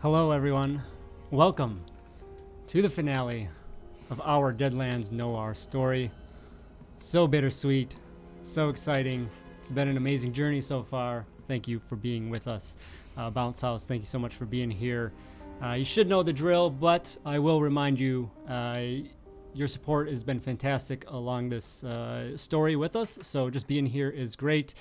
Hello, everyone. Welcome to the finale of our Deadlands Noir story. So bittersweet, so exciting. It's been an amazing journey so far. Thank you for being with us. Bounce House, thank you so much for being here. You should know the drill, but I will remind you, your support has been fantastic along this story with us, so just being here is great.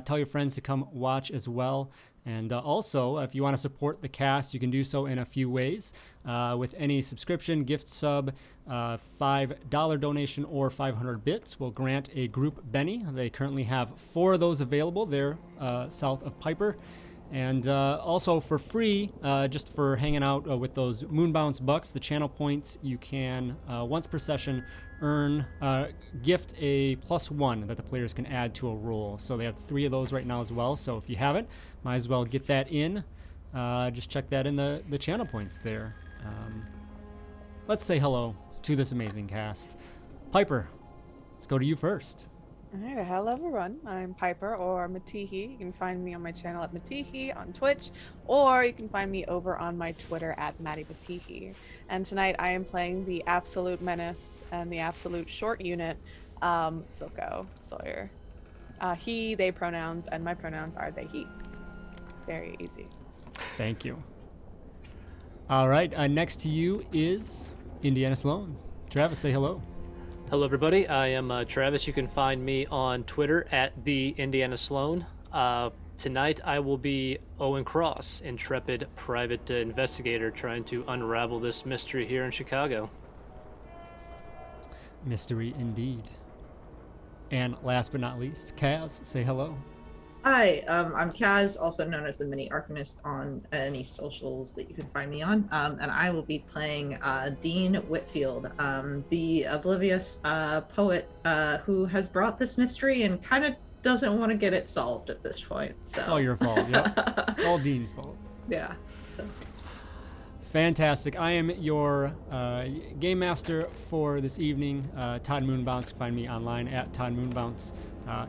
Tell your friends to come watch as well. And also, if you want to support the cast, you can do so in a few ways. With any subscription, gift sub, $5 donation, or 500 bits, we'll grant a group Benny. They currently have 4 of those available. They're south of Piper. And also for free, just for hanging out with those Moonbounce bucks, the channel points, you can, once per session, gift a +1 that the players can add to a roll. So they have 3 of those right now as well. So if you haven't, might as well get that in. Just check that in the channel points there. Let's say hello to this amazing cast. Piper, let's go to you first. All right, hello everyone. I'm Piper, or Matihi. You can find me on my channel at Matihi on Twitch, or you can find me over on my Twitter at MattyMatihi. And tonight I am playing the Absolute Menace and the Absolute Short Unit, Silco Sawyer. He, they pronouns, and my pronouns are they, he. Very easy. Thank you. All right, next to you is Indiana Sloan. Travis, say hello. Hello, everybody. I am Travis. You can find me on Twitter at the Indiana Sloan. Tonight, I will be Owen Cross, intrepid private investigator, trying to unravel this mystery here in Chicago. Mystery indeed. And last but not least, Kaz, say hello. Hi, I'm Kaz, also known as the Mini Arcanist on any socials that you can find me on, and I will be playing Dean Whitfield, the oblivious poet who has brought this mystery and kind of doesn't want to get it solved at this point. So. It's all your fault, yep. It's all Dean's fault. Yeah, so. Fantastic. I am your game master for this evening, Todd Moonbounce. Find me online at Todd Moonbounce.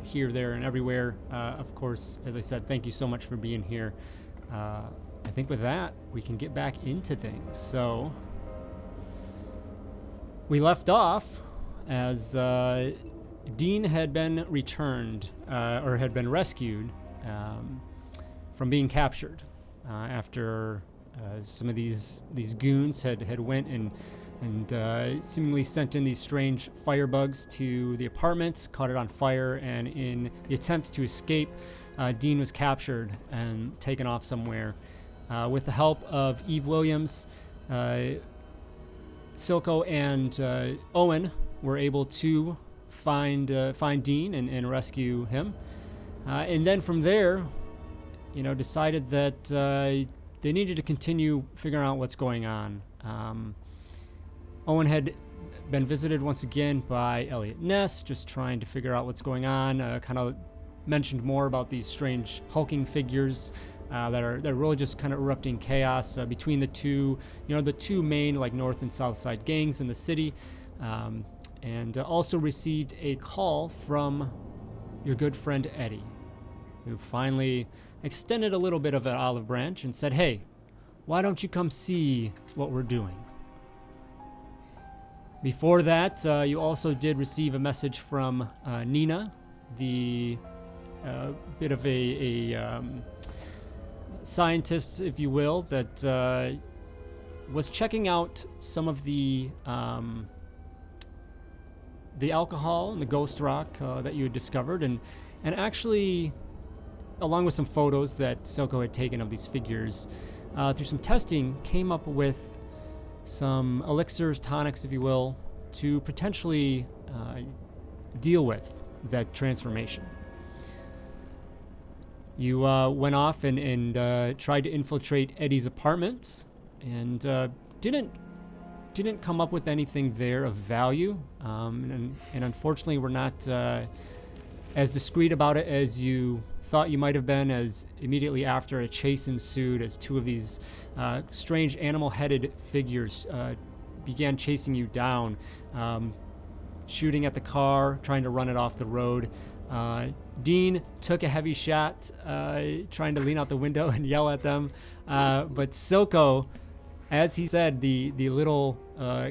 Here, there, and everywhere. Of course, as I said, thank you so much for being here. I think with that, we can get back into things. So, we left off as Dean had been returned, or had been rescued from being captured after some of these goons had went and seemingly sent in these strange firebugs to the apartment, caught it on fire, and in the attempt to escape, Dean was captured and taken off somewhere. With the help of Eve Williams, Silco and Owen were able to find Dean and rescue him. And then from there, decided that they needed to continue figuring out what's going on. Owen had been visited once again by Elliot Ness, just trying to figure out what's going on. Kind of mentioned more about these strange hulking figures that are really just kind of erupting chaos between the two, the two main north and south side gangs in the city. And also received a call from your good friend Eddie, who finally extended a little bit of an olive branch and said, "Hey, why don't you come see what we're doing?" Before that, you also did receive a message from Nina, the bit of a scientist, if you will, that was checking out some of the alcohol and the ghost rock that you had discovered, and actually, along with some photos that Silco had taken of these figures, through some testing, came up with some elixirs, tonics, if you will, to potentially deal with that transformation. You went off and tried to infiltrate Eddie's apartment, and didn't come up with anything there of value, and unfortunately we're not as discreet about it as you thought you might have been, as immediately after a chase ensued as 2 of these strange animal-headed figures began chasing you down, shooting at the car, trying to run it off the road. Dean took a heavy shot, trying to lean out the window and yell at them. But Silco, as he said, the little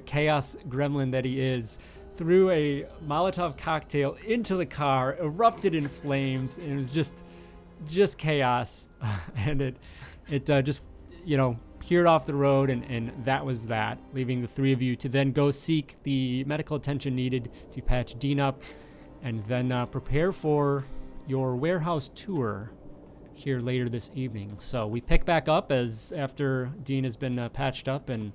chaos gremlin that he is, threw a Molotov cocktail into the car, erupted in flames, and it was just chaos. And it just, peered off the road, and that was that, leaving the three of you to then go seek the medical attention needed to patch Dean up, and then prepare for your warehouse tour here later this evening. So we pick back up as after Dean has been patched up, and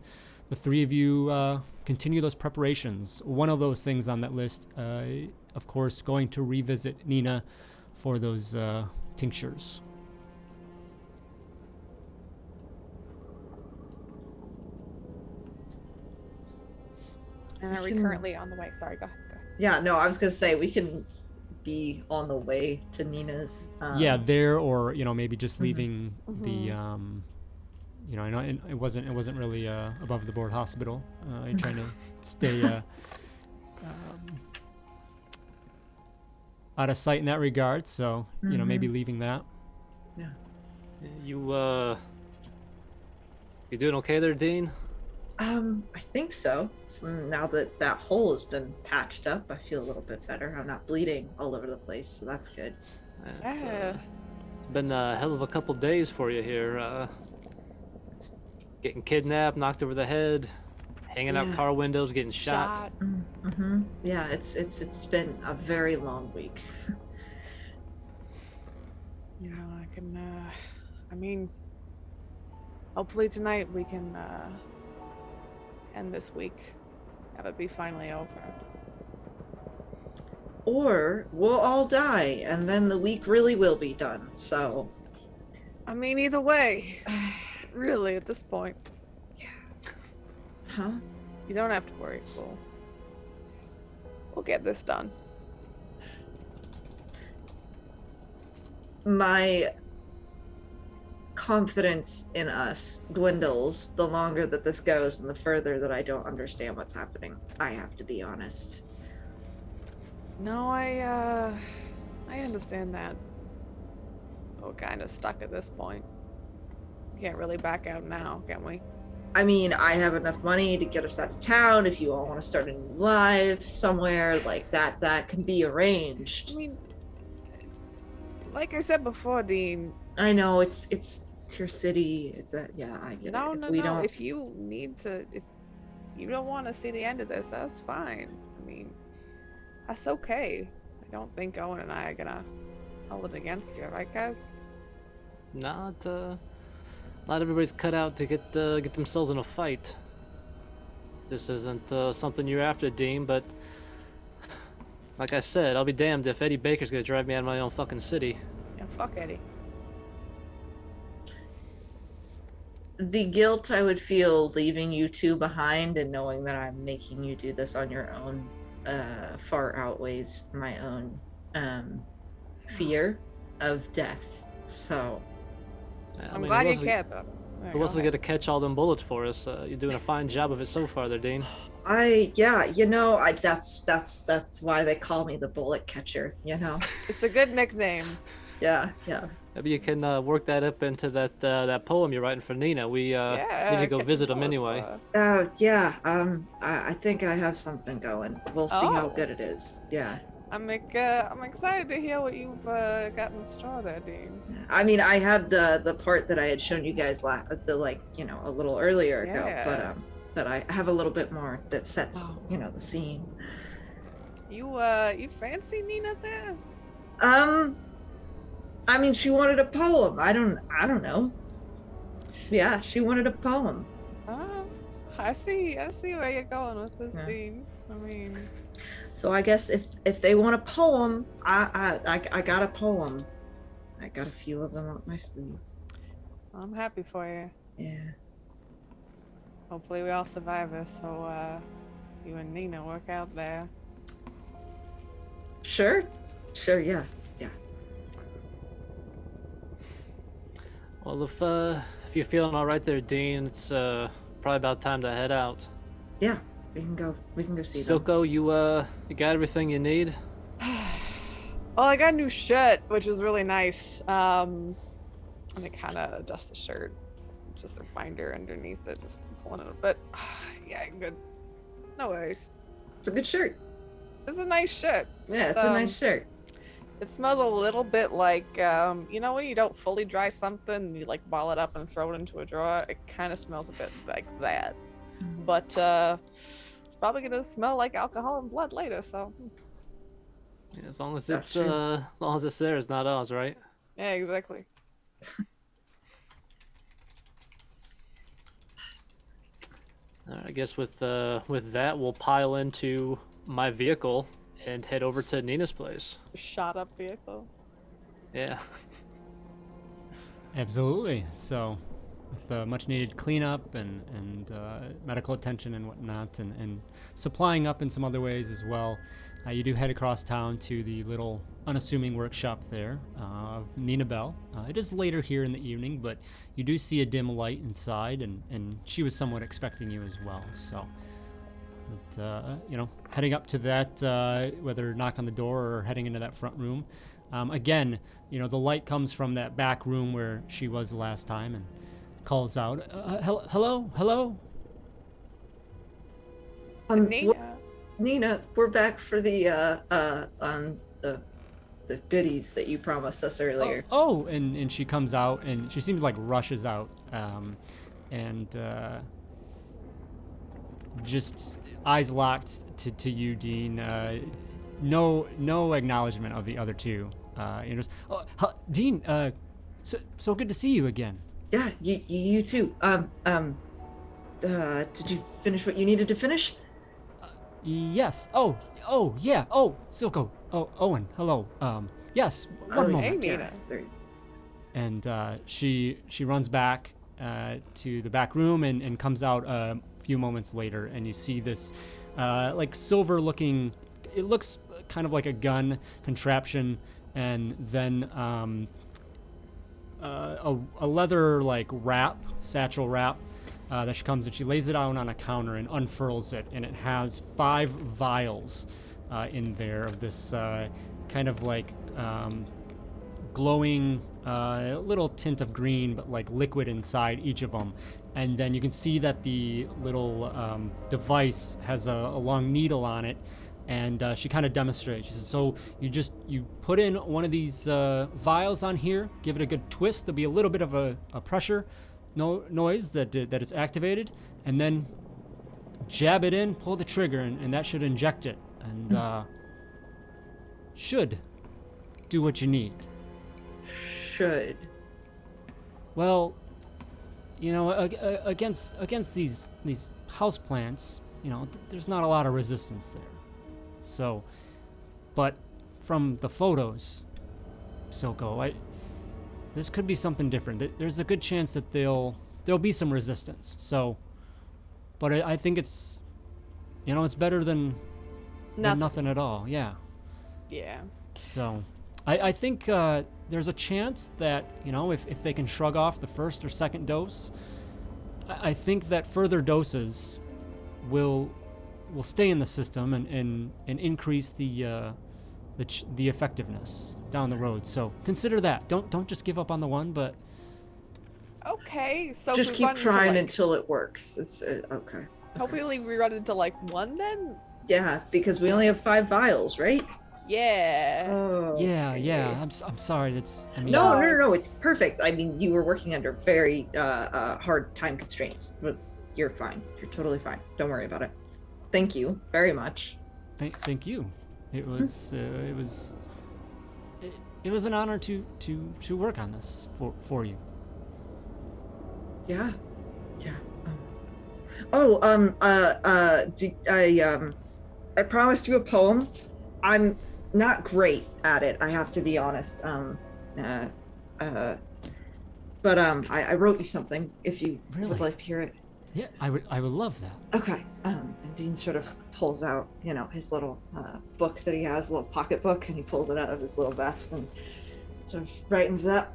the three of you continue those preparations. One of those things on that list, of course, going to revisit Nina for those tinctures. And are we currently on the way? Sorry, go ahead. Yeah, no, I was gonna say we can be on the way to Nina's. Yeah, there, or maybe just Mhm. leaving the I know it wasn't really above the board hospital. You're trying to stay out of sight in that regard, so maybe leaving that. Yeah. You doing okay there, Dean? I think so. Now that that hole has been patched up, I feel a little bit better. I'm not bleeding all over the place, so that's good. It's been a hell of a couple days for you here. Getting kidnapped, knocked over the head, hanging out Yeah. car windows, getting shot. Mm-hmm. Yeah, it's been a very long week. I can, hopefully tonight we can end this week. Have it be finally over. Or we'll all die, and then the week really will be done. So, Either way, really, at this point, huh? you don't have to worry. We'll get this done. My confidence in us dwindles the longer that this goes and the further that I don't understand what's happening. I have to be honest. No, I understand that. We're kind of stuck at this point. Can't really back out now, can we? I mean, I have enough money to get us out of town. If you all want to start a new life somewhere like that, that can be arranged. Like I said before, Dean. I know it's your city. It's I get it. No. Don't... If you need to, if you don't want to see the end of this, that's fine. That's okay. I don't think Owen and I are gonna hold it against you, right, guys? Not everybody's cut out to get themselves in a fight. This isn't something you're after, Dean, but like I said, I'll be damned if Eddie Baker's gonna drive me out of my own fucking city. Yeah, fuck Eddie. The guilt I would feel leaving you two behind and knowing that I'm making you do this on your own far outweighs my own fear of death. So I'm glad you cared, though. Who else is gonna catch all them bullets for us? You're doing a fine job of it so far there, Dean. that's why they call me the bullet catcher, It's a good nickname. Yeah. Maybe you can work that up into that poem you're writing for Nina. We need to go visit them anyway. I think I have something going. We'll see how good it is. Yeah. I'm excited to hear what you've got in store there, Dean. I had the part that I had shown you guys a little earlier ago, but I have a little bit more that sets the scene. You fancy Nina there? She wanted a poem. I don't know. Yeah, she wanted a poem. Oh, I see where you're going with this, Dean. So I guess if they want a poem, I got a poem. I got a few of them up my sleeve. I'm happy for you. Yeah. Hopefully we all survive this, so you and Nina work out there. Sure, yeah. Well, if you're feeling all right there, Dean, it's probably about time to head out. Yeah, we can go see them. Silco, you got everything you need? Oh, I got a new shirt, which is really nice. Let me kind of adjust the shirt. Just the binder underneath it, just pulling it a bit. Yeah, good. No worries. It's a good shirt. It's a nice shirt. Yeah, it's a nice shirt. It smells a little bit like, you know, when you don't fully dry something, and you like ball it up and throw it into a drawer. It kind of smells a bit like that, but it's probably gonna smell like alcohol and blood later. So, Yeah, as long as That's it's true. as long as it's there, it's not ours, right? yeah, exactly. I guess with that, we'll pile into my vehicle and head over to Nina's place. Shot up vehicle. Yeah. Absolutely. So, with much needed cleanup and medical attention and whatnot, and supplying up in some other ways as well, you do head across town to the little unassuming workshop there of Nina Bell. It is later here in the evening, but you do see a dim light inside, and she was somewhat expecting you as well. So, but, heading up to that, whether knock on the door or heading into that front room, again, the light comes from that back room where she was the last time and calls out, hello? Nina. We're back for the goodies that you promised us earlier. And she comes out, and she seems like rushes out, and just eyes locked to you, Dean. No acknowledgement of the other two. Dean, so good to see you again. Yeah, you too. Did you finish what you needed to finish? Yes. Oh, yeah. Oh, Silco. Oh, Owen. Hello. Yes. One moment. Hey, Nina. And she runs back to the back room and comes out a few moments later, and you see this like silver-looking. It looks kind of like a gun contraption, and then a leather like satchel wrap. That she comes and she lays it out on a counter and unfurls it, and it has 5 vials in there of this kind of like glowing little tint of green, but like liquid inside each of them. And then you can see that the little device has a long needle on it, and she kind of demonstrates. She says, so you put in one of these vials on here, give it a good twist, there'll be a little bit of a pressure noise that is activated, and then jab it in, pull the trigger, and that should inject it, and should do what you need. Should. Well, against these houseplants, there's not a lot of resistance there. So, but from the photos, Silco, this could be something different. There's a good chance that there'll be some resistance. So, but I think it's better than nothing at all. Yeah. Yeah. So, I think there's a chance that if they can shrug off the first or second dose, I think that further doses will stay in the system and increase the effectiveness down the road. So consider that. Don't just give up on the one, but Okay, so just we keep run into, trying like, until it works. It's okay. hopefully we run into like one then. Yeah, because we only have 5 vials, right? Yeah. Oh. yeah. I'm sorry. No. It's perfect. I mean, you were working under very hard time constraints, but you're fine. You're totally fine. Don't worry about it. Thank you very much. Thank you. It was it was an honor to work on this for you. Yeah. I promised you a poem. I'm not great at it, I have to be honest. But I wrote you something if you would like to hear it. Yeah, I would love that. Okay. And Dean sort of pulls out, his little book that he has, a little pocket book, and he pulls it out of his little vest and sort of brightens up.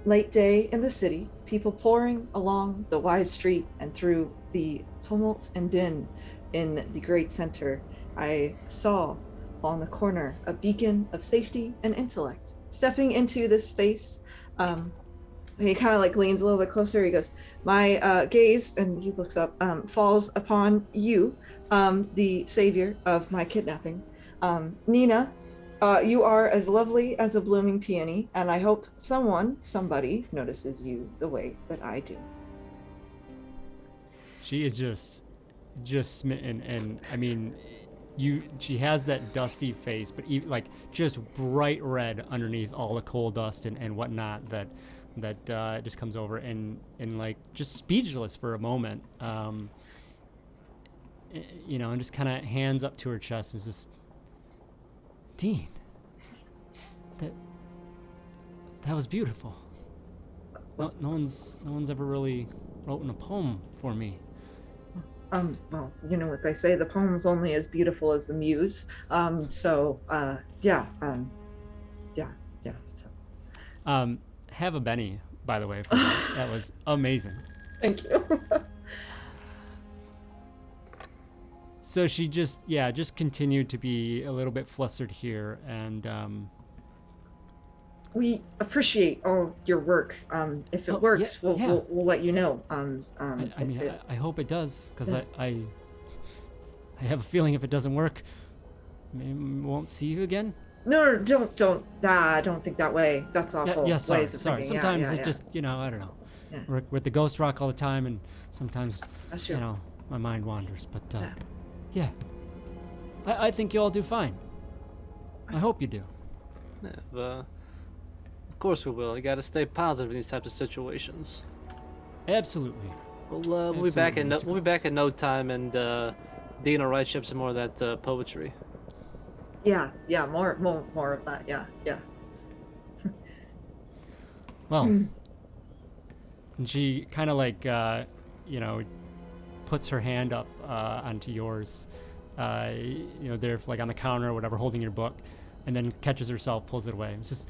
Late day in the city, people pouring along the wide street and through the tumult and din in the great center. I saw on the corner, a beacon of safety and intellect. Stepping into this space, he kind of like leans a little bit closer. He goes, my gaze, and he looks up, falls upon you, the savior of my kidnapping. Nina, you are as lovely as a blooming peony, and I hope somebody notices you the way that I do. She is just smitten, and I mean, she has that dusty face, but like just bright red underneath all the coal dust and whatnot that just comes over and like just speechless for a moment, and just kind of hands up to her chest and just, Dean, that was beautiful. No one's ever really written a poem for me. Well, you know what they say, the poem's only as beautiful as the muse. So. Have a Benny, by the way, for that. That was amazing. Thank you. So she just continued to be a little bit flustered here, and we appreciate all your work. If it works, we'll let you know. I hope it does, because I have a feeling if it doesn't work, maybe we won't see you again. No, don't. I don't think that way. That's awful. Sorry. Ways of thinking. Sometimes it just, I don't know. Yeah. We're with the ghost rock all the time, and sometimes, That's true. my mind wanders. But I think you all do fine. I hope you do. Yeah, of course we will. You got to stay positive in these types of situations. Absolutely. We'll be back in no time, and Dean will write you up some more of that poetry. Yeah, more of that. Yeah. Well, and she kind of like, puts her hand up onto yours, there like on the counter or whatever, holding your book, and then catches herself, pulls it away. It's just,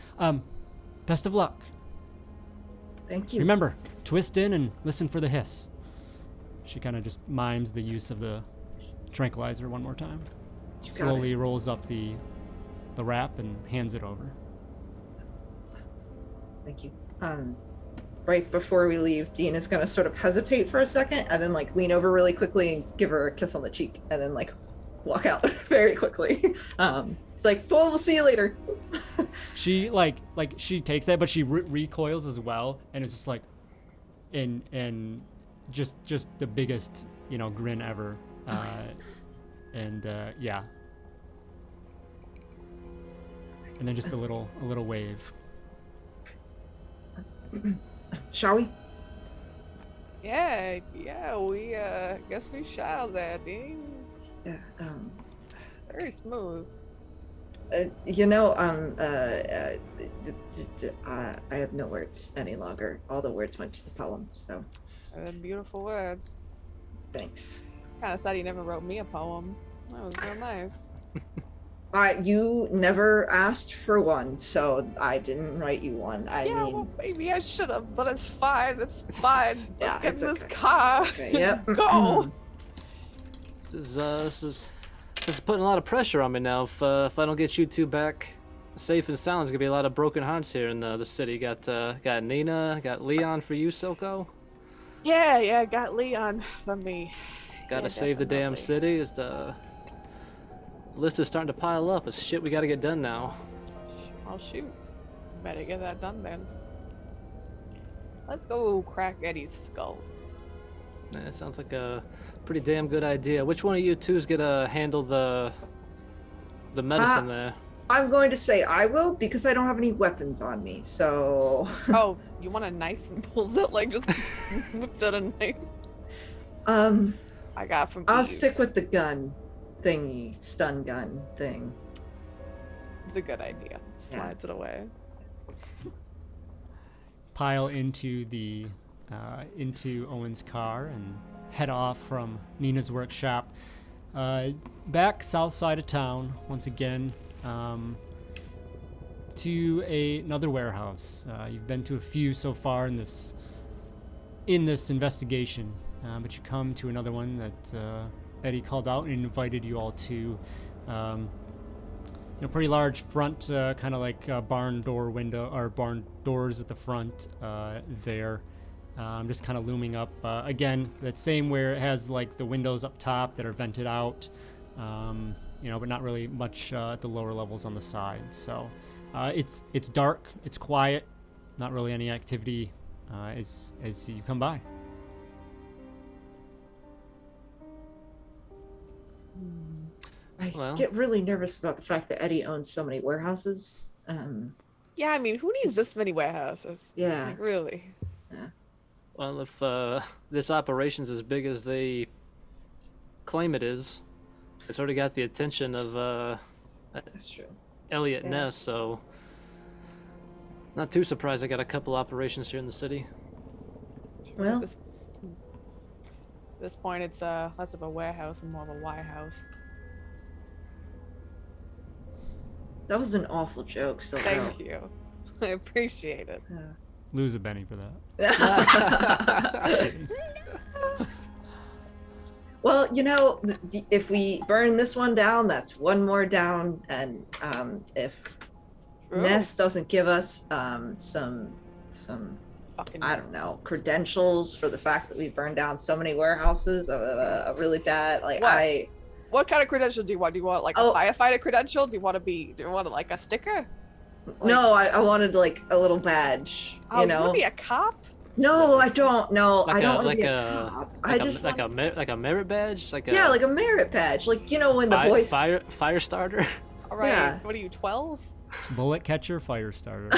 best of luck. Thank you. Remember, twist in and listen for the hiss. She kind of just mimes the use of the tranquilizer one more time. Slowly rolls up the wrap and hands it over. Thank you. Right before we leave, Dean is gonna sort of hesitate for a second and then like lean over really quickly and give her a kiss on the cheek and then like walk out very quickly. It's like, well, we'll see you later. She like she takes that, but she recoils as well, and it's just like, and just the biggest grin ever, and and then just a little wave. Shall we? Yeah, we guess we shall there, Dean. Yeah. Very smooth. I have no words any longer. All the words went to the poem, so. Beautiful words. Thanks. Kind of sad you never wrote me a poem. That was real nice. You never asked for one, so I didn't write you one. Well, maybe I should have, but it's fine. It's fine. Let's get in this car. Okay. Yep. Go. This is putting a lot of pressure on me now. If I don't get you two back safe and sound, there's gonna be a lot of broken hearts here in the city. Got Nina, got Leon for you, Silco. Yeah, got Leon for me. Gotta save the damn city. The list is starting to pile up. It's shit we gotta get done now. Oh shoot, better get that done then. Let's go crack Eddie's skull. Yeah, it sounds like a pretty damn good idea. Which one of you two is gonna handle the medicine there? I'm going to say I will, because I don't have any weapons on me, so... Oh, you want a knife and pulls it, like, just whips out a knife? I got from I'll Eve. stick with the gun thingy, stun gun thing. It's a good idea. Slides it away. Pile into Owen's car and head off from Nina's workshop, back south side of town once again, to another warehouse. You've been to a few so far in this investigation, but you come to another one that Eddie called out and invited you all to. pretty large front, kind of like barn door window or barn doors at the front there. Just kind of looming up. Again, that same where it has like the windows up top that are vented out, but not really much at the lower levels on the side. So it's dark, it's quiet, not really any activity as you come by. I get really nervous about the fact that Eddie owns so many warehouses. Yeah, I mean, who needs this many warehouses? Yeah. Like, really? Well, if this operation's as big as they claim it is, it's already got the attention of That's true. Elliot Yeah. Ness, so not too surprised I got a couple operations here in the city. Well, At this point, it's less of a warehouse and more of a warehouse. that was an awful joke. So Thank you. I appreciate it. Lose a Benny for that. Well, if we burn this one down, that's one more down, and if True. Ness doesn't give us some Fucking I mess. don't know, credentials for the fact that we burned down so many warehouses, really bad. Like What? What kind of credential do you want? Do you want like a firefighter credential? Do you want like a sticker? no, I wanted like a little badge. Oh, you want to be a cop? No, I don't. No, Like I don't a- want to like be a- a cop. Like I just want, like a merit badge, like a like a merit badge. Like when the boys. fire starter. All right. Yeah. What are you, 12? Bullet catcher, fire starter.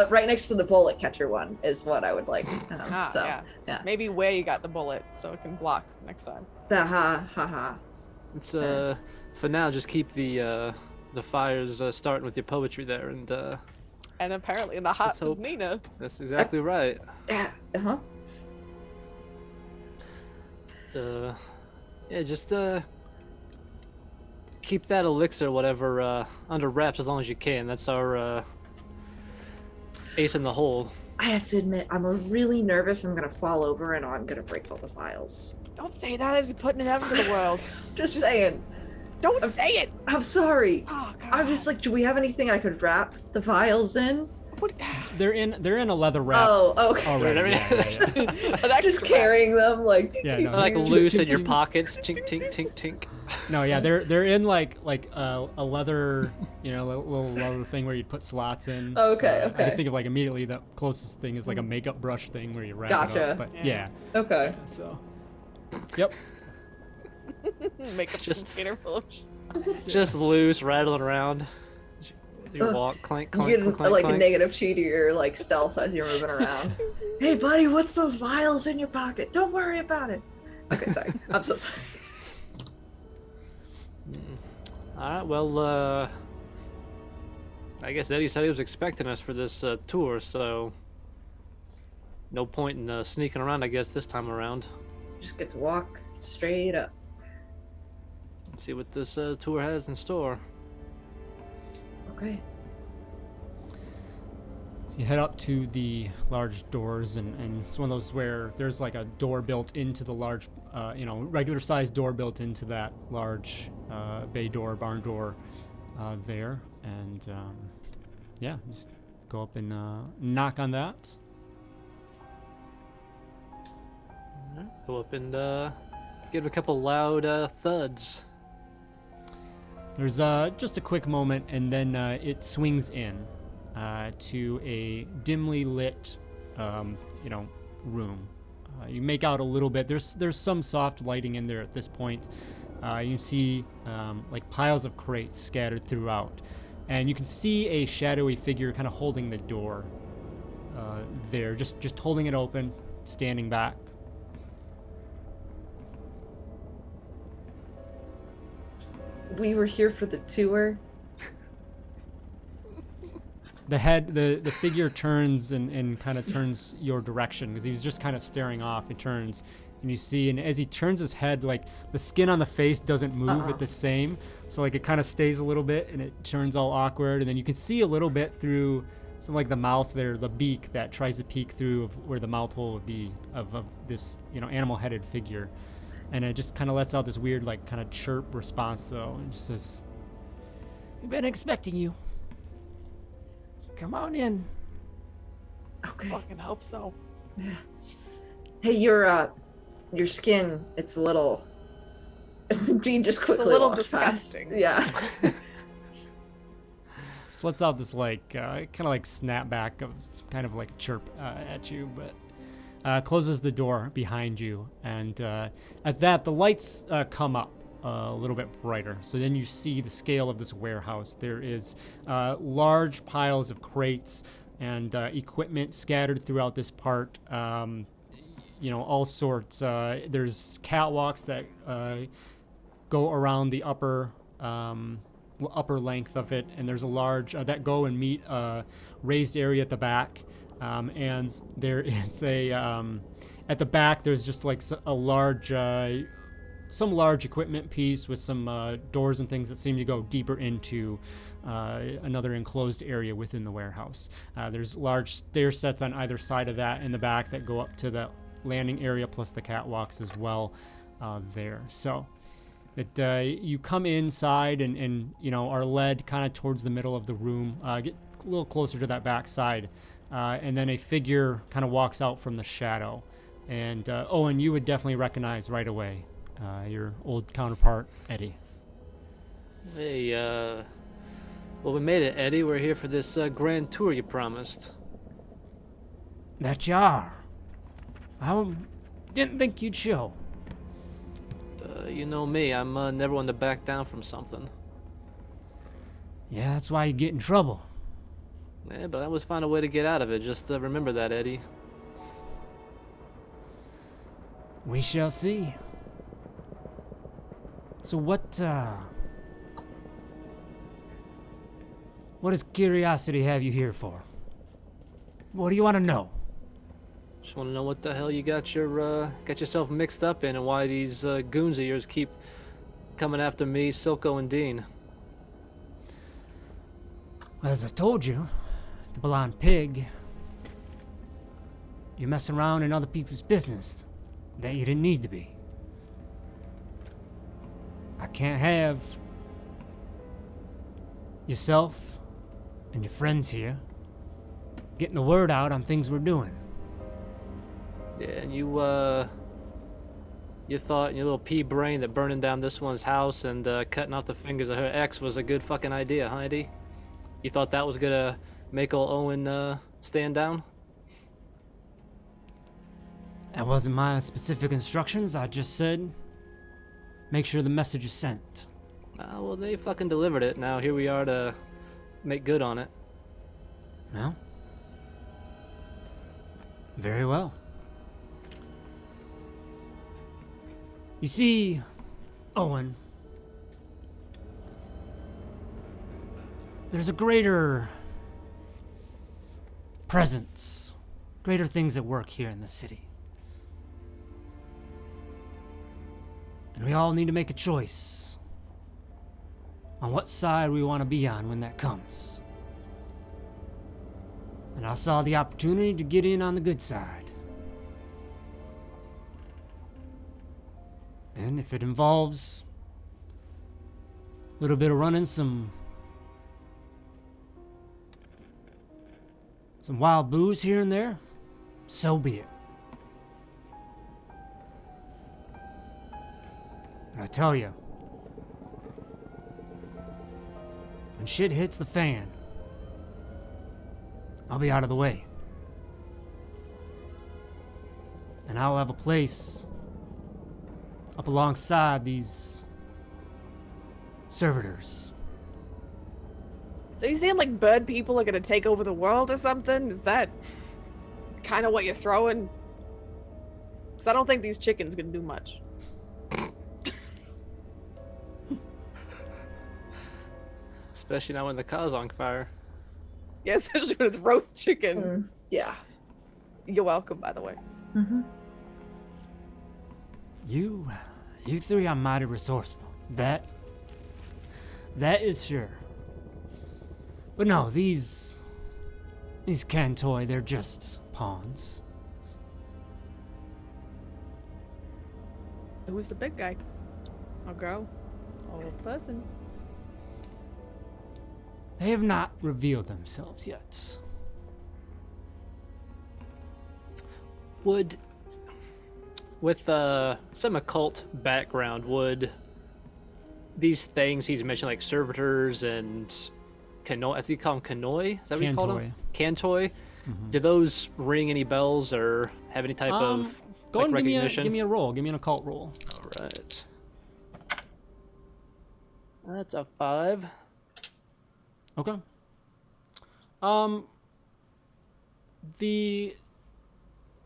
Right next to the bullet catcher one is what I would like. Yeah. Maybe where you got the bullet so it can block next time. It's for now. Just keep the fires starting with your poetry there, and And apparently in the hearts of hope. Nina. that's exactly right. Yeah. Just keep that elixir, whatever, under wraps as long as you can. That's our ace in the hole. I have to admit, I'm really nervous. I'm gonna fall over and I'm gonna break all the files. Don't say that as you're putting it out into the world. Just saying. Don't say it. I'm sorry. Oh, God. I'm just like, do we have anything I could wrap the files in? What? They're in a leather wrap. Oh, okay. Already. Yeah. An extra Just carrying them like. Yeah, no. Like loose in your pockets. Tink, tink, tink, tink. No, yeah, they're in like a leather, little leather thing where you'd put slots in. Okay, I okay. can think of like immediately the closest thing is like a makeup brush thing where you wrap it Gotcha. up. But Yeah. Okay. so. Yep. Make a Just- container full of Just loose, rattling around. You walk, clank, You clank, get clank, like clank. a negative chi to your like stealth as you're moving around. Hey, buddy, what's those vials in your pocket? Don't worry about it. Okay, sorry. I'm so sorry. All right, well, I guess Eddie said he was expecting us for this tour, so no point in sneaking around, I guess, this time around. Just get to walk straight up. Let's see what this tour has in store. Okay. You head up to the large doors, and it's one of those where there's like a door built into the large, regular sized door built into that large bay door, barn door there. And just go up and knock on that. Go up and give it a couple loud thuds. There's just a quick moment, and then it swings in to a dimly lit, room. You make out a little bit. There's some soft lighting in there at this point. You see like piles of crates scattered throughout, and you can see a shadowy figure kind of holding the door there, just holding it open, standing back. We were here for the tour. The figure turns and kind of turns your direction because he was just kind of staring off. He turns and you see, and as he turns his head, like the skin on the face doesn't move at the same, so like it kind of stays a little bit and it turns all awkward, and then you can see a little bit through some like the mouth there, the beak that tries to peek through of where the mouth hole would be of this animal-headed figure. and it just kind of lets out this weird, like, kind of chirp response, though, and just says, "We've been expecting you. Come on in." Okay. Fucking hope so. Hey, your skin, it's a little. Dean just quickly little walks past. disgusting. Yeah. Just lets out this, like, kind of like snapback of some kind of like chirp at you, but closes the door behind you. And at that, the lights come up a little bit brighter. So then you see the scale of this warehouse. There is large piles of crates and equipment scattered throughout this part. All sorts. There's catwalks that go around the upper length of it, and there's a large that go and meet a raised area at the back, and there is a at the back there's just like a large some large equipment piece with some doors and things that seem to go deeper into another enclosed area within the warehouse. There's large stair sets on either side of that in the back that go up to the landing area, plus the catwalks as well there. So you come inside and are led kind of towards the middle of the room, get a little closer to that back side, and then a figure kind of walks out from the shadow. And Owen, you would definitely recognize right away your old counterpart, Eddie. Hey, well, we made it, Eddie. We're here for this grand tour you promised. That you are. I didn't think you'd show. You know me, I'm never one to back down from something. Yeah, that's why you get in trouble. Yeah, but I always find a way to get out of it. Just remember that, Eddie. We shall see. So what does curiosity have you here for? What do you want to know? Just want to know what the hell you got yourself mixed up in, and why these goons of yours keep coming after me, Silco, and Dean. Well, as I told you, the blonde pig, you're messing around in other people's business that you didn't need to be. I can't have yourself and your friends here getting the word out on things we're doing. Yeah, and you thought in your little pea brain that burning down this one's house and cutting off the fingers of her ex was a good fucking idea, huh, Eddie? You thought that was gonna make old Owen stand down? That wasn't my specific instructions. I just said, make sure the message is sent. Well, they fucking delivered it. Now here we are to make good on it. Well, very well. You see, Owen, there's a greater presence, greater things at work here in the city. And we all need to make a choice on what side we want to be on when that comes. And I saw the opportunity to get in on the good side. And if it involves a little bit of running some wild booze here and there, so be it. And I tell you, when shit hits the fan, I'll be out of the way. And I'll have a place up alongside these servitors. So you saying like bird people are gonna take over the world or something? Is that kind of what you're throwing? Because I don't think these chickens can do much. Especially now when the car's on fire. Yeah, especially when it's roast chicken. Yeah. You're welcome, by the way. Mm-hmm. You three are mighty resourceful. That is sure. But no, these Cantoi, they're just pawns. Who's the big guy? Or girl? Or person? They have not revealed themselves yet. Would, with some occult background, would these things he's mentioned, like servitors and kanoi, as you call them, kanoi? Is that what you call them? Kantoi? Do those ring any bells or have any type of Go like, ahead and recognition? give me a roll. Give me an occult roll. All right. That's a 5. Okay. The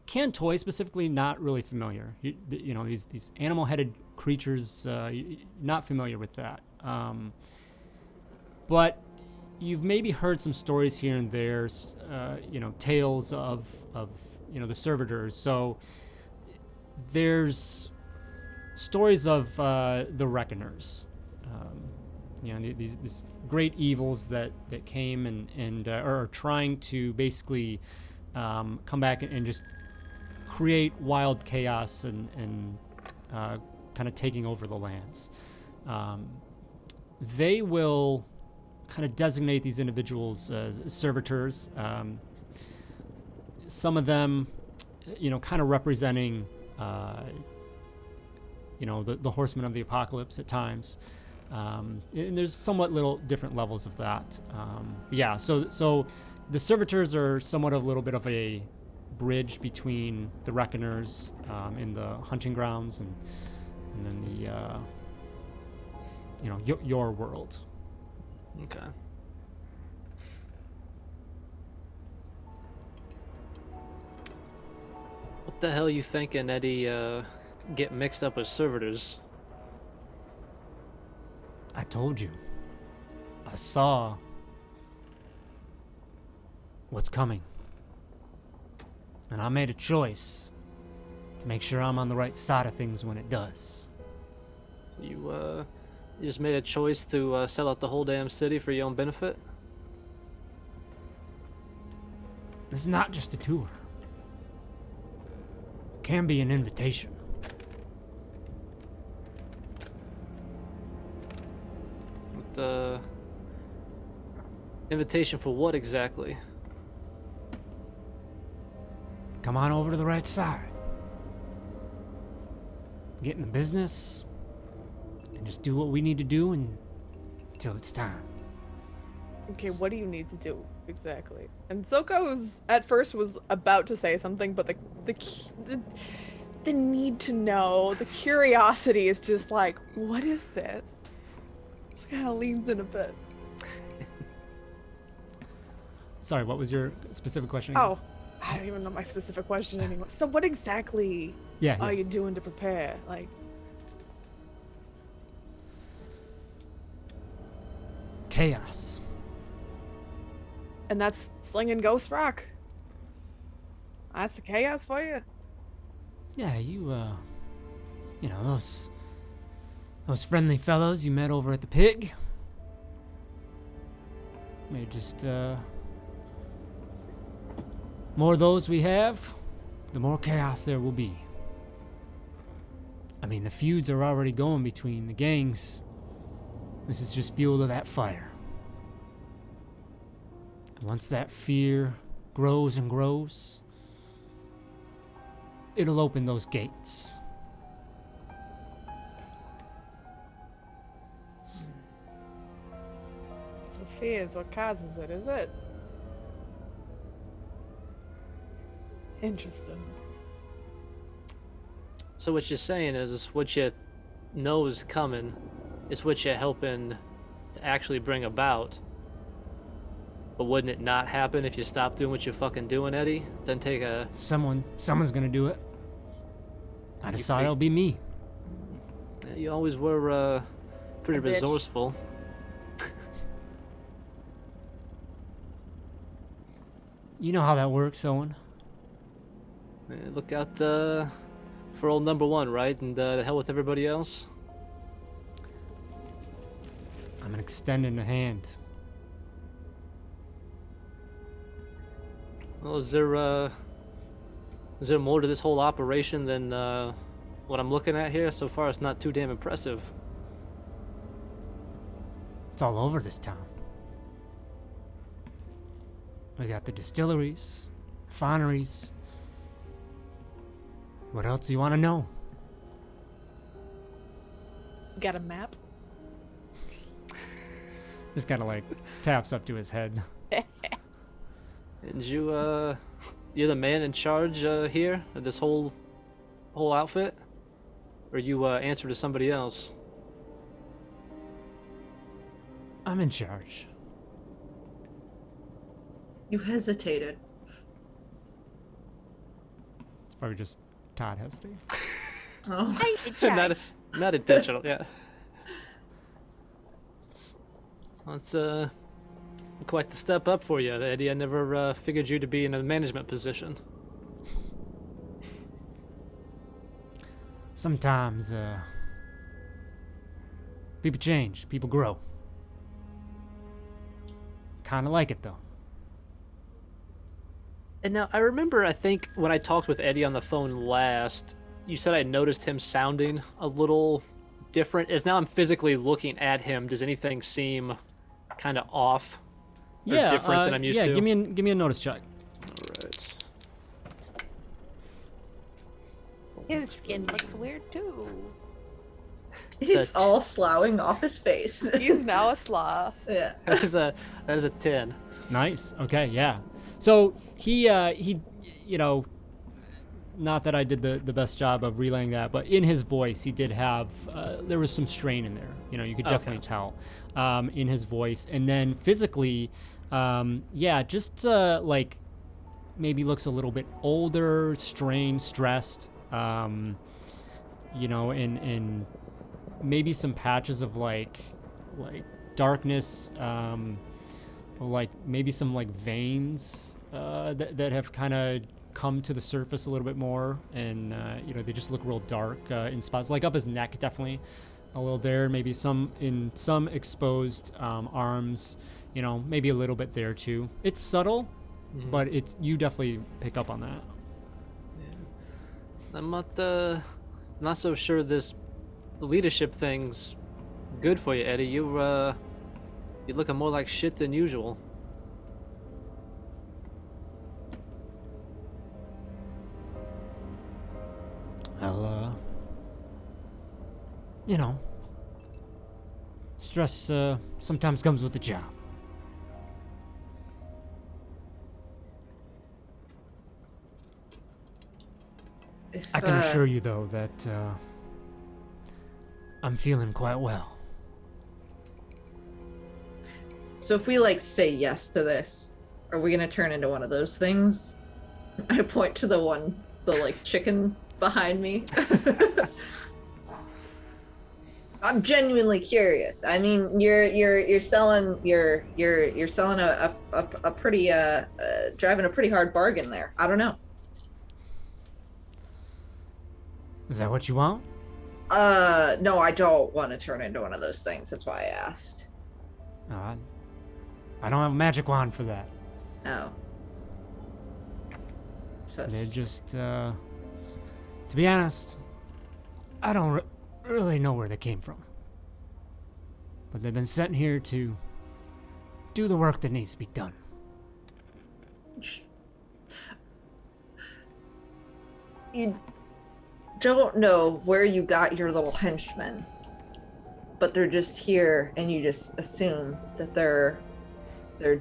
Kantoi specifically, not really familiar. You know, these animal-headed creatures, not familiar with that. But you've maybe heard some stories here and there, you know, tales of you know, the servitors. So there's stories of the reckoners. You know, these great evils that came and are trying to basically come back and just create wild chaos and kind of taking over the lands. They will kind of designate these individuals as servitors. Some of them, you know, kind of representing, you know, the horsemen of the apocalypse at times. And there's somewhat little different levels of that. Yeah, so the servitors are somewhat of a little bit of a bridge between the reckoners in the hunting grounds and then the you know, your world. Okay. What the hell you thinking, Eddie? Get mixed up with servitors? I told you. I saw what's coming. And I made a choice to make sure I'm on the right side of things when it does. You just made a choice to sell out the whole damn city for your own benefit? This is not just a tour. It can be an invitation. The invitation for what exactly? Come on over to the right side. Get in the business and just do what we need to do until it's time. Okay, what do you need to do exactly? And Silko at first was about to say something, but the need to know, the curiosity is just like, what is this? Just kind of leans in a bit. Sorry, what was your specific question? Oh, I don't even know my specific question anymore. So what exactly are you doing to prepare? Like, chaos. and that's slinging ghost rock. That's the chaos for you. Yeah, you know, those friendly fellows you met over at the pig. We're just, more of those we have, the more chaos there will be. I mean, the feuds are already going between the gangs. This is just fuel to that fire. And once that fear grows and grows, it'll open those gates. So fear is what causes it, is it? Interesting. So what you're saying is what you know is coming is what you're helping to actually bring about. But wouldn't it not happen if you stopped doing what you're fucking doing, Eddie? Doesn't take a... Someone's gonna do it. I decide it'll be me. You always were pretty A bitch. resourceful. You know how that works, Owen. Look out for old number one, right? And the hell with everybody else. I'm extending a hand. Well, is there more to this whole operation than what I'm looking at here so far, it's not too damn impressive. It's all over this town. We got the distilleries, refineries. What else do you want to know? Got a map? Just kind of like taps up to his head. And you're the man in charge here of this whole outfit, or you answer to somebody else? I'm in charge. You hesitated. It's probably just Todd hesitating. Oh. not intentional, yeah. Well, it's quite the step up for you, Eddie. I never figured you to be in a management position. Sometimes, people change, people grow. Kinda like it, though. And now, I remember, I think, when I talked with Eddie on the phone last, you said I noticed him sounding a little different. As now I'm physically looking at him, does anything seem kind of off or different than I'm used to? Yeah, give me a notice check. Alright. His skin looks weird too. It's all sloughing off his face. He's now a sloth. Yeah. That is a 10. Nice. Okay, yeah. So he, you know, not that I did the best job of relaying that, but in his voice, he did have, there was some strain in there. You know, you could definitely tell in his voice. And then physically, yeah, just like maybe looks a little bit older, strained, stressed, you know, and maybe some patches of like darkness, like maybe some like veins that have kind of come to the surface a little bit more, and you know, they just look real dark in spots, like up his neck, definitely a little there, maybe some exposed arms, you know, maybe a little bit there too. It's subtle, but it's, you definitely pick up on that. Yeah. I'm not so sure this leadership thing's good for you, Eddie. You're looking more like shit than usual. Well, you know, stress sometimes comes with the job. I can assure you, though, that I'm feeling quite well. So if we like say yes to this, are we gonna turn into one of those things? I point to the like chicken behind me. I'm genuinely curious. I mean, you're selling a pretty driving a pretty hard bargain there. I don't know. Is that what you want? No, I don't want to turn into one of those things. That's why I asked. I don't have a magic wand for that. Oh. So They're just, to be honest, I don't really know where they came from. But they've been sent here to do the work that needs to be done. You don't know where you got your little henchmen, but they're just here, and you just assume that they're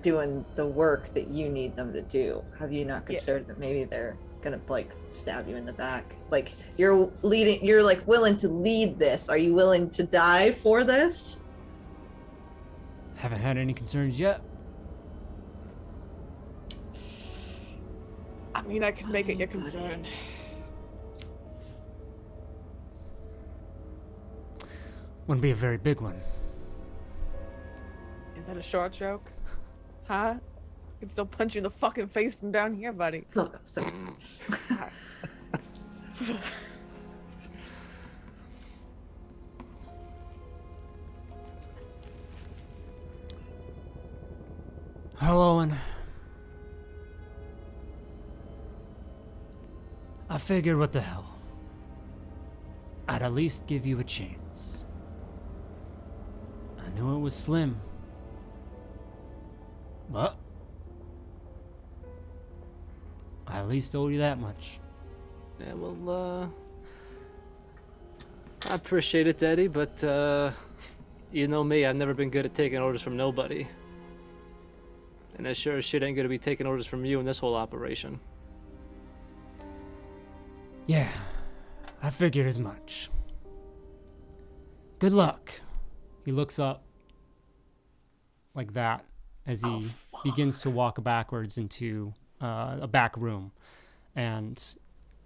doing the work that you need them to do. Have you not considered that maybe they're gonna like stab you in the back? Like you're like willing to lead this. Are you willing to die for this? Haven't had any concerns yet. I mean, I can make it your concern. Wouldn't be a very big one. Is that a short joke? Huh? I can still punch you in the fucking face from down here, buddy. So. Hello, Owen. I figured, what the hell? I'd at least give you a chance. I knew it was slim, but I at least owe you that much. Yeah, well, I appreciate it, Daddy, but you know me, I've never been good at taking orders from nobody. And I sure as shit ain't gonna be taking orders from you in this whole operation. Yeah, I figured as much. Good luck. He looks up like that as he begins to walk backwards into a back room. And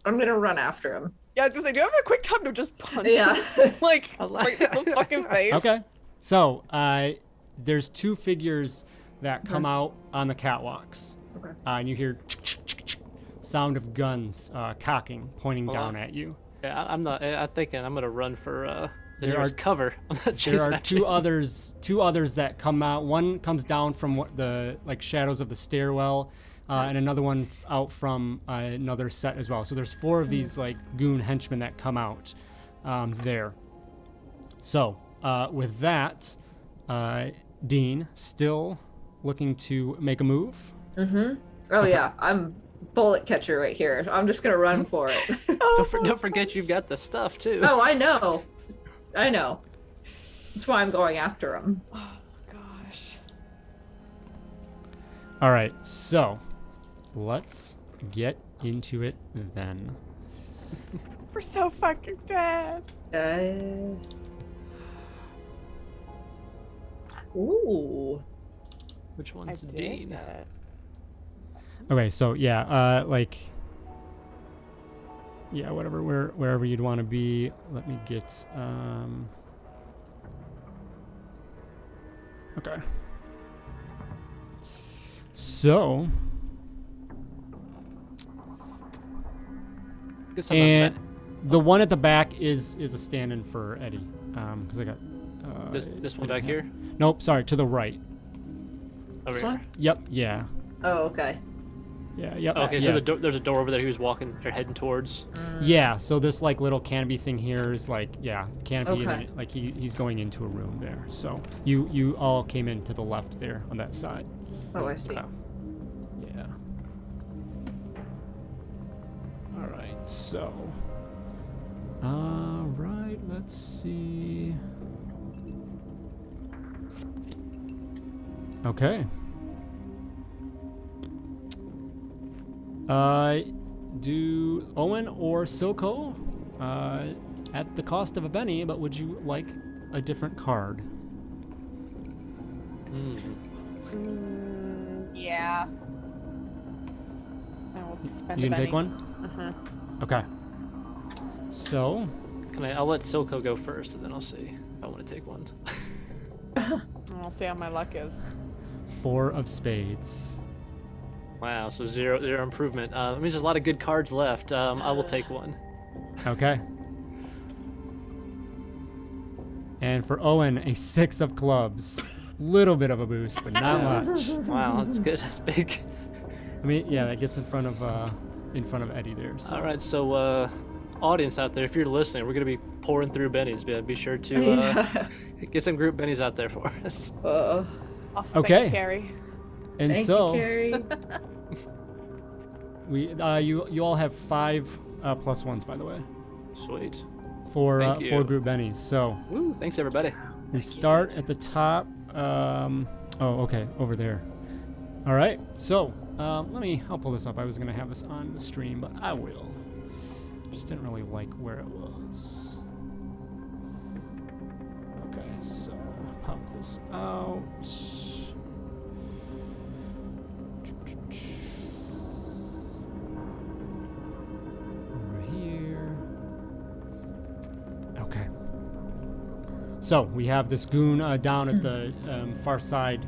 I'm gonna run after him. Yeah, I was just like, do you have a quick time to just punch Yeah. him? Like, right in the fucking face. okay, so there's two figures that come out on the catwalks. Okay. And you hear sound of guns cocking, pointing Hold down on. at you. Yeah, I'm not. I'm thinking I'm gonna run for the There nearest are- cover. I'm not chasing There are after you. two others that come out. One comes down from the shadows of the stairwell, and another one out from another set as well. So there's four of these like goon henchmen that come out there. So with that, Dean still looking to make a move. Mm-hmm. Oh yeah, I'm bullet catcher right here. I'm just gonna run for it. Don't forget you've got the stuff too. Oh, I know. That's why I'm going after him. Oh, gosh. All right, so let's get into it then. We're so fucking dead. Ooh. Which I one's did Dean? that. Okay, so yeah, whatever, wherever you'd want to be. Let me get. Okay. So, Get something and on the one at the back is a stand-in for Eddie, because I got. this one back here. Nope, sorry, to the right. Over This here. one? Yep, yeah, Oh, okay. yep. Okay, yeah. so there's a door over there he was walking or heading towards. Yeah, so this like little canopy thing here is like, yeah, canopy, and then Okay. like he's going into a room there. So you all came in to the left there on that side. Oh, I see. Okay. Yeah. All right, so. All right, let's see. Okay. Do Owen or Silco, at the cost of a penny, but would you like a different card? Yeah. I will spend You a can take penny. one? Uh-huh. Okay. So, I'll let Silco go first, and then I'll see if I want to take one. I'll see how my luck is. 4 of spades. Wow, so zero improvement. That means there's a lot of good cards left. I will take one. Okay. And for Owen, a 6 of clubs. Little bit of a boost, but not much. Wow, that's good. That's big. I mean, yeah, that gets in front of Eddie there. So. All right, so audience out there, if you're listening, we're gonna be pouring through bennies. Be sure to get some group bennies out there for us. Also, Okay. thank you, Carrie. And Thank so you, Carrie. we you all have 5 +1s, by the way, Sweet. for Thank you. 4 group bennies. So Woo, thanks everybody. we start at the top. Oh, okay, over there. All right. So I'll pull this up. I was gonna have this on the stream, but I will. Just didn't really like where it was. Okay, so pop this out. Over here. Okay. So we have this goon down at the far side,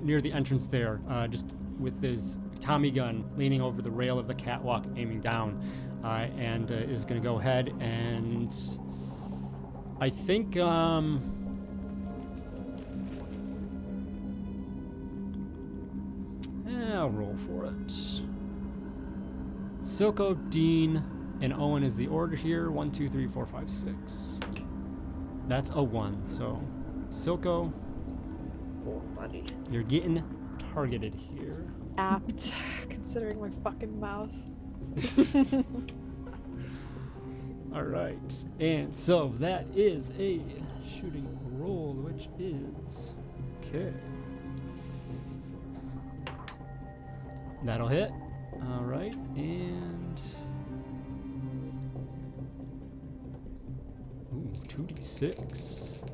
near the entrance there, just with his Tommy gun leaning over the rail of the catwalk, aiming down, and is going to go ahead and I think I'll roll for it. Silco, Dean, and Owen is the order here. 1, 2, 3, 4, 5, 6. That's a 1. So, Silco, Oh, buddy. you're getting targeted here. Apt, considering my fucking mouth. All right, and so that is a shooting roll, which is okay. That'll hit. All right, and ooh, 2d6.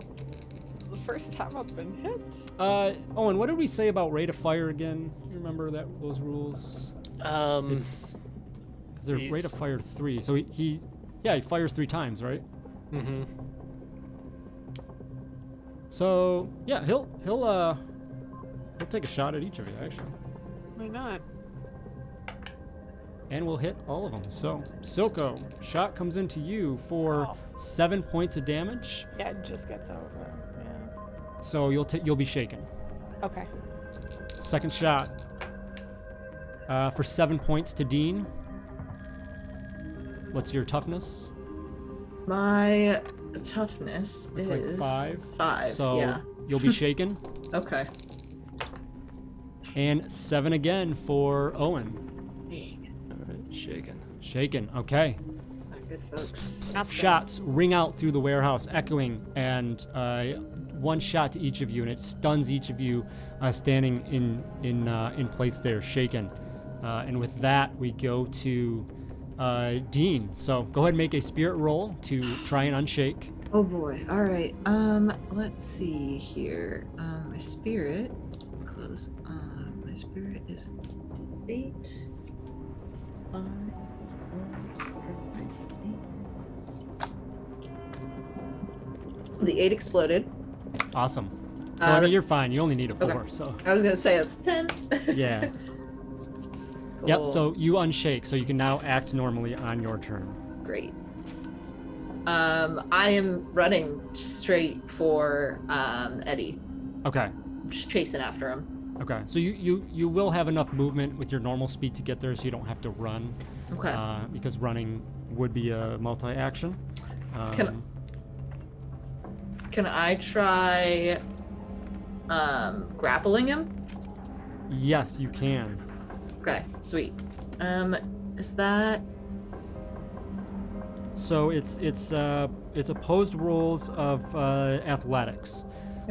The first time I've been hit. Owen, what did we say about rate of fire again? You remember those rules? It's because they're rate of fire 3. So he fires 3 times, right? Mm-hmm. So yeah, he'll take a shot at each of you actually, Why not? and we'll hit all of them. So Silco, shot comes into you for 7 points of damage. Yeah, it just gets over. Yeah. So you'll be shaken. Okay. Second shot for 7 points to Dean. What's your toughness? My toughness It's is like 5. 5. So yeah. you'll be shaken. Okay. And 7 again for Owen. All right, shaken. Shaken. Okay. It's not good, folks. That's Shots ring out through the warehouse, echoing, and 1 shot to each of you, and it stuns each of you standing in place there, shaken. And with that, we go to Dean. So go ahead and make a spirit roll to try and unshake. Oh boy. All right. Let's see here. My spirit. Close. My spirit is 8. 5. 8. The 8 exploded. Awesome. So I mean, that's- you're fine. You only need a 4. Okay. So I was gonna say that's 10. yeah. Cool. Yep. So you unshake. So you can now act normally on your turn. Great. I am running straight for Eddie. Okay. Just chasing after him. Okay. So you will have enough movement with your normal speed to get there, so you don't have to run. Okay. Because running would be a multi-action. Can I try grappling him? Yes, you can. Okay, sweet. Is that So it's opposed rolls of athletics.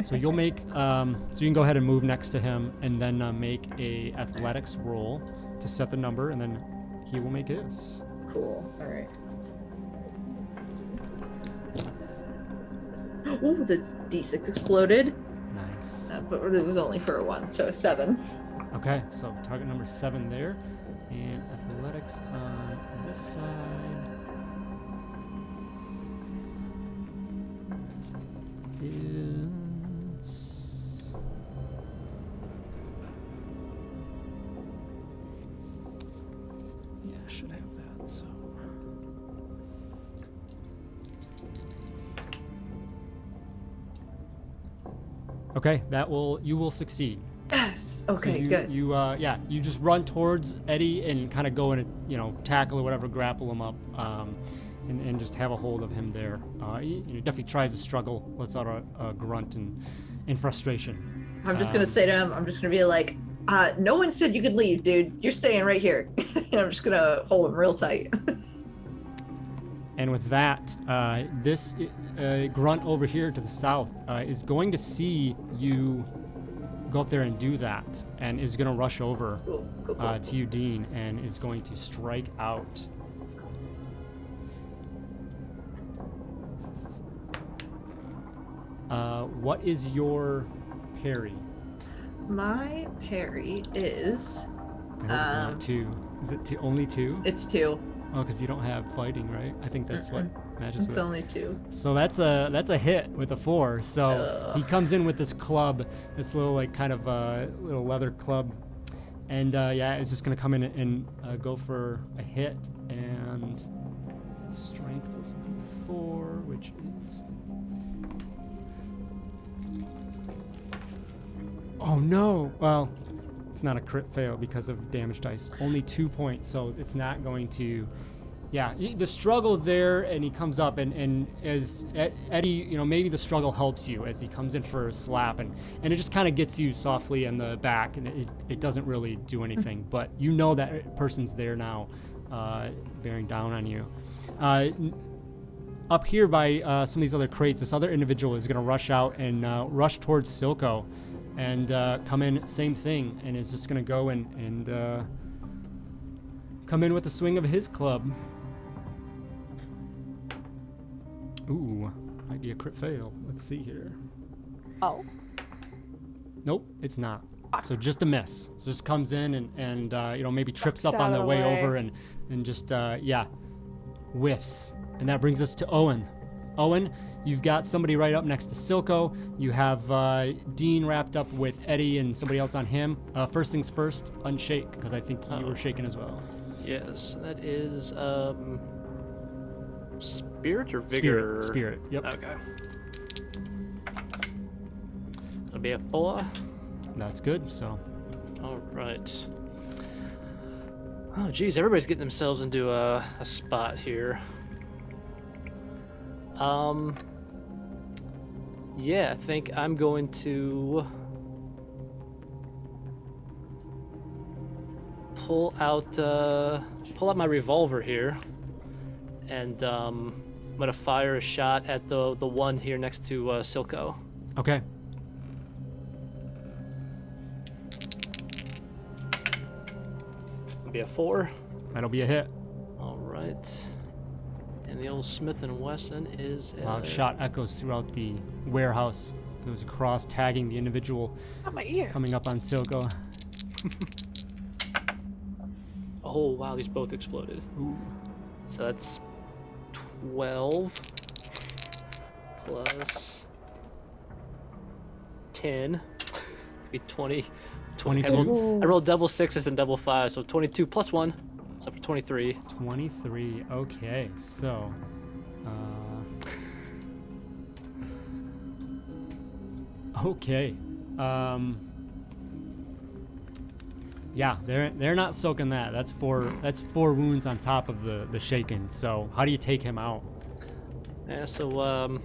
So you'll make so you can go ahead and move next to him, and then make a athletics roll to set the number, and then he will make his. cool? All right. Ooh, the D6 exploded, Nice. but it was only for a 1, so 7. Okay, so target number 7 there, and athletics on this side is I should have that. So okay, you will succeed. Yes. So Okay. you, Good. You just run towards Eddie and kind of go and tackle or whatever, grapple him up, and just have a hold of him there. He definitely tries to struggle, lets out a grunt in frustration. I'm just gonna say to him, I'm just gonna be like, no one said you could leave, dude. You're staying right here. And I'm just gonna hold him real tight. And with that, this grunt over here to the south is going to see you go up there and do that, and is going to rush over Cool. to you, Dean, and is going to strike out. What is your parry? My parry is I hope it's not 2. Is it only 2? it's 2. Oh, because you don't have fighting, right? I think that's what matches It's with. only 2. So that's a hit with a 4. So he comes in with this club, this little kind of little leather club, and it's just gonna come in and go for a hit, and strength plus D4, which is. Oh no! Well, it's not a crit fail because of damage dice. Only 2 points, so it's not going to the struggle there, and he comes up, and as Eddie, maybe the struggle helps you as he comes in for a slap, and it just kind of gets you softly in the back, and it doesn't really do anything, but that person's there now, bearing down on you. Up here by some of these other crates, this other individual is going to rush out and rush towards Silco, and come in, same thing, and is just going to go and come in with the swing of his club. Ooh, might be a crit fail. Let's see here. Oh. Nope, it's not. So just a miss. So just comes in and maybe trips up on the way over and just whiffs. And that brings us to Owen. Owen, you've got somebody right up next to Silco. You have Dean wrapped up with Eddie and somebody else on him. First things first, unshake, because I think you were shaken as well. Yes, that is spirit or vigor? Spirit, yep. Okay. That'll be a 4. That's good, so. All right. Oh, geez, everybody's getting themselves into a spot here. Yeah, I think I'm going to pull out my revolver here, and I'm gonna fire a shot at the one here next to Silco. Okay. It'll be a 4. That'll be a hit. All right. And the old Smith & Wesson is Loud shot echoes throughout the warehouse. Goes across, tagging the individual Not my ear. coming up on Silco. Oh, wow, these both exploded. Ooh. So that's 12 plus 10. Be 20. 22. I rolled double 6s and double 5s, so 22 plus 1. So for 23. 23. Okay, so. Okay. Yeah, they're not soaking that. That's four wounds on top of the shaken. So how do you take him out? Yeah, so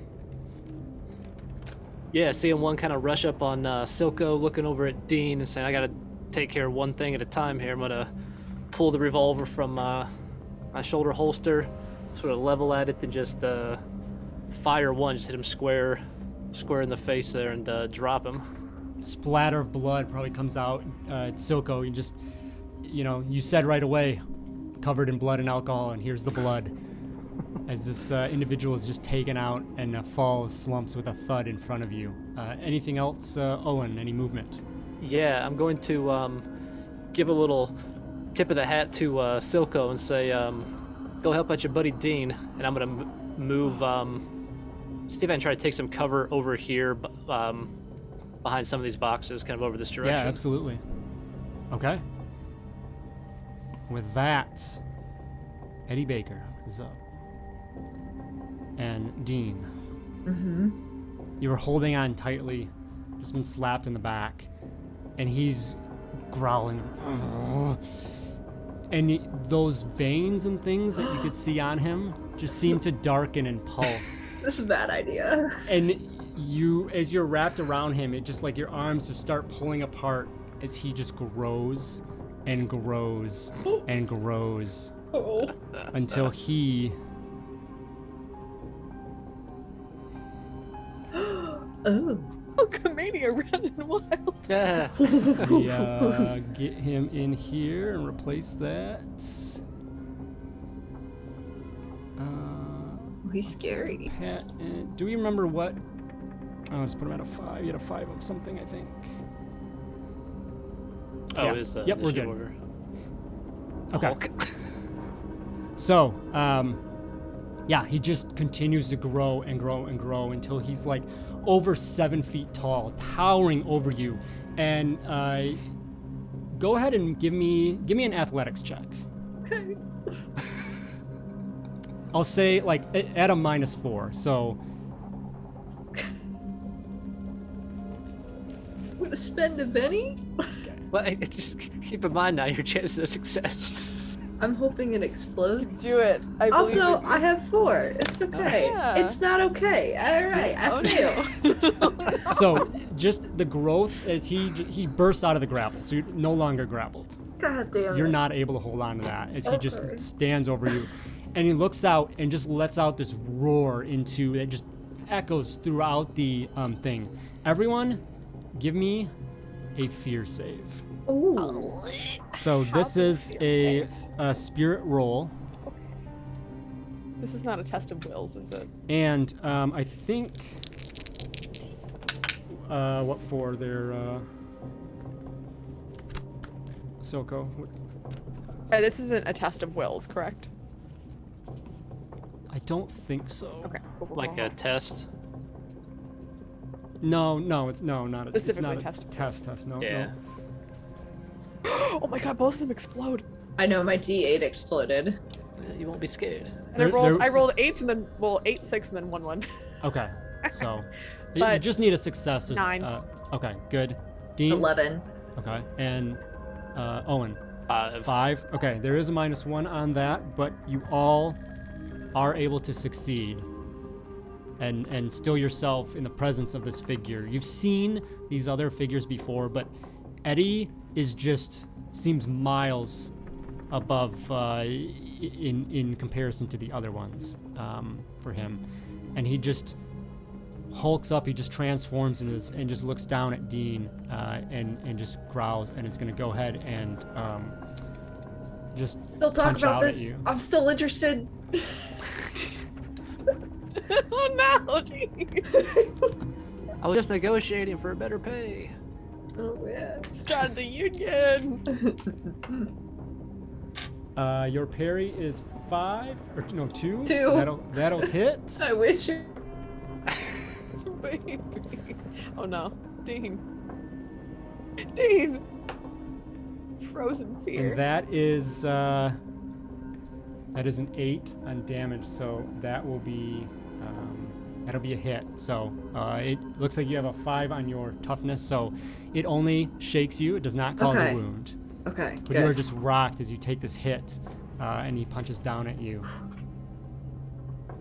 seeing one kind of rush up on Silco, looking over at Dean and saying, I gotta take care of one thing at a time here. I'm gonna pull the revolver from my shoulder holster, sort of level at it, and just fire one, just hit him square in the face there, and drop him. Splatter of blood probably comes out. Silco, you just, you said right away, covered in blood and alcohol, and here's the blood. As this individual is just taken out and falls, slumps with a thud in front of you. Anything else, Owen? Any movement? Yeah, I'm going to give a little tip of the hat to Silco and say, go help out your buddy Dean, and I'm going to move, see if I can try to take some cover over here behind some of these boxes, kind of over this direction. Yeah, absolutely. Okay. With that, Eddie Baker is up. And Dean. Mm-hmm. You were holding on tightly, just been slapped in the back, and he's growling. And those veins and things that you could see on him just seem to darken and pulse. This is a bad idea. And as you're wrapped around him, it just like your arms just start pulling apart as he just grows and grows and grows until he Oh, Comania running wild. Yeah. we get him in here and replace that. He's scary. Do we remember what? Oh, let's put him at a 5. He had a 5 of something, I think. Oh, Yeah. is the Yep, we're initiative good. order. Okay. Hulk. So, yeah, he just continues to grow and grow and grow until he's like over 7 feet tall, towering over you. And go ahead and give me an athletics check. Okay. I'll say like at a -4. So I'm gonna spend a penny. Well, just keep in mind now your chances of success. I'm hoping it explodes. Do it. I believe Also, in you. I have 4. It's okay. Yeah. It's not okay. All right, I fail. no. So just the growth as he bursts out of the grapple, so you're no longer grappled. God damn it. You're not able to hold on to that as he just Okay. stands over you, and he looks out and just lets out this roar into it, just echoes throughout the thing. Everyone, give me a fear save. Ooh. So this is a spirit roll, This is not a test of wills, is it? and I think what for their Silco. This isn't a test of wills, correct? I don't think so. Okay. Cool. Like a test. No, it's not a Specifically it's not a test. No, Yeah. no. Oh my god, both of them explode. I know my D8 exploded. You won't be scared. And I They're- rolled 8s and then 8, 6, and then 1, 1. Okay, so you But just need a success. There's, 9. Okay, good. Dean. 11. Okay, and Owen. 5. 5. Okay, there is a -1 on that, but you all are able to succeed and still yourself in the presence of this figure. You've seen these other figures before, but Eddie seems miles above in comparison to the other ones for him, and he just hulks up. He just transforms into this and just looks down at Dean and just growls and is going to go ahead and just Still talk punch about out at this. you. I'm still interested. Oh no, Dean. I was just negotiating for a better pay. Oh yeah. Start the union. Your parry is 5 or no 2. 2. That'll hit. I wish. Baby. Oh no, Dean. Dean. Frozen fear. And that is an 8 on damage, so that'll be a hit. So it looks like you have a 5 on your toughness, so it only shakes you. It does not cause Okay. a wound. Okay. But you are just rocked as you take this hit, and he punches down at you.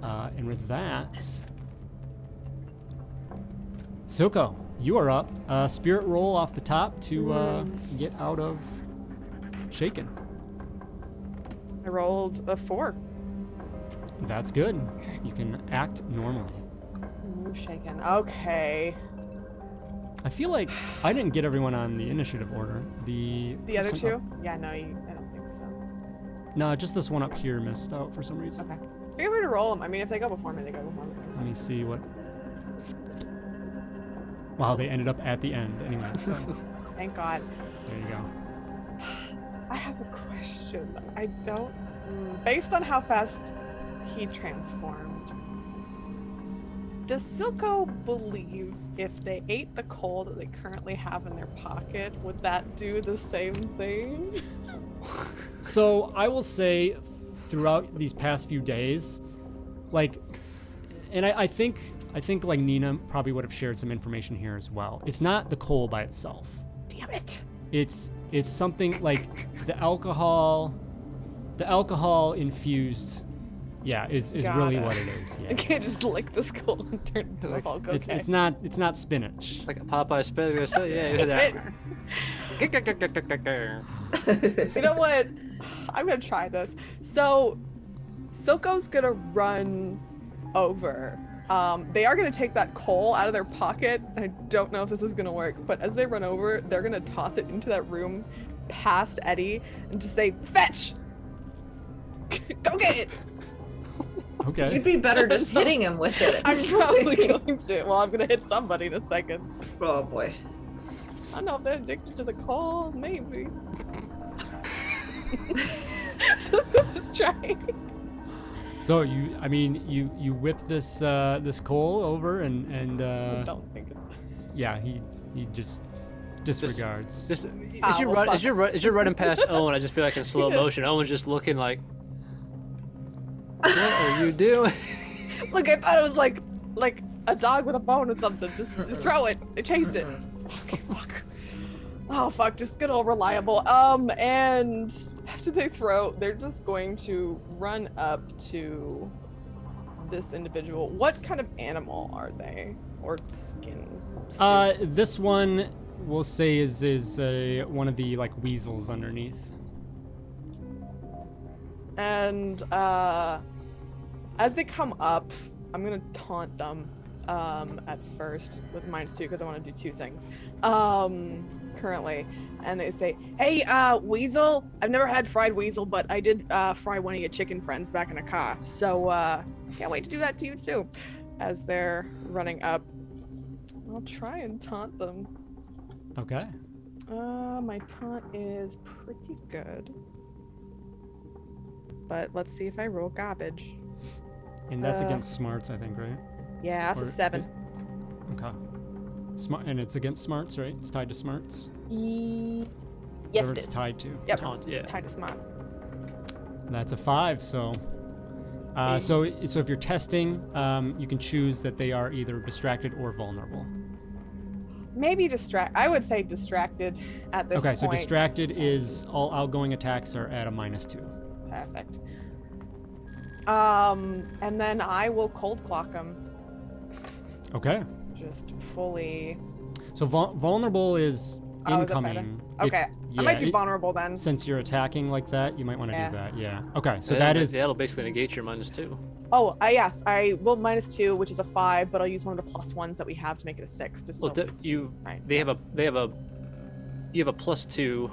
And with that, Silco, you are up. Spirit roll off the top to get out of shaken. I rolled a 4. That's good. You can act normally. Ooh, shaken. Okay. I feel like I didn't get everyone on the initiative order. The The other person 2? up- Yeah, no, I don't think so. No, just this one up here missed out for some reason. Okay. Feel free to roll them. I mean, if they go before me, they go before me. It's Let fine. me see what. Wow, they ended up at the end anyway. So Thank God. there you go. I have a question. I don't. Based on how fast he transformed, does Silco believe if they ate the coal that they currently have in their pocket, would that do the same thing? So I will say, throughout these past few days, like, and I think like Nina probably would have shared some information here as well. It's not the coal by itself. Damn it. It's something like the alcohol infused, yeah, is Got really it. what it is. I Yeah. can't just lick this coal and turn it into a Like, Hulk. Okay. It's not spinach. Like a Popeye spaghetti. So yeah, you hear that. You know what? I'm gonna try this. So, Silco's gonna run over. They are gonna take that coal out of their pocket. I don't know if this is gonna work, but as they run over, they're gonna toss it into that room past Eddie and just say, "Fetch! Go get it!" Okay. You'd be better just hitting him with it. I'm probably going to. Well, I'm gonna hit somebody in a second. Oh boy. I don't know if they're addicted to the coal. Maybe. So let's just try. So you whip this this coal over and I don't think it. yeah, he just disregards. Just Ah, well, fuck. as you're running past Owen, I just feel like in slow Yeah. motion. Owen's just looking like, what are you doing? Look, I thought it was like a dog with a bone or something. Just throw it, chase it. Okay, fuck. Oh fuck, just good old reliable. And after they throw, they're just going to run up to this individual. What kind of animal are they? Or skin? suit? This one we'll say is one of the like weasels underneath. And as they come up, I'm gonna taunt them at first with -2 because I want to do 2 things currently. And they say, "Hey, weasel! I've never had fried weasel, but I did fry one of your chicken friends back in a car. So can't wait to do that to you too." As they're running up, I'll try and taunt them. Okay. My taunt is pretty good. But let's see if I roll garbage. And that's against smarts, I think, right? Yeah, that's Or- a 7. Okay. Smart, and it's against smarts, right? It's tied to smarts. Yes, Whatever it it's is. tied to. Yep. Taunt, yeah. Tied to smarts. That's a 5. So, so if you're testing, you can choose that they are either distracted or vulnerable. Maybe I would say distracted at this Okay, point. so distracted is all outgoing attacks are at a -2. Perfect. And then I will cold clock him. Okay. Just fully. So vulnerable is Oh, is that better? incoming. Okay. Yeah, I might do vulnerable then. Since you're attacking like that, you might want to Yeah. do that. Yeah. Okay. So that is. That'll basically negate your -2. Oh, yes. I will -2, which is a 5, but I'll use one of the +1s that we have to make it a 6. To Well, still succeed. Right, yes. you have a +2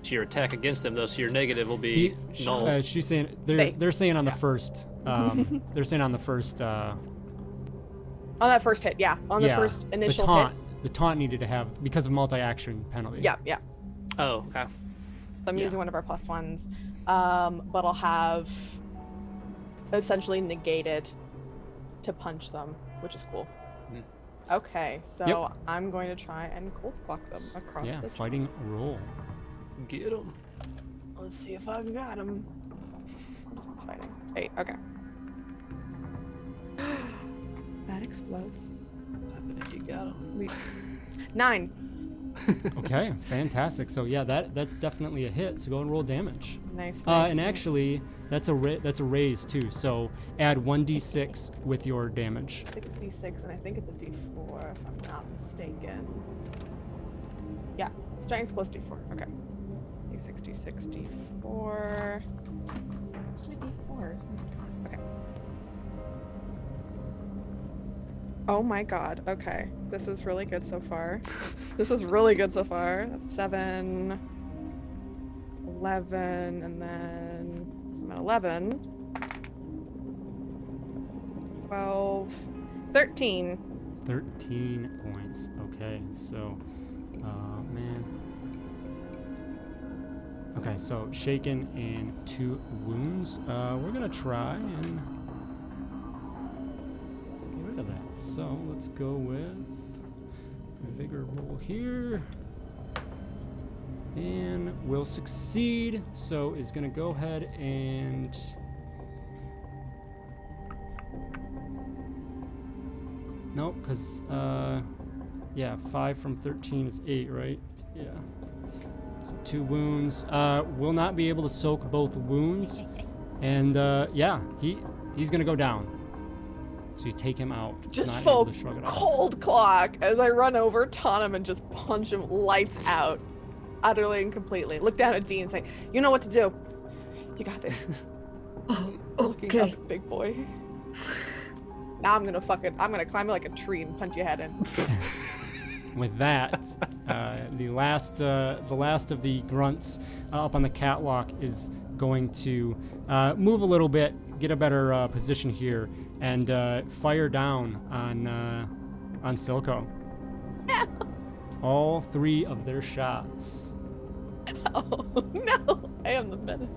to your attack against them though, so your negative will be null. She's saying they're saying on the first. They're saying on the first. On that first hit, yeah. On the first initial the taunt, hit. The taunt needed to have because of multi-action penalty. Yeah, yeah. Oh, okay. So I'm using one of our +1s, but I'll have essentially negated to punch them, which is cool. Okay, so I'm going to try and cold clock them across Yeah, the. fighting roll. Get him. Let's see if I got him. Fighting. 8. Okay. That explodes. I think you got him. 9. Okay, fantastic. So yeah, that's definitely a hit. So go and roll damage. Nice. And nice. actually, that's a raise too. So add 1d6 with your damage. 66, and I think it's a D4 if I'm not mistaken. Yeah, strength plus D4. Okay. D6, D4. Where's my D4s? Okay. Oh my god. Okay. This is really good so far. This is really good so far. That's 7, 11, and then so I'm at 11. 12, 13. 13 points. Okay, so, man. Okay, so shaken and 2 wounds. We're gonna try and get rid of that. So let's go with vigor roll here. And we'll succeed. So is gonna go ahead and nope, because yeah, 5 from 13 is 8, right? Yeah. So 2 wounds. Will not be able to soak both wounds, and yeah, he's gonna go down. So you take him out. Just not full able to shrug it off. cold clock as I run over, taunt him, and just punch him lights out, utterly and completely. Look down at Dean and say, "You know what to do. You got this." Looking Okay. up, big boy. Now I'm gonna climb like a tree and punch your head in. With that, the last of the grunts up on the catwalk is going to move a little bit, get a better position here, and fire down on Silco. All 3 of their shots. Oh no! I am the menace.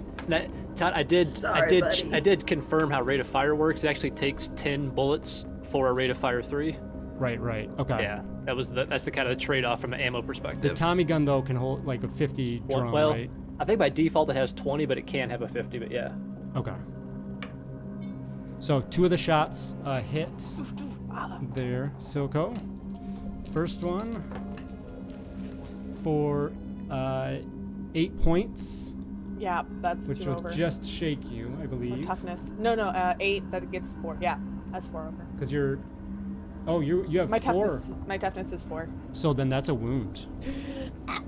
Todd, I Sorry, buddy. did confirm how rate of fire works. It actually takes 10 bullets for a rate of fire 3. Right. Okay. Yeah, that's the kind of trade-off from an ammo perspective. The Tommy gun though can hold like a 50 drum, well, right? I think by default it has 20, but it can have a 50. But yeah. Okay. So 2 of the shots hit there, Silco. First one for 8 points, Yeah, that's which 2 will over. just shake you, I Or believe. toughness. No, 8. That gets 4. Yeah, that's 4 over. Because you're... Oh, you have My 4. My toughness is 4. So then that's a wound.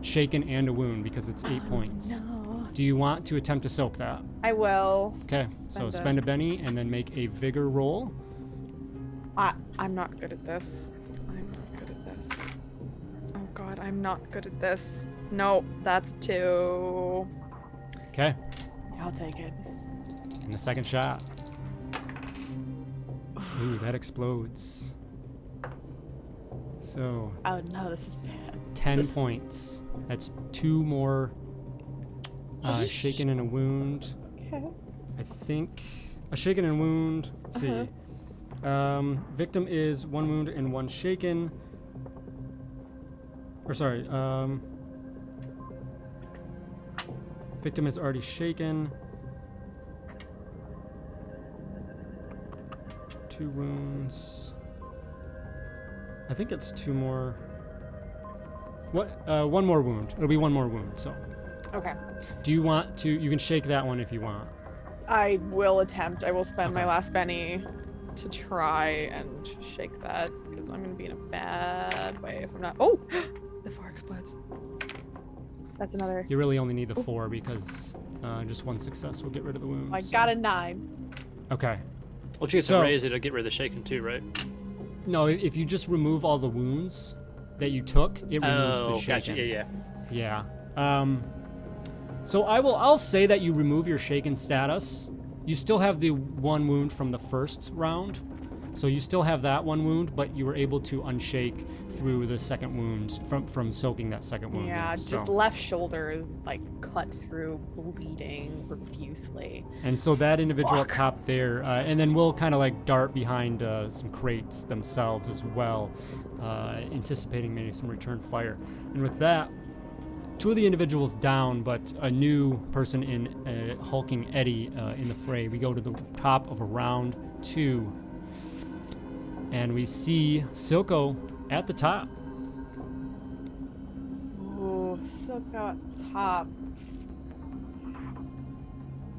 Shaken and a wound because it's 8 points. No. Do you want to attempt to soak that? I will. Okay, so spend a Benny and then make a vigor roll. I'm not good at this. I'm not good at this. Oh god, I'm not good at this. No, that's 2. Okay, I'll take it. and the second shot. Ooh, that explodes. So, Oh no, this is bad. 10 points. That's 2 more shaken and a wound. Okay. I think a shaken and wound. Let's see. Victim is 1 wound and 1 shaken. Or sorry. Victim is already shaken. 2 wounds. I think it's 2 more. What? 1 more wound. It'll be 1 more wound. So, Okay. do you want to? You can shake that one if you want. I will attempt. I will spend my Okay. last Benny to try and shake that because I'm gonna be in a bad way if I'm not. Oh, the 4 explodes. That's another. You really only need the 4 because just 1 success will get rid of the wound. I so- got a 9. Okay. Well, if you get So- to raise it, it'll get rid of the shaken too, right? No, if you just remove all the wounds that you took, it removes the Oh, shaken. gotcha. Yeah. Yeah. So I'll say that you remove your shaken status. You still have the 1 wound from the first round. So you still have that 1 wound, but you were able to unshake through the second wound from soaking that second wound. Yeah, so. just left shoulder is like cut through, bleeding profusely. And so that individual up Fuck. top there, and then we'll kind of like dart behind some crates themselves as well, anticipating maybe some return fire. And with that, 2 of the individuals down, but a new person in hulking Eddie in the fray. We go to the top of round 2, and we see Silco at the top. Ooh, Silco at top.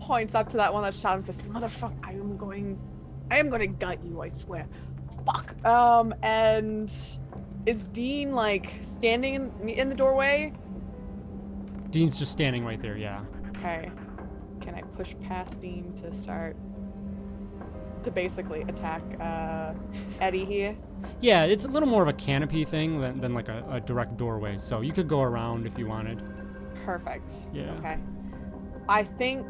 Points up to that one that shot and says, "Motherfucker, I am going to gut you, I swear." Fuck. And is Dean like standing in the doorway? Dean's just standing right there, yeah. Okay. Can I push past Dean to start to basically attack Eddie here? Yeah, it's a little more of a canopy thing than like a direct doorway, so you could go around if you wanted. Perfect. Yeah. Okay. I think.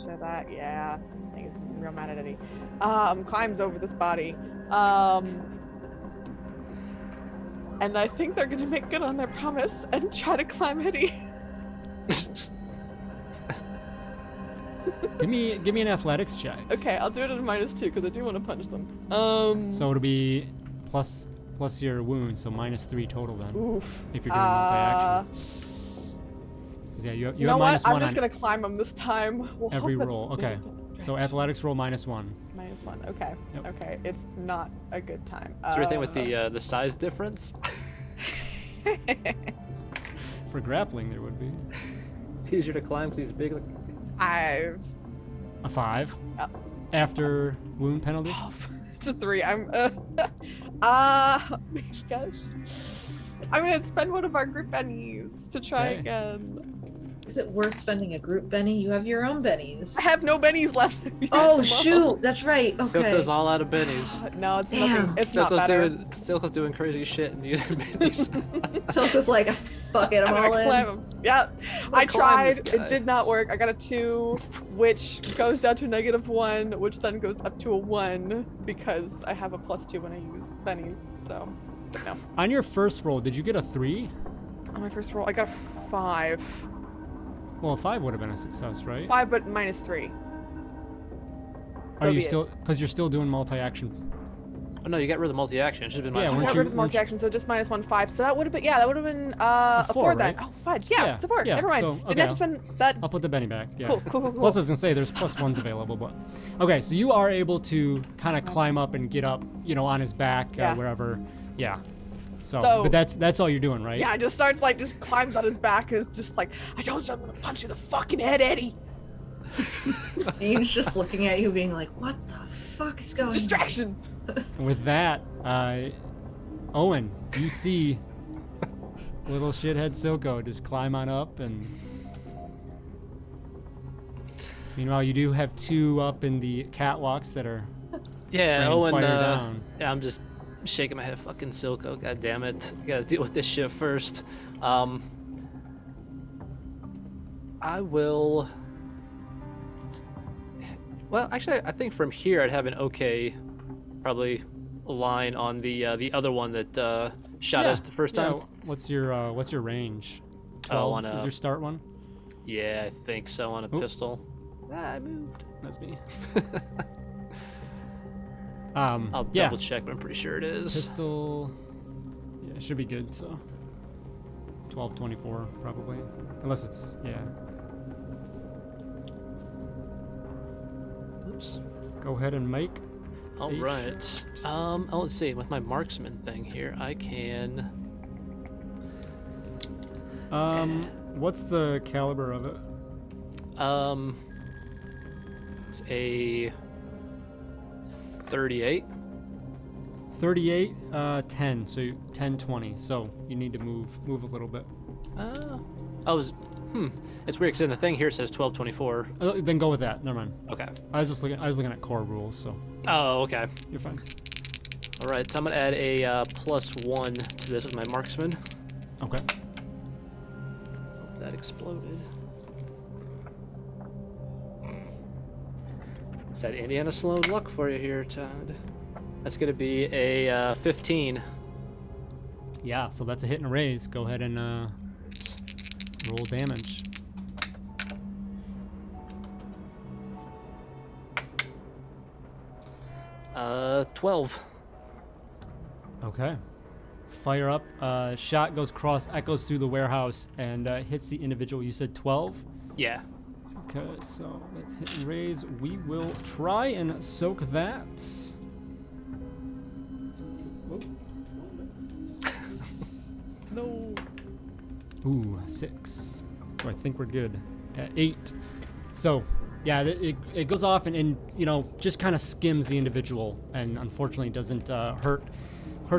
Should I? Yeah. I think it's real mad at Eddie. Climbs over this body. And I think they're gonna make good on their promise and try to climb Eddie. Give me an athletics check. Okay, I'll do it at a -2 because I do want to punch them. So it'll be plus your wound, so -3 total then. Oof. If you're doing multi-action. 'Cause yeah, you You know have what? -1 I'm just on gonna climb them this time. We'll hope every that's roll. Okay. not a So athletics roll -1. -1. Okay. Yep. Okay. It's not a good time. Is there anything with the size difference? For grappling, there would be Easier to climb because he's big. Like... 5. a 5 Oh. after wound penalty. Oh, it's a 3. I'm gosh. I'm gonna spend one of our group bennies to try Okay. again. Is it worth spending a group Benny? You have your own bennies. I have no bennies left. Oh shoot, that's right. Okay. Silco's all out of bennies. No, it's Damn. nothing. It's not better. Silco's doing crazy shit and using bennies. Silk like, fuck it, I'm I'm all gonna in. climb him. Yeah, I climb tried. this guy. It did not work. I got a 2, which goes down to a -1, which then goes up to a 1 because I have a +2 when I use bennies. So, but no. On your first roll, did you get a 3? On my first roll, I got a 5. Well, a 5 would have been a success, right? 5, but -3. Are you be it. still? Because you're still doing multi-action. Oh no, you got rid of the multi-action. It should have been Yeah, minus I weren't got you- rid of the weren't you- multi-action, so just -1, 5. So that would have been, yeah, that would have been A a 4 4, then. right? Oh, fudge. Yeah, it's a 4. Yeah, Never mind. so, Didn't okay, have to spend that. I'll put the Benny back. Yeah. Cool. Plus, I was gonna say there's +1s available, but okay. So you are able to kind of climb up and get up, on his back, Yeah. wherever. Yeah. So, but that's all you're doing, right? Yeah, just starts like just climbs on his back and is just like, I told you I'm gonna punch you in the fucking head, Eddie. Dean's just looking at you, being like, "What the fuck is going on?" Distraction. With that, Owen, you see little shithead Silco just climb on up, and meanwhile you do have two up in the catwalks that are spraying Owen. fire down. Yeah, I'm just shaking my head. Fucking Silco, god damn it! I gotta deal with this shit first. I will. Well, actually, I think from here I'd have an okay, probably, line on the other one that shot us the first time. What's your range? 12 on is your start one? Yeah, I think so on a pistol. I moved. That's me. I'll double check, but I'm pretty sure it is. Pistol. Yeah, it should be good. So 12-24 probably, unless it's Oops. Go ahead and make. All right. Let's see. With my marksman thing here, I can. What's the caliber of it? It's a 38. 38, 10. So 10, 20. So you need to move a little bit. It's weird because in the thing here it says 1224. Then go with that. Never mind. Okay. I was looking at core rules, so Oh, okay. you're fine. All right. So I'm gonna add a +1 to this with my marksman. Okay. Hope that exploded. Is that Indiana Sloan luck for you here, Todd? That's gonna be a 15. Yeah. So that's a hit and a raise. Go ahead and roll damage. Uh, 12. Okay. Fire up. Shot goes across, echoes through the warehouse, and hits the individual. You said 12? Yeah. Okay, so let's hit and raise. We will try and soak that. No. Ooh, 6. So I think we're good. 8. So, yeah, it goes off and just kind of skims the individual, and unfortunately doesn't hurt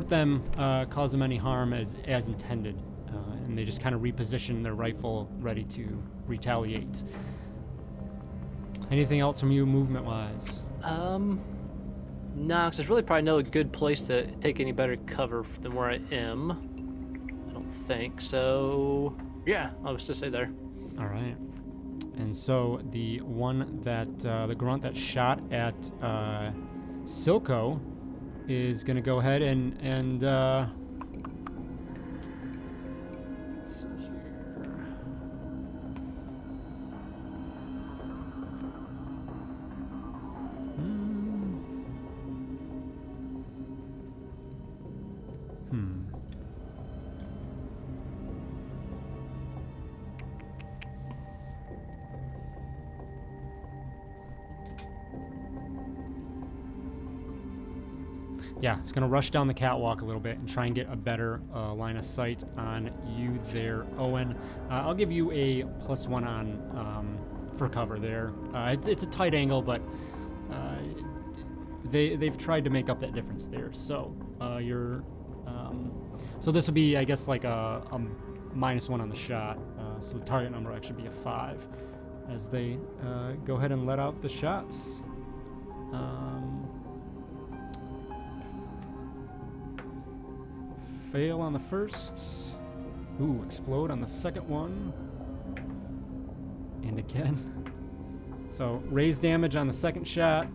them, cause them any harm as intended. And they just kind of reposition their rifle, ready to retaliate. Anything else from you, movement-wise? No, because there's really probably no good place to take any better cover than where I am. I don't think so. Yeah, I'll just stay there. All right. And so the one that the grunt that shot at Silco is gonna go ahead and let's see here. Yeah, it's gonna rush down the catwalk a little bit and try and get a better line of sight on you there, Owen. I'll give you a +1 on for cover there. It's a tight angle, but they've tried to make up that difference there. So so this will be, I guess, like a -1 on the shot. So the target number will actually be a 5 as they go ahead and let out the shots. Fail on the first. Ooh, explode on the second one. And again. So raise damage on the second shot.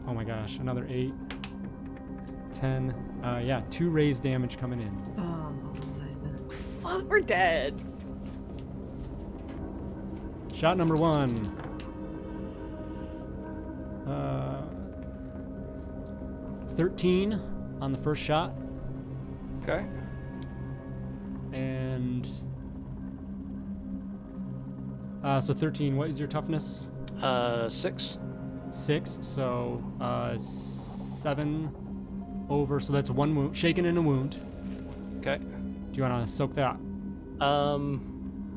Oh my gosh, another 8. 10. Yeah, 2 raise damage coming in. Oh, Fuck, we're dead. Shot number 1. 13 on the first shot. Okay. And so 13, what is your toughness? 6. 6, so 7 over, so that's 1 wound, shaken in a wound. Okay. Do you want to soak that?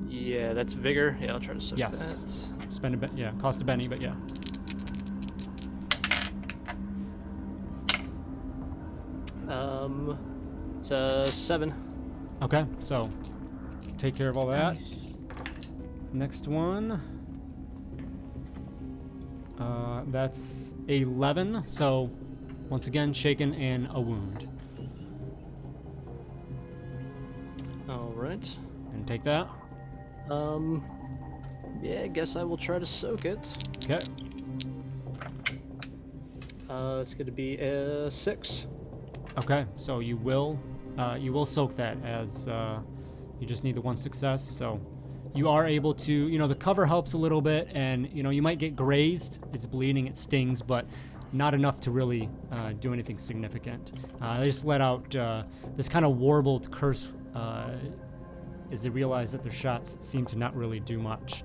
Yeah, that's vigor. Yeah, I'll try to soak Yes. that. Spend a bit. Yeah, cost a penny, but yeah. It's a 7. Okay, so take care of all that. Nice. Next one. That's 11. So once again, shaken and a wound. All right. And take that. Yeah, I guess I will try to soak it. Okay. It's gonna be a 6. Okay, so you will soak that as you just need the one success. So you are able to, you know, the cover helps a little bit, and you know you might get grazed. It's bleeding, it stings, but not enough to really do anything significant. They just let out this kind of warbled curse as they realize that their shots seem to not really do much.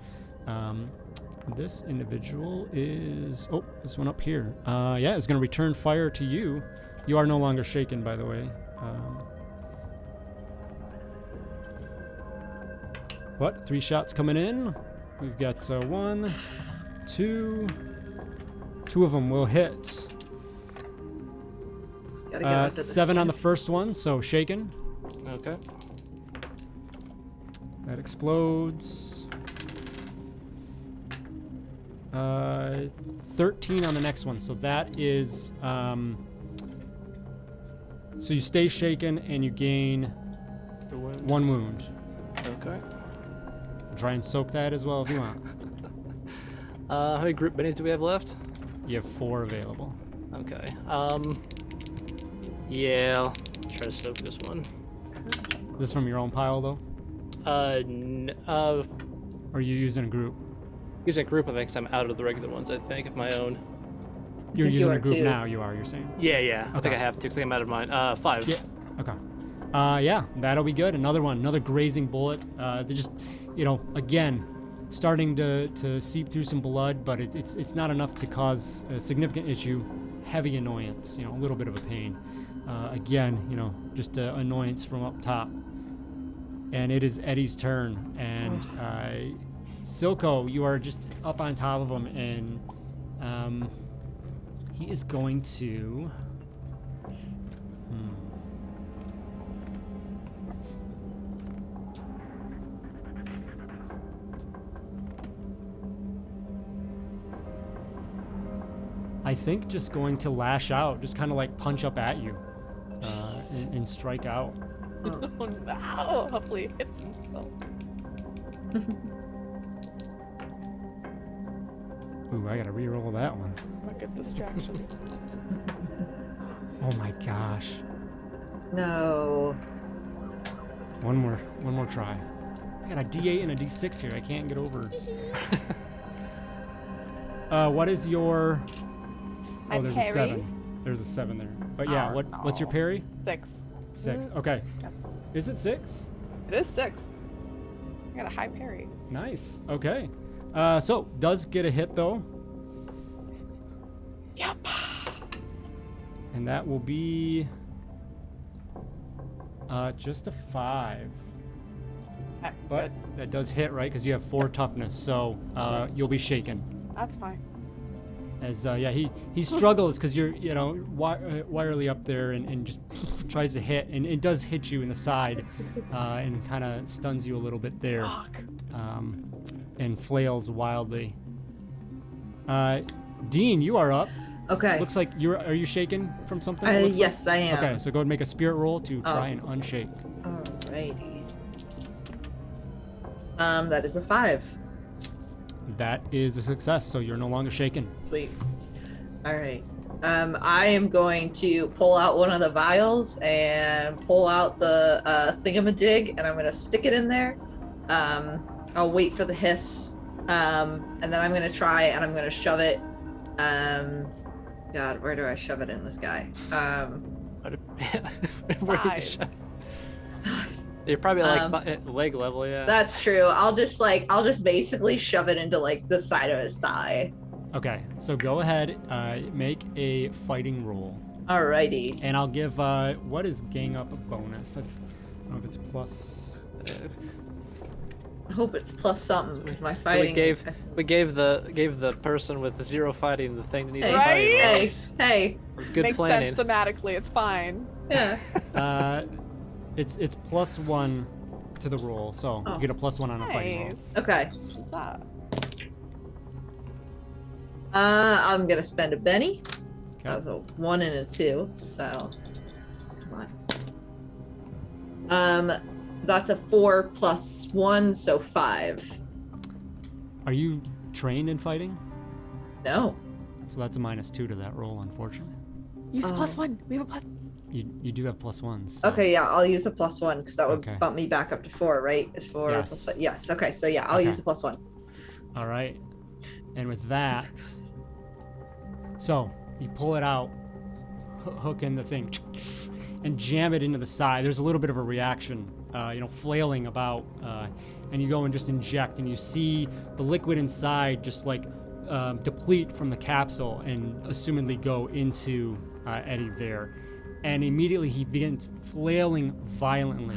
This individual is this one up here. Yeah, is going to return fire to you. You are no longer shaken, by the way. But 3 shots coming in. We've got 1, 2. 2 of them will hit. Gotta get after this 7 on kid. the first one, so shaken. Okay. That explodes. 13 on the next one, so that is so you stay shaken and you gain The wound. 1 wound. Okay. Try and soak that as well if you want. How many group minis do we have left? You have 4 available. Okay. Yeah, I'll try to soak this one. This is from your own pile, though? Or are you using a group? Using a group, I think 'cause I'm out of the regular ones. I think of my own. You're think you using are a group too. now, you are, you're saying? Yeah, yeah. I think Okay. I have to. 'Cause I think I'm out of mine. 5. Yeah. Okay. Yeah, that'll be good. Another one, another grazing bullet. They're just, you know, again, starting to seep through some blood, but it's not enough to cause a significant issue. Heavy annoyance, you know, a little bit of a pain. Again, you know, just annoyance from up top. And it is Eddie's turn, and Silco, you are just up on top of him, and he is going to. I think just going to lash out, just kind of like punch up at you, and strike out. Oh no! Hopefully it hits him still. Ooh, I gotta re-roll that one. Like a distraction. Oh my gosh. No. One more try. I got a D8 and a D6 here. I can't get over. What is your? My Oh, there's parry? a 7. There's a 7 there. But yeah, Oh, what's your no. parry? 6. 6. Okay. Yep. Is it 6? It is 6. I got a high parry. Nice. Okay. So does get a hit though, Yep. and that will be just a 5. But that does hit, right? Because you have 4 toughness, so you'll be shaken. That's fine. As yeah, he struggles because you're, you know, wirely up there and just tries to hit, and it does hit you in the side, and kind of stuns you a little bit there, Fuck. and flails wildly. Dean, you are up. Okay. Looks like are you shaken from something? it looks like? Yes, I am. Okay, so go ahead and make a spirit roll to try Oh. and unshake. Alrighty. That is a 5. That is a success, so you're no longer shaken. Sweet. Alright. I am going to pull out one of the vials and pull out the thingamajig, and I'm gonna stick it in there. I'll wait for the hiss. And then I'm gonna try and I'm gonna shove it. God, where do I shove it in this guy? Where you Thighs. shot- You're probably like leg level, yeah. That's true. I'll just basically shove it into like the side of his thigh. Okay, so go ahead, make a fighting roll. Alrighty. And I'll give, what is gang up a bonus? don't know if it's plus. I hope it's plus something because my So fighting. we gave the person with 0 fighting the thing that needs Hey, to fight. hey. It was good Makes planning. sense thematically. It's fine. Yeah. It's +1 to the roll, so Oh. you get a +1 on a fighting roll. Nice. Okay. What's up? I'm gonna spend a Benny. That was Okay. a 1 and a 2, so come on. That's a 4 plus 1, so 5. Are you trained in fighting? No. So that's a -2 to that roll, unfortunately. Use Oh. +1. We have a plus. You do have +1s. So. Okay, yeah, I'll use a plus 1 because that would Okay. bump me back up to 4, right? 4 Yes. plus 1. Yes. Okay, so yeah, I'll Okay. use a plus 1. All right. And with that, so you pull it out, hook in the thing, and jam it into the side. There's a little bit of a reaction, flailing about, and you go and just inject, and you see the liquid inside just like deplete from the capsule and assumedly go into Eddie there. And immediately he begins flailing violently.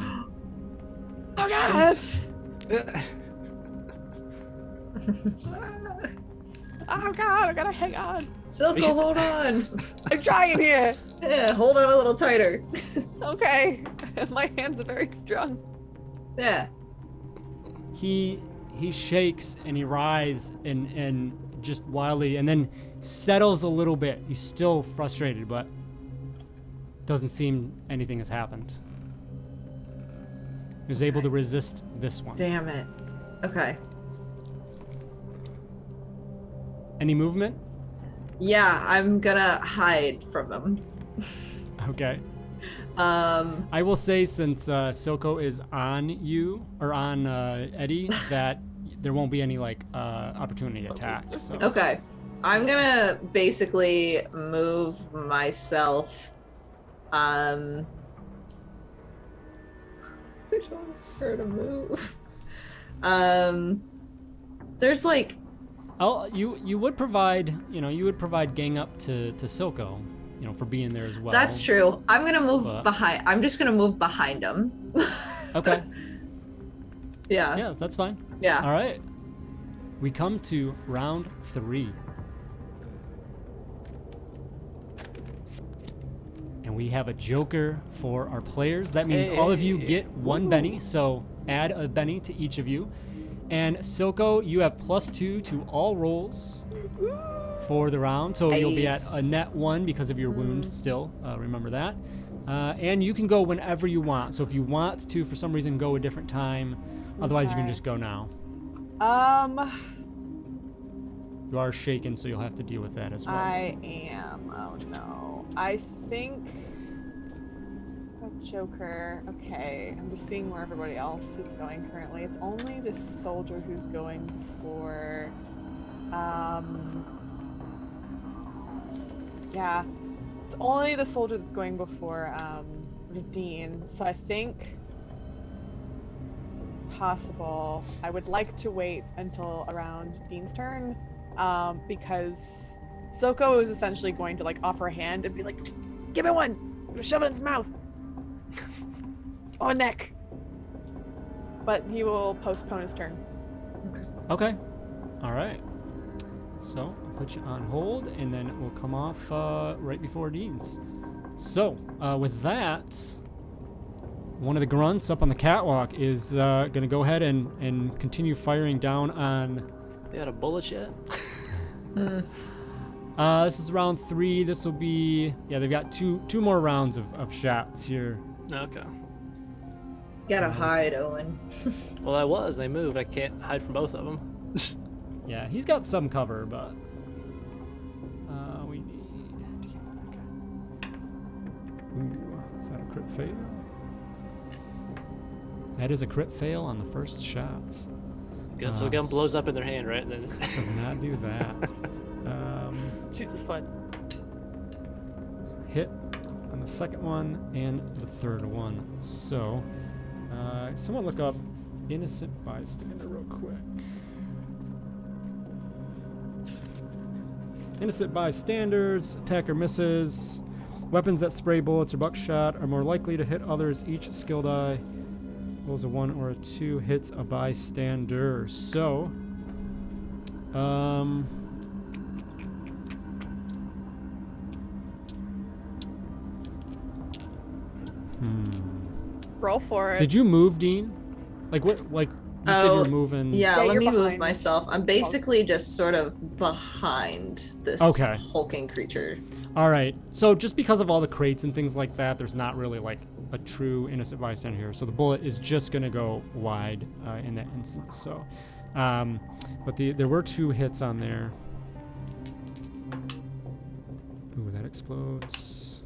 Oh god! Oh god! I gotta hang on. Silco, hold on. I'm trying here. Yeah, hold on a little tighter. Okay. My hands are very strong. Yeah. He shakes and he writhes and just wildly, and then settles a little bit. He's still frustrated, but doesn't seem anything has happened. He was able to resist this one. Damn it. Okay. Any movement? Yeah, I'm gonna hide from him. Okay. Um, I will say, since Silco is on you or on Eddie, that there won't be any opportunity attack. So. okay. I'm gonna basically move myself. I don't know where to move. There's like. You would provide gang up to Silco, for being there as well. That's true. I'm gonna move But- behind. I'm just gonna move behind him. Okay. Yeah. Yeah, that's fine. Yeah. All right. We come to round 3. And we have a joker for our players. That means all of you get 1 Benny, so add a Benny to each of you. And Silco, you have +2 to all rolls for the round, so you'll be at Nice. a net 1 because of your wound still. Remember that. And you can go whenever you want. So if you want to, for some reason, go a different time, otherwise you can Okay. just go now. You are shaken, so you'll have to deal with that as well. I am. Oh no. I think Joker. Okay, I'm just seeing where everybody else is going currently. It's only the soldier who's going before. Yeah, it's only the soldier that's going before Dean. So I think possible. I would like to wait until around Dean's turn, because Silco is essentially going to offer a hand and be like, "Just give me one. I'm gonna shove it in his mouth or neck." But he will postpone his turn. Okay. All right. So I'll put you on hold, and then we'll come off right before Dean's. So with that, one of the grunts up on the catwalk is going to go ahead and continue firing down on. They got a bullet yet? This is round 3. This will be they've got two more rounds of shots here. Okay. Gotta hide, Owen. Well, they moved. I can't hide from both of them. Yeah, he's got some cover, but we need. Okay. Ooh, is that a crit fail? That is a crit fail on the first shot. Good. So the gun blows up in their hand, right? And then Does not do that. Jesus foot. Hit on the second one and the third one. So, someone look up innocent bystander real quick. Innocent bystanders, attacker misses. Weapons that spray bullets or buckshot are more likely to hit others. Each skill die rolls a 1 or a 2, hits a bystander. So, Roll for it. Did you move, Dean? Like what? Like you said you were moving. Yeah, Yeah, let you're me move behind. myself. I'm basically just sort of behind this Okay. hulking creature. All right. So just because of all the crates and things like that, there's not really like a true innocent bystander here. So the bullet is just gonna go wide in that instance. So, but there were 2 hits on there. Ooh, that explodes.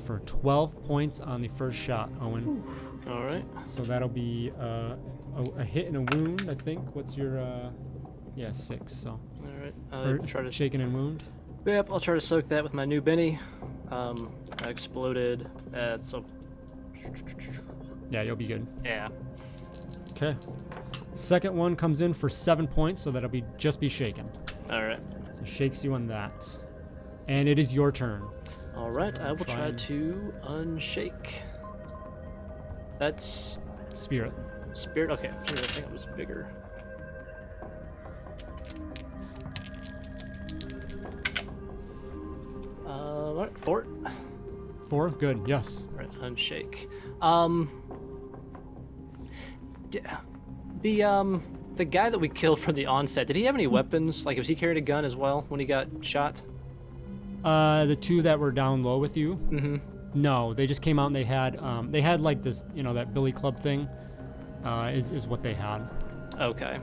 For 12 points on the first shot, Owen. All right. So that'll be a hit and a wound, I think. What's your, yeah, 6, so. All right. Or Try to. shaken and wound. Yep. I'll try to soak that with my new Benny. I exploded. So. Yeah, you'll be good. Yeah. Okay. Second one comes in for 7 points, so that'll just be shaken. All right. So shakes you on that. And it is your turn. All right. I will Try try and- to unshake. That's Spirit. spirit. Okay. I think it was bigger. All right. 4. 4, good, yes. All right. Unshake. The guy that we killed from the onset, did he have any weapons? Like, was he carrying a gun as well when he got shot? The 2 that were down low with you? Mm-hmm. No, they just came out and they had like this, that billy club thing, is what they had. Okay.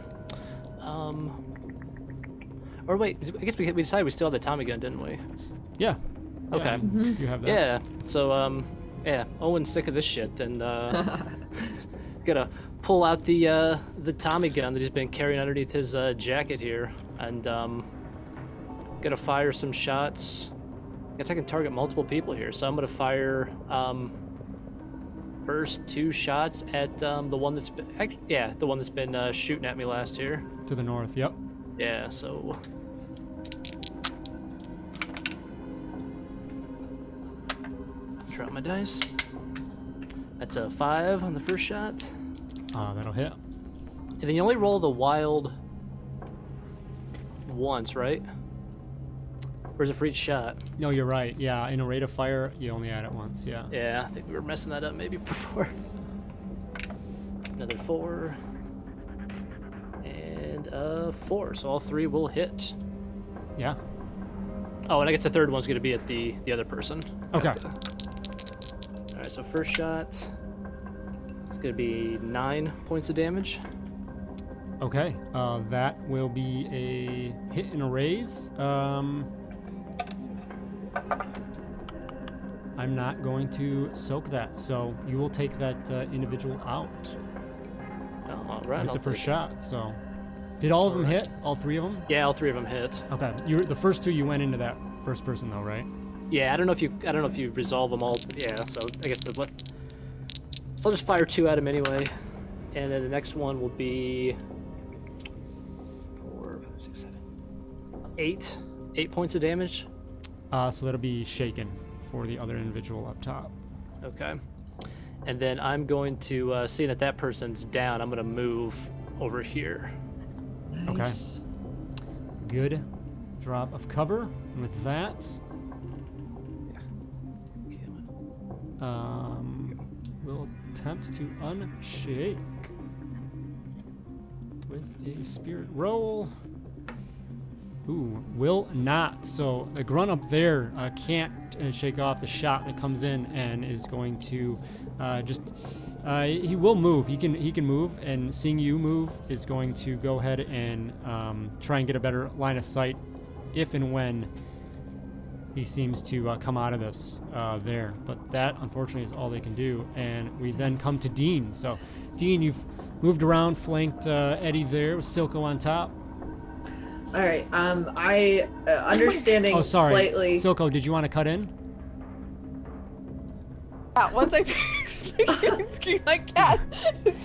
Or wait, I guess we decided we still had the Tommy gun, didn't we? Yeah. Okay. You have that. Yeah. So yeah, Owen's sick of this shit, and gonna pull out the Tommy gun that he's been carrying underneath his jacket here, and gonna fire some shots. I guess I can target multiple people here, so I'm gonna fire first 2 shots at the one that's been, the one that's been shooting at me last here. To the north, yep. Yeah, so drop my dice. That's a 5 on the first shot, That'll hit. and then you only roll the wild once, right? Or is it for each shot? No, you're right. Yeah, in a rate of fire, you only add it once, yeah. Yeah, I think we were messing that up maybe before. Another 4. And 4, so all 3 will hit. Yeah. Oh, and I guess the third one's gonna be at the other person. Okay. Alright, so first shot, it's gonna be 9 points of damage. Okay, that will be a hit and a raise. I'm not going to soak that, so you will take that individual out Oh, alright. with the first shot. So, did all of them hit? All 3 of them? Yeah, all 3 of them hit. Okay, the first 2 you went into that first person though, right? Yeah, I don't know if you resolve them all. Yeah, so I guess so I'll just fire 2 at him anyway, and then the next one will be 4, 5, 6, 7, 8. 8 points of damage. So that'll be shaken for the other individual up top. Okay. And then I'm going to, seeing that person's down, I'm going to move over here. Nice. Good drop of cover. And with that, we'll attempt to unshake with a spirit roll. Ooh, will not. So the grunt up there can't shake off the shot that comes in and is going to he will move. He can move, and seeing you move is going to go ahead and try and get a better line of sight if and when he seems to come out of this there. But that, unfortunately, is all they can do. And we then come to Dean. So, Dean, you've moved around, flanked Eddie there with Silco on top. All right. I understanding slightly. Silco, did you want to cut in? Once I scream like cat.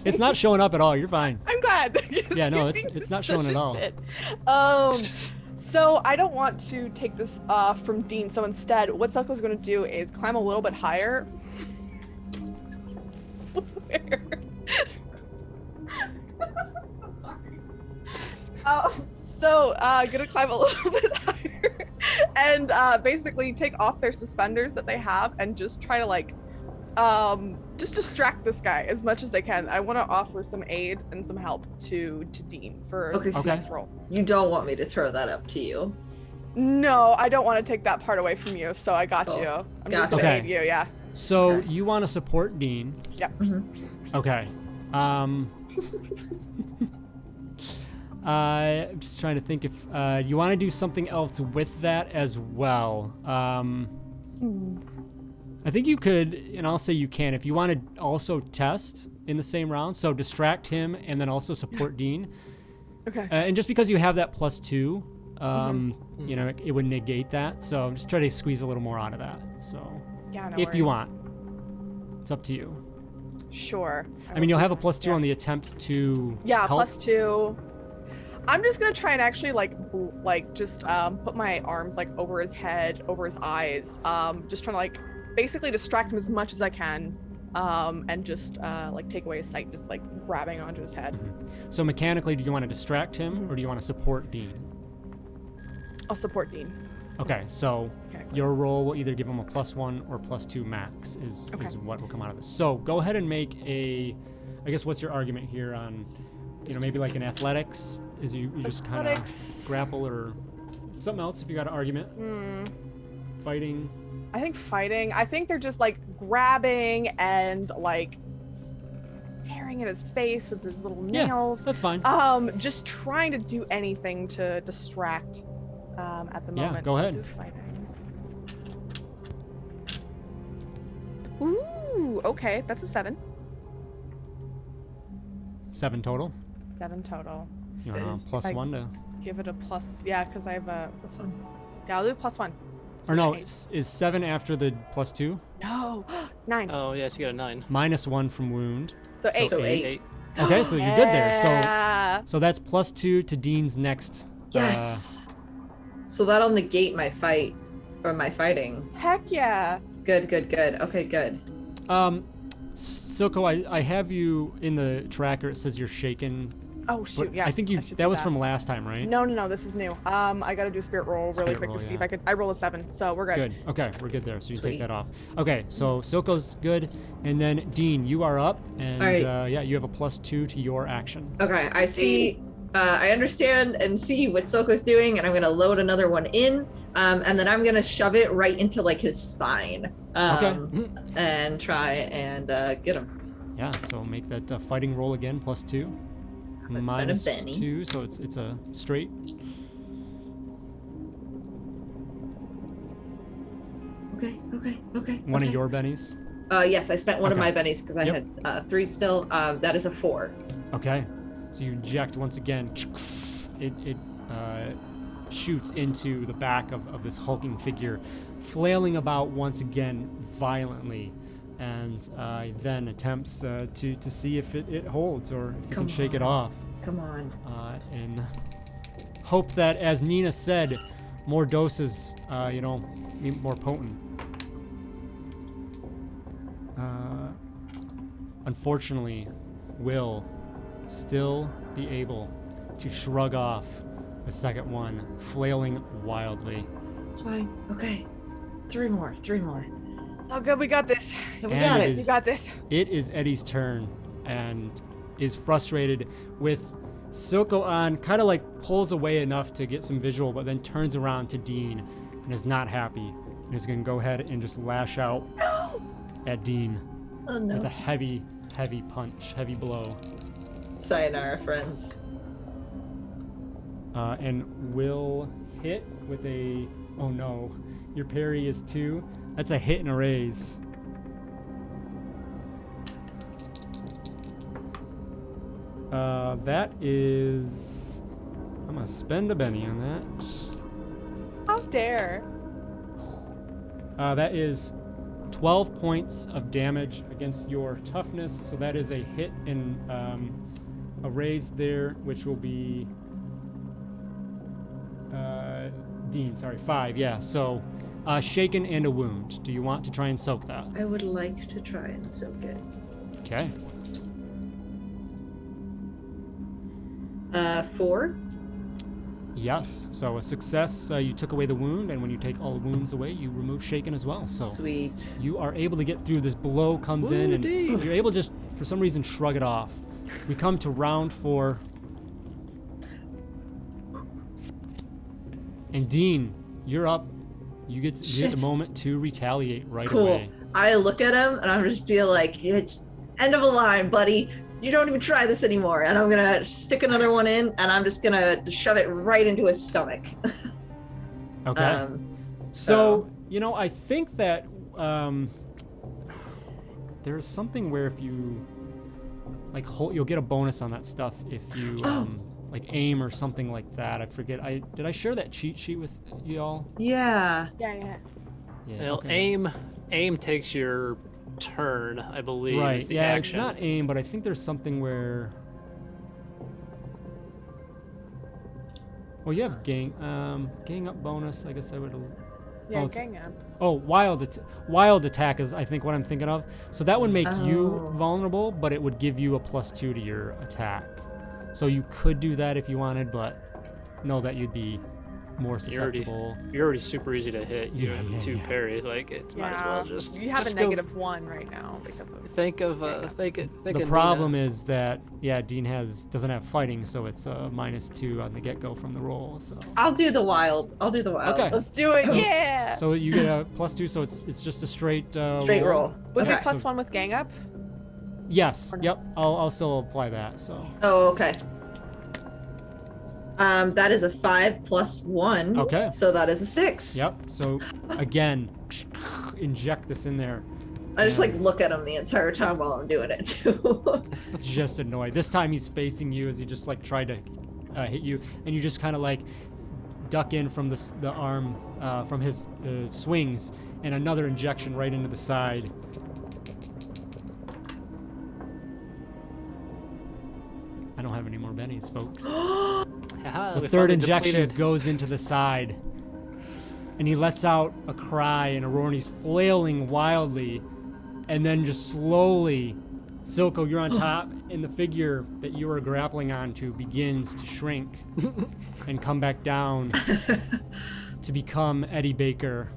It's not showing up at all. You're fine. I'm glad. Yeah, no, it's not showing at all. Shit. So I don't want to take this from Dean. So instead, what Selko's going to do is climb a little bit higher. So weird. Gonna climb a little bit higher and basically take off their suspenders that they have and just try to like just distract this guy as much as they can. I want to offer some aid and some help to Dean for this next role. You don't want me to throw that up to you? No, I don't want to take that part away from you, so I got you. I'm just gonna aid you, yeah. So you want to support Dean? Yep. Mm-hmm. Okay. I'm just trying to think if you want to do something else with that as well. I think you could, and I'll say you can, if you want to also test in the same round. So distract him and then also support Dean. Okay. And just because you have that +2, you know, it would negate that. So just try to squeeze a little more out of that. So yeah, no if worries. you want, it's up to you. Sure. I mean, you'll have a +2 on the attempt to help. +2. I'm just gonna try and actually just put my arms like over his head, over his eyes, just trying to like basically distract him as much as I can, and just like take away his sight, just like grabbing onto his head. So mechanically, do you want to distract him or do you want to support Dean? I'll support Dean. Okay, so Okay. your roll will either give him a +1 or +2 max is what will come out of this. So go ahead and make a, I guess what's your argument here on, you know, maybe like an athletics? Is you just kind of grapple or something else if you got an argument? Fighting? I think fighting. I think they're just like grabbing and like tearing at his face with his little nails. Yeah, that's fine. Just trying to do anything to distract at the moment. Yeah, go ahead. Do fighting. Ooh, okay, that's a 7. 7 total? 7 total. You want a +1 to... Give it a plus, yeah, because I have a +1. Yeah, I'll do +1. Or no, is 7 after the +2? No, 9. Oh, yes, you got a 9. -1 from wound. So 8. So 8. Okay, so you're good there. Yeah. So that's +2 to Dean's next. Yes. So that'll negate my fight, or my fighting. Heck yeah. Good, good, good. Okay, good. Silko, I have you in the tracker. It says you're shaken. Oh shoot, But yeah. I think that was from last time, right? No, this is new. I gotta do a spirit roll really Spirit quick roll, to see yeah. if I could. I roll a 7, so we're good. Good. Okay, we're good there. So you can take Sweet. that off. Okay, so Silko's good, and then Dean, you are up, and All right. yeah, you have a +2 to your action. Okay, I see. I understand and see what Soko's doing, and I'm gonna load another one in, and then I'm gonna shove it right into like his spine, and try and get him. Yeah. So make that fighting roll again, +2. Let's spend a penny. -2, so it's a straight. Okay. One of your bennies. Yes, I spent one of Okay. my bennies because I Yep. had 3 still. That is a 4. Okay. So you eject once again. It shoots into the back of this hulking figure, flailing about once again violently, and then attempts to see if it holds or if you can shake it off. Come on. And hope that, as Nina said, more doses, more potent. Unfortunately, will still be able to shrug off the second one, flailing wildly. It's fine. Okay. 3 more. Oh good, we got this. Yeah, we And got it it. We got this. It is Eddie's turn, and is frustrated with Silko on, kind of like pulls away enough to get some visual, but then turns around to Dean and is not happy, and is going to go ahead and just lash out at Dean Oh no. with a heavy punch, heavy blow. Sayonara, friends. And will hit with a, oh no, your parry is 2. That's a hit and a raise. That is, I'm gonna spend a Benny on that. How dare. That is 12 points of damage against your toughness, so that is a hit and a raise there, which will be Dean, sorry, 5, yeah. So, shaken and a wound. Do you want to try and soak that? I would like to try and soak it. Okay. 4. Yes. So a success. You took away the wound, and when you take all wounds away, you remove shaken as well. So Sweet. you are able to get through. This blow comes in, and you're able to just, for some reason, shrug it off. We come to round 4. And Dean, you're up. You get the moment to retaliate right away. I look at him and I'm just feel like, it's end of a line, buddy. You don't even try this anymore. And I'm gonna stick another one in, and I'm just gonna shove it right into his stomach. Okay. So I think that there's something where if you you'll get a bonus on that stuff if you like aim or something like that. I forget. Did I share that cheat sheet with y'all? Yeah. Yeah. Yeah. Well, okay. aim takes your turn, I believe. Right. Is the Yeah. action. It's not aim, but I think there's something where. Well, you have gang up bonus. I guess I would. Yeah, Oh, gang up. Oh, wild attack is I think what I'm thinking of. So that would make you vulnerable, but it would give you a +2 to your attack. So you could do that if you wanted, but know that you'd be more susceptible. You're already super easy to hit. You Yeah, have yeah, 2 yeah. parry. Like it might as well just. You have just a go- -1 right now because of. Think of The problem is that Dean doesn't have fighting, so it's a -2 on the get-go from the roll. So I'll do the wild. Okay. Let's do it. So- Yeah. so you get a +2, so it's just a straight roll. Would Okay. be +1 with gang up? Yes. Or no? Yep. I'll still apply that. So Oh, okay. That is a 5 + 1. Okay. So that is a 6. yep. So again, inject this in there. I just look at him the entire time while I'm doing it too. Just annoyed. This time he's facing you as he just tried to hit you, and you just kind of duck in from the arm from his swings, and another injection right into the side. I don't have any more bennies, folks. The third injection goes into the side, and he lets out a cry, and Aurorni's flailing wildly, and then just slowly, Silco, you're on top, and the figure that you were grappling onto begins to shrink and come back down to become Eddie Baker,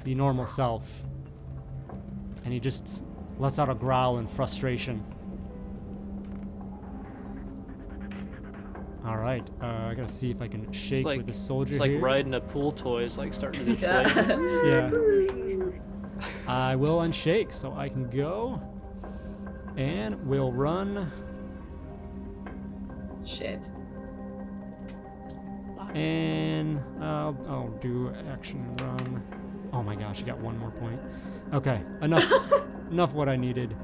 the normal self. And he just lets out a growl in frustration. All right, I gotta see if I can shake with the soldier It's like here. riding a pool toy. It's like starting to deflate. Yeah. I will unshake, so I can go, and we'll run, Shit. and I'll do action and run. Oh my gosh, I got 1 more point. Okay, enough what I needed.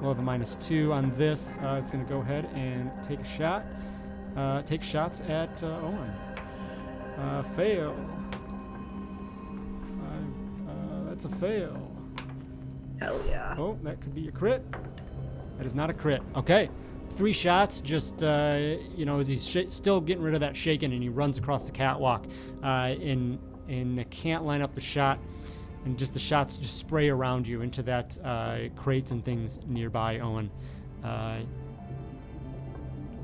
We'll have a -2 on this. It's gonna go ahead and take a shot. Take shots at Owen. Fail. That's a fail. Hell yeah. Oh, that could be a crit. That is not a crit. Okay. 3 shots, just, as he's still getting rid of that shaken, and he runs across the catwalk and can't line up the shot. And just the shots just spray around you into that crates and things nearby, Owen.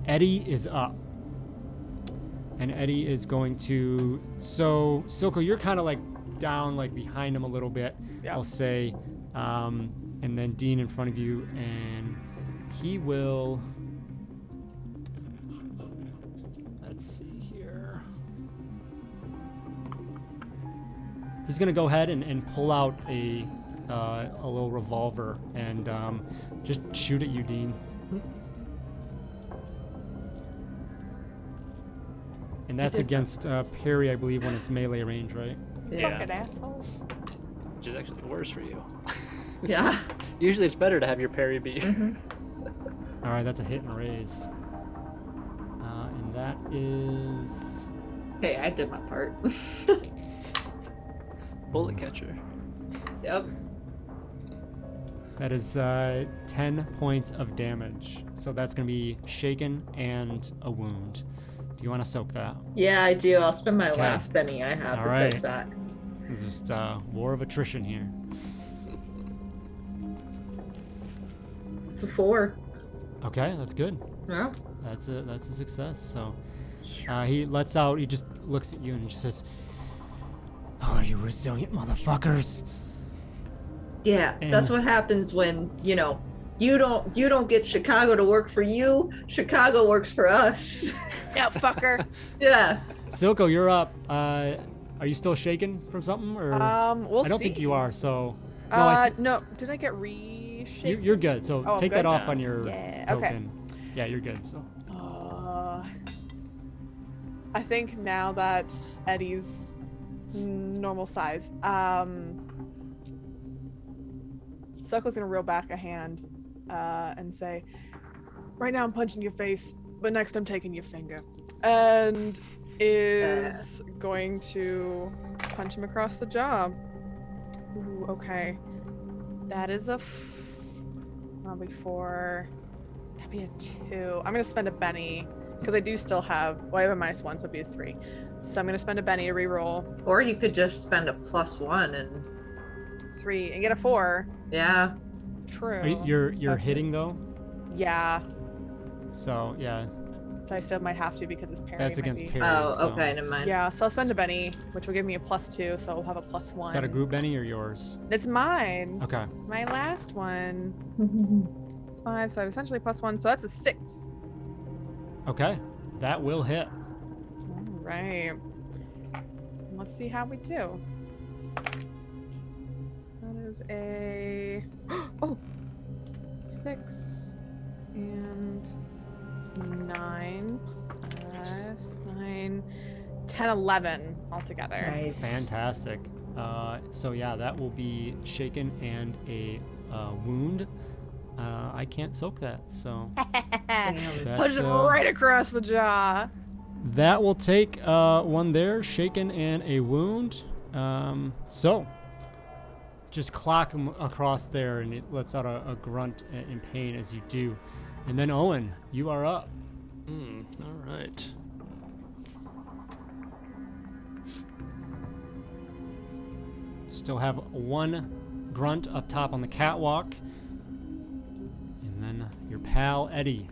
Eddie is up. And Eddie is going to... So, Silco, you're kind of down behind him a little bit, Yeah. I'll say. And then Dean in front of you, and he will... Let's see here. He's going to go ahead and pull out a little revolver and just shoot at you, Dean. And that's against parry, I believe, when it's melee range, right? Yeah. Fucking asshole. Which is actually the worst for you. Yeah. Usually it's better to have your parry be. All right, that's a hit and raise. And that is... Hey, I did my part. Bullet catcher. Yep. That is 10 points of damage. So that's going to be shaken and a wound Do you want to soak that? Yeah, I do. I'll spend my Okay. last penny I have All to right. soak that. It's just war of attrition here. It's a 4. Okay, that's good. Yeah. That's a success. So he lets out. He just looks at you and just says, "Oh, you resilient motherfuckers." Yeah, And- that's what happens when, you don't get Chicago to work for you. Chicago works for us. Yeah, fucker. Yeah. Silco, you're up. Are you still shaken from something, or We'll I don't see. think you are. So no, No. Did I get reshaped? you're good. So Oh, I'm take that good? off on your Yeah, okay. token. Yeah, you're good. So I think now that Eddie's normal size, Suckle's gonna reel back a hand and say, "Right now I'm punching your face, but next I'm taking your finger," and is going to punch him across the jaw. Ooh, okay. That is probably 4. That'd be a 2. I'm gonna spend a Benny because I do still have. Well, I have a -1, so it'd be a 3. So I'm gonna spend a Benny to reroll Or you could just spend a +1 and 3 and get a 4. yeah. True. you're Okay. hitting though. Yeah. So yeah, So I still might have to because it's parry. that's might against be- parry. Oh, so okay, never mind. Yeah, so I'll spend a Benny, which will give me a +2, so I'll have a +1. Is that a group Benny or yours? It's mine. Okay. My last one. It's 5, so I have essentially +1, so that's a 6. Okay. That will hit. All right. Let's see how we do. That is a 6 and it's 9 plus 9, 10, 11 altogether. Nice. Fantastic. So yeah, that will be shaken and a wound. I can't soak that, so that, Punch it right across the jaw. that will take one there, shaken and a wound. So just clock him across there, and it lets out a grunt in pain as you do. And then Owen, you are up. All right. Still have one grunt up top on the catwalk. And then your pal Eddie.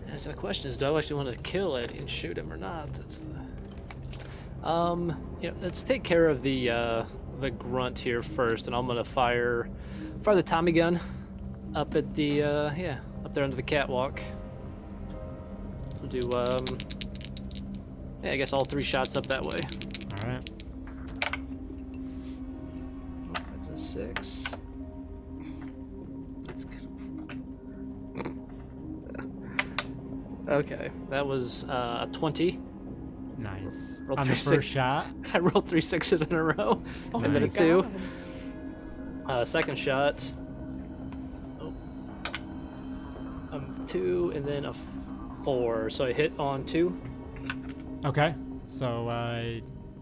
Yeah, so the question is, do I actually want to kill Eddie and shoot him or not? That's let's take care of the grunt here first, and I'm gonna fire the Tommy gun up at the up there under the catwalk. We'll do I guess all 3 shots up that way. All right. Oh, that's a 6. That's good. Okay, that was a 20. Nice. Roll On the 3 first shot. I rolled 3 6s in a row, Oh and then a Nice. 2. Second shot. 2, and then a 4. So I hit on 2. Okay. So,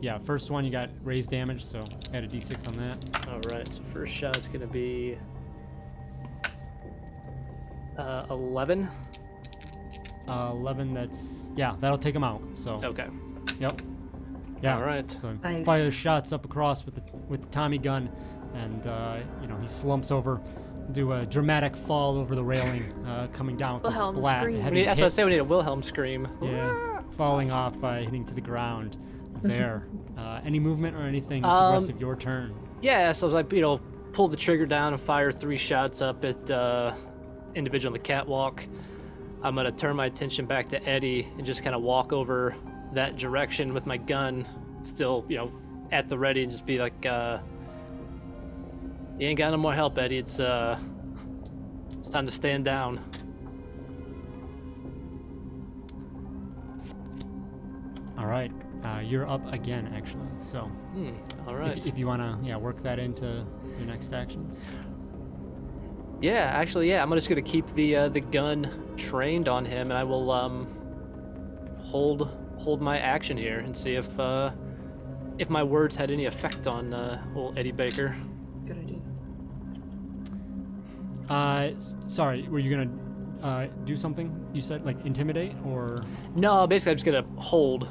yeah, first one you got raised damage, so add a d6 on that. All right. So first shot's gonna be 11. 11, that's, yeah, that'll take him out. So, Okay. yep. Yeah. All right. So Nice. fire shots up across with the Tommy gun, and he slumps over, do a dramatic fall over the railing, coming down with a Wilhelm splat. scream. Heavy That's what I hit. say. We need a Wilhelm scream. Yeah, falling off, hitting to the ground there. Any movement or anything for the rest of your turn? Yeah. So I was like, pull the trigger down and fire 3 shots up at individual on the catwalk. I'm gonna turn my attention back to Eddie and just kind of walk over that direction with my gun, still, at the ready, and just be like, "You ain't got no more help, Eddie. It's time to stand down." All right, you're up again, actually. So, All right. if you wanna, work that into your next actions. Yeah, actually, yeah. I'm just gonna keep the gun trained on him, and I will hold my action here and see if my words had any effect on old Eddie Baker. Good idea. Sorry, were you gonna do something? You said like intimidate or No, basically I'm just gonna hold.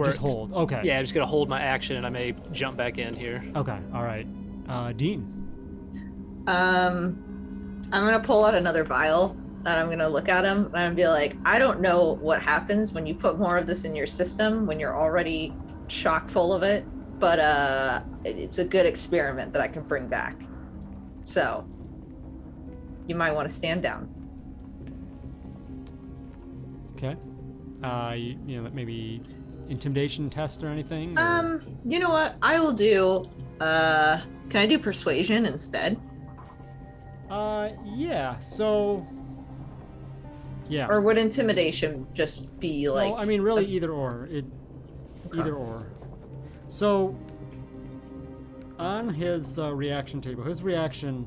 just hold? Okay. Yeah, I'm just gonna hold my action, and I may jump back in here. Okay. All right. Dean. I'm gonna pull out another vial and I'm gonna look at him and I'm gonna be like, I don't know what happens when you put more of this in your system when you're already chock full of it, but it's a good experiment that I can bring back. So you might want to stand down. Okay. You know, maybe intimidation test or anything? You know what? I will do. Can I do persuasion instead? Yeah. So. Yeah. Or would intimidation just be like? No, I mean, really, either or. Okay. Either or. So, on his reaction table, his reaction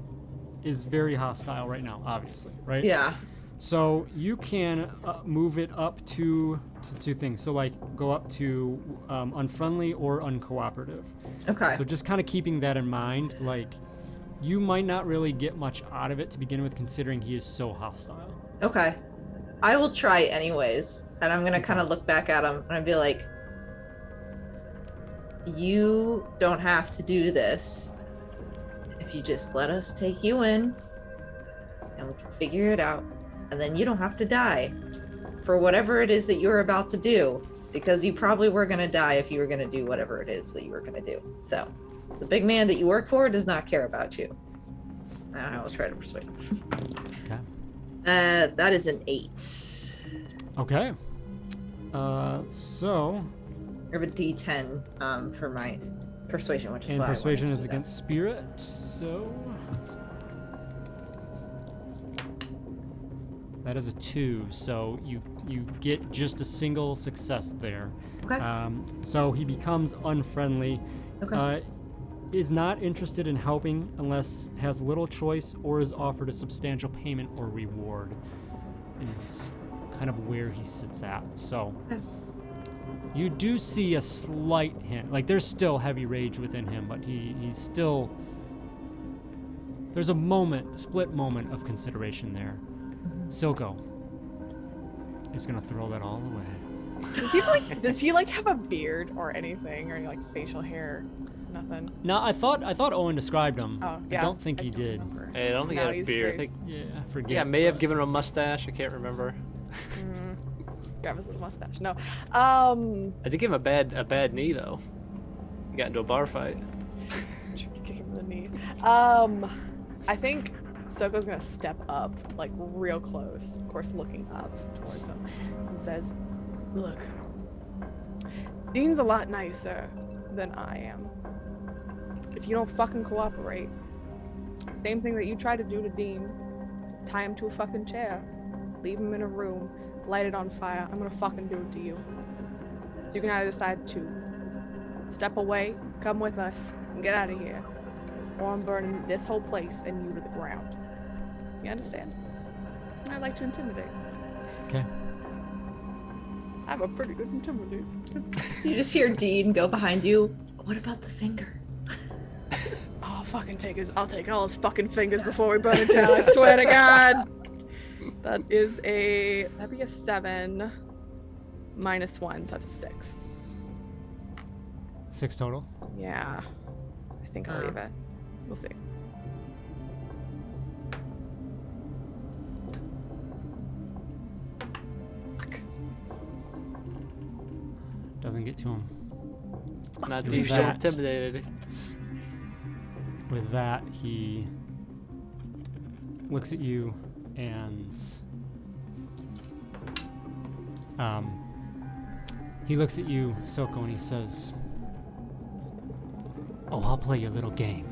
is very hostile right now, obviously, right? Yeah. So you can move it up to two things. So like go up to unfriendly or uncooperative. Okay. So just kind of keeping that in mind, like you might not really get much out of it to begin with, considering he is so hostile. Okay. I will try anyways, and I'm gonna kind of look back at him and I'd be like, you don't have to do this if you just let us take you in and we can figure it out, and then you don't have to die for whatever it is that you're about to do, because you probably were gonna die if you were gonna do whatever it is that you were gonna do. So the big man that you work for does not care about you. I will try to persuade him. Okay. That is an 8. Okay. So. I have a D10 for my persuasion, which is And why persuasion I is against spirit, so. That is a 2, so you get just a single success there. Okay. So he becomes unfriendly. Okay. Is not interested in helping unless has little choice or is offered a substantial payment or reward. Is kind of where he sits at. So Okay. you do see a slight hint. Like there's still heavy rage within him, but he's still. There's a split moment of consideration there. Silco is gonna throw that all away. Does he have a beard or anything, or like facial hair? Nothing. No, I thought Owen described him. Oh, yeah. I don't think he did. Remember. Hey, I don't think No, I had a he's beard. very Yeah, I forget. Yeah, I may have but- given him a mustache. I can't remember. Grab his little mustache. No. I did give him a bad knee though. He got into a bar fight. Kick him in the knee. I think Soko's gonna step up, like real close, of course looking up towards him, and says, "Look, Dean's a lot nicer than I am. If you don't fucking cooperate, same thing that you tried to do to Dean, tie him to a fucking chair, leave him in a room, light it on fire, I'm gonna fucking do it to you. So you can either decide to step away, come with us, and get out of here, or I'm burning this whole place and you to the ground. You understand? I like to intimidate. Okay. I'm a pretty good intimidator." You just hear Dean go behind you. What about the finger? I'll take all his fucking fingers before we burn it down, I swear to God. That'd be a 7 minus 1, so that's a 6. 6 total. Yeah. I think I'll leave it. We'll see. Fuck. Doesn't get to him. Not Do too so that. intimidated. With that, he looks at you and he looks at you, Soko, and he says, "Oh, I'll play your little game."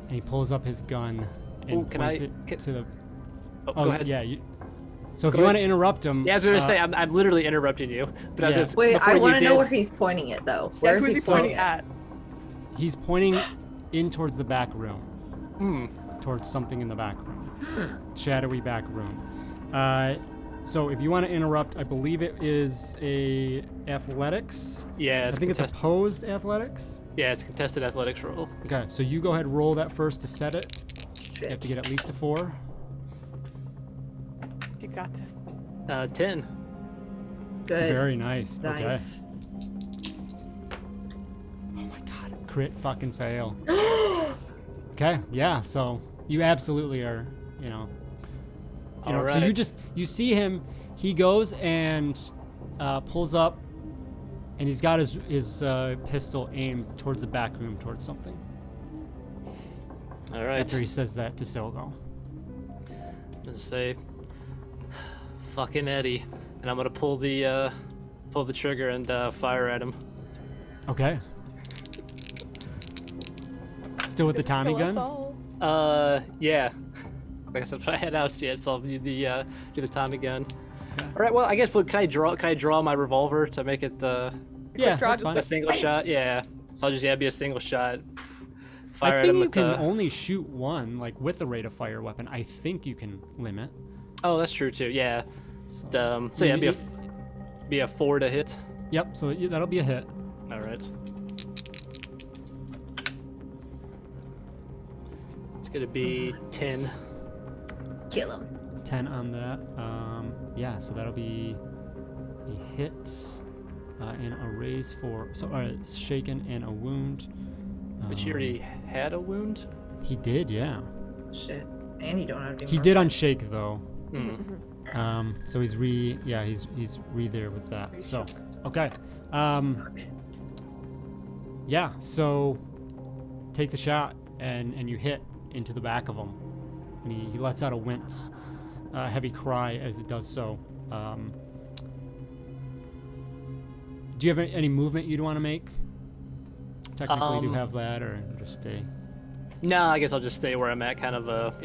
And he pulls up his gun and Ooh, points it to the. Oh, Oh, go ahead. yeah. So if Go you want ahead. to interrupt him, Yeah, I was gonna say I'm literally interrupting you, but I was Yeah. just, Wait, before I you want to know did- where he's pointing it though. Yeah, Where who's he is pointing it? at? he's pointing in towards the back room. Hmm. Towards something in the back room. Shadowy back room. So if you want to interrupt, I believe it is a athletics. Yeah, I think it's opposed athletics. Yeah, it's a contested athletics roll. Okay, so you go ahead, roll that first to set it. You have to get at least a 4. You got this. 10. Good. Very nice. Nice. Okay. Oh my god. Crit fucking fail. Okay, yeah, so you absolutely are, so Alright. you see him, he goes and pulls up, and he's got his pistol aimed towards the back room, towards something. All right. After he says that to Silgo. I'm gonna say, fucking Eddie, and I'm gonna pull the trigger and fire at him. Okay. Still with the Tommy Kill us gun? all. Yeah. Like I said, I had out yet, so I'll do the Tommy gun. Okay. All right. Well, I guess. Can I draw my revolver to make it Yeah, draw, that's just fine. a single shot? Yeah. So I'll just be a single shot. Fire I at think him you with can the... only shoot one, like with a rate of fire weapon. I think you can limit. Oh, that's true too. Yeah. So, So yeah, be a 4 to hit. Yep. So that'll be a hit. All right. It's gonna be 10. Kill him. 10 on that. Yeah. So that'll be a hit and a raise for shaken and a wound. But you already had a wound. He did, yeah. Shit. And you don't have any He more did weapons. unshake though. Hmm. So he's re there with that. So okay. Yeah. So take the shot and you hit into the back of him, and he lets out a wince, heavy cry as it does so. Do you have any movement you'd want to make? Technically, do you have that, or just stay? No, I guess I'll just stay where I'm at, kind of at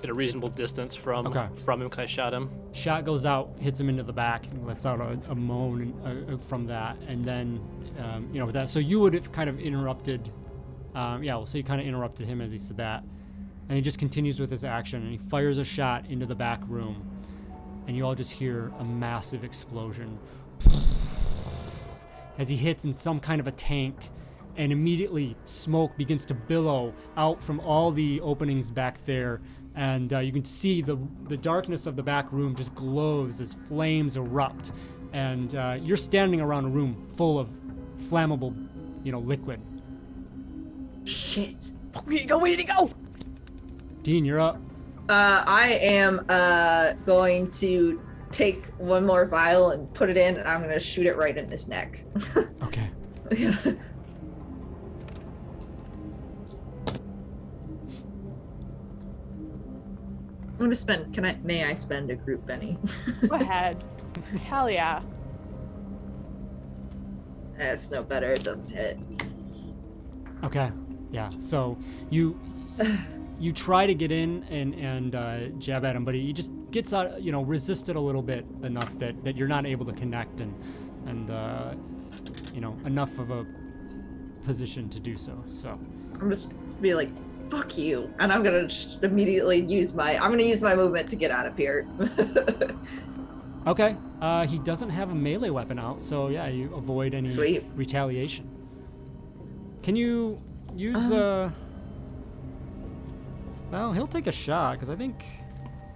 a reasonable distance from Okay. him. 'Cause I shot him. Shot goes out, hits him into the back, and lets out a moan from that, and then with that. So you would have kind of interrupted. We'll say you kind of interrupted him as he said that, and he just continues with his action, and he fires a shot into the back room, and you all just hear a massive explosion as he hits in some kind of a tank. And immediately smoke begins to billow out from all the openings back there, and you can see the darkness of the back room just glows as flames erupt, and you're standing around a room full of flammable, liquid. Shit. We need to go. We need to go. Dean, you're up. I am going to take one more vial and put it in, and I'm gonna shoot it right in his neck. Okay. I'm gonna spend. May I spend a group Benny? Go ahead. Hell yeah. It's no better. It doesn't hit. Okay. Yeah. So you try to get in and jab at him, but he just gets out. Resisted a little bit enough that you're not able to connect and enough of a position to do so. So I'm just be like, fuck you, and I'm gonna just immediately use my movement to get out of here. okay. He doesn't have a melee weapon out, so yeah, you avoid any Sweet. retaliation. Can you use well, he'll take a shot because I think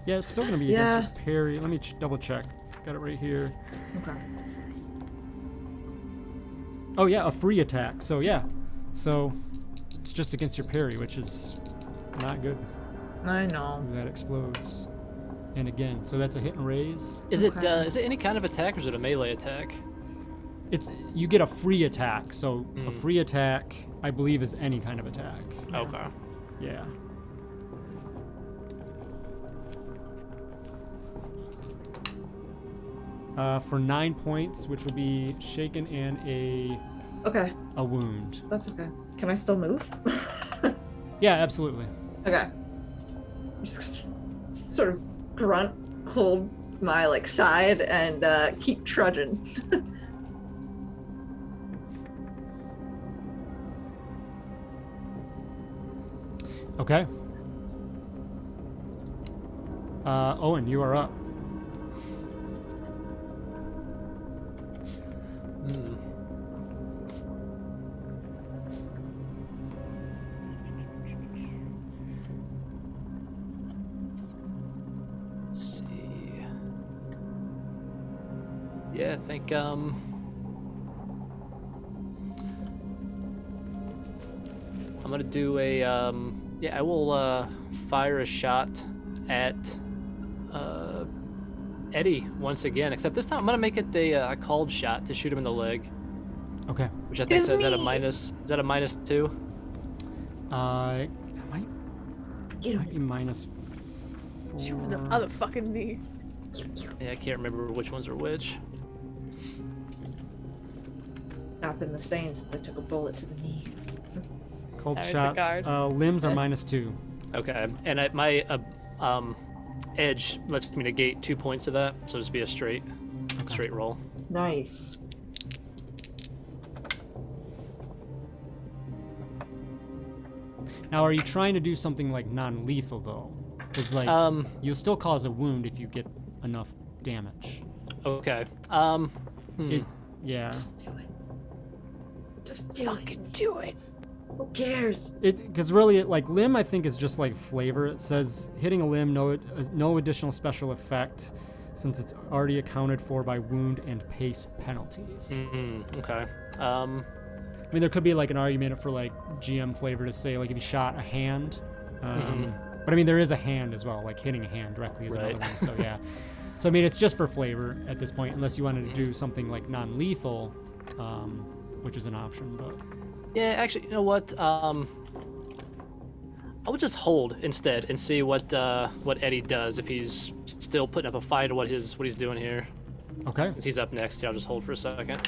it's still gonna be against your parry. Let me double check. Got it right here. Okay. Oh yeah, a free attack. So yeah, so it's just against your parry, which is not good. I know. That explodes. And again, so that's a hit and raise. Is Okay. it any kind of attack, or is it a melee attack? You get a free attack. So a Mm. free attack, I believe, is any kind of attack. Okay. Yeah. For 9 points, which will be shaken and Okay, a wound. that's okay. Can I still move? Yeah, absolutely. Okay. Just sort of grunt, hold my side, and keep trudging. Okay. Owen, you are up. Hmm. think I'm gonna do a yeah, I will fire a shot at Eddie once again, except this time I'm gonna make it a called shot to shoot him in the leg, Okay. which I think His is that a knee. minus. Is that a -2? It Get might be him. -4. Shoot with the other fucking knee. Yeah, I can't remember which ones are which. Not been the same since I took a bullet to the knee. Cold There's a shots. guard. Limbs are -2. Okay, and my edge lets me negate 2 points of that, so just be a straight roll. Nice. Now, are you trying to do something like non-lethal though? Because like you'll still cause a wound if you get enough damage. Okay. Yeah. Just do it. Just do Fucking do it. Who cares? Because really, like limb, I think is just like flavor. It says hitting a limb, no additional special effect, since it's already accounted for by wound and pace penalties. Okay. I mean, there could be like an argument for like GM flavor to say like if you shot a hand, but I mean there is a hand as well, like hitting a hand directly is another one. So yeah. So I mean it's just for flavor at this point, unless you wanted to do something like non-lethal, which is an option. But Yeah, actually, you know what? I would just hold instead and see what Eddie does if he's still putting up a fight or what he's doing here. okay, Since he's up next, yeah, I'll just hold for a second.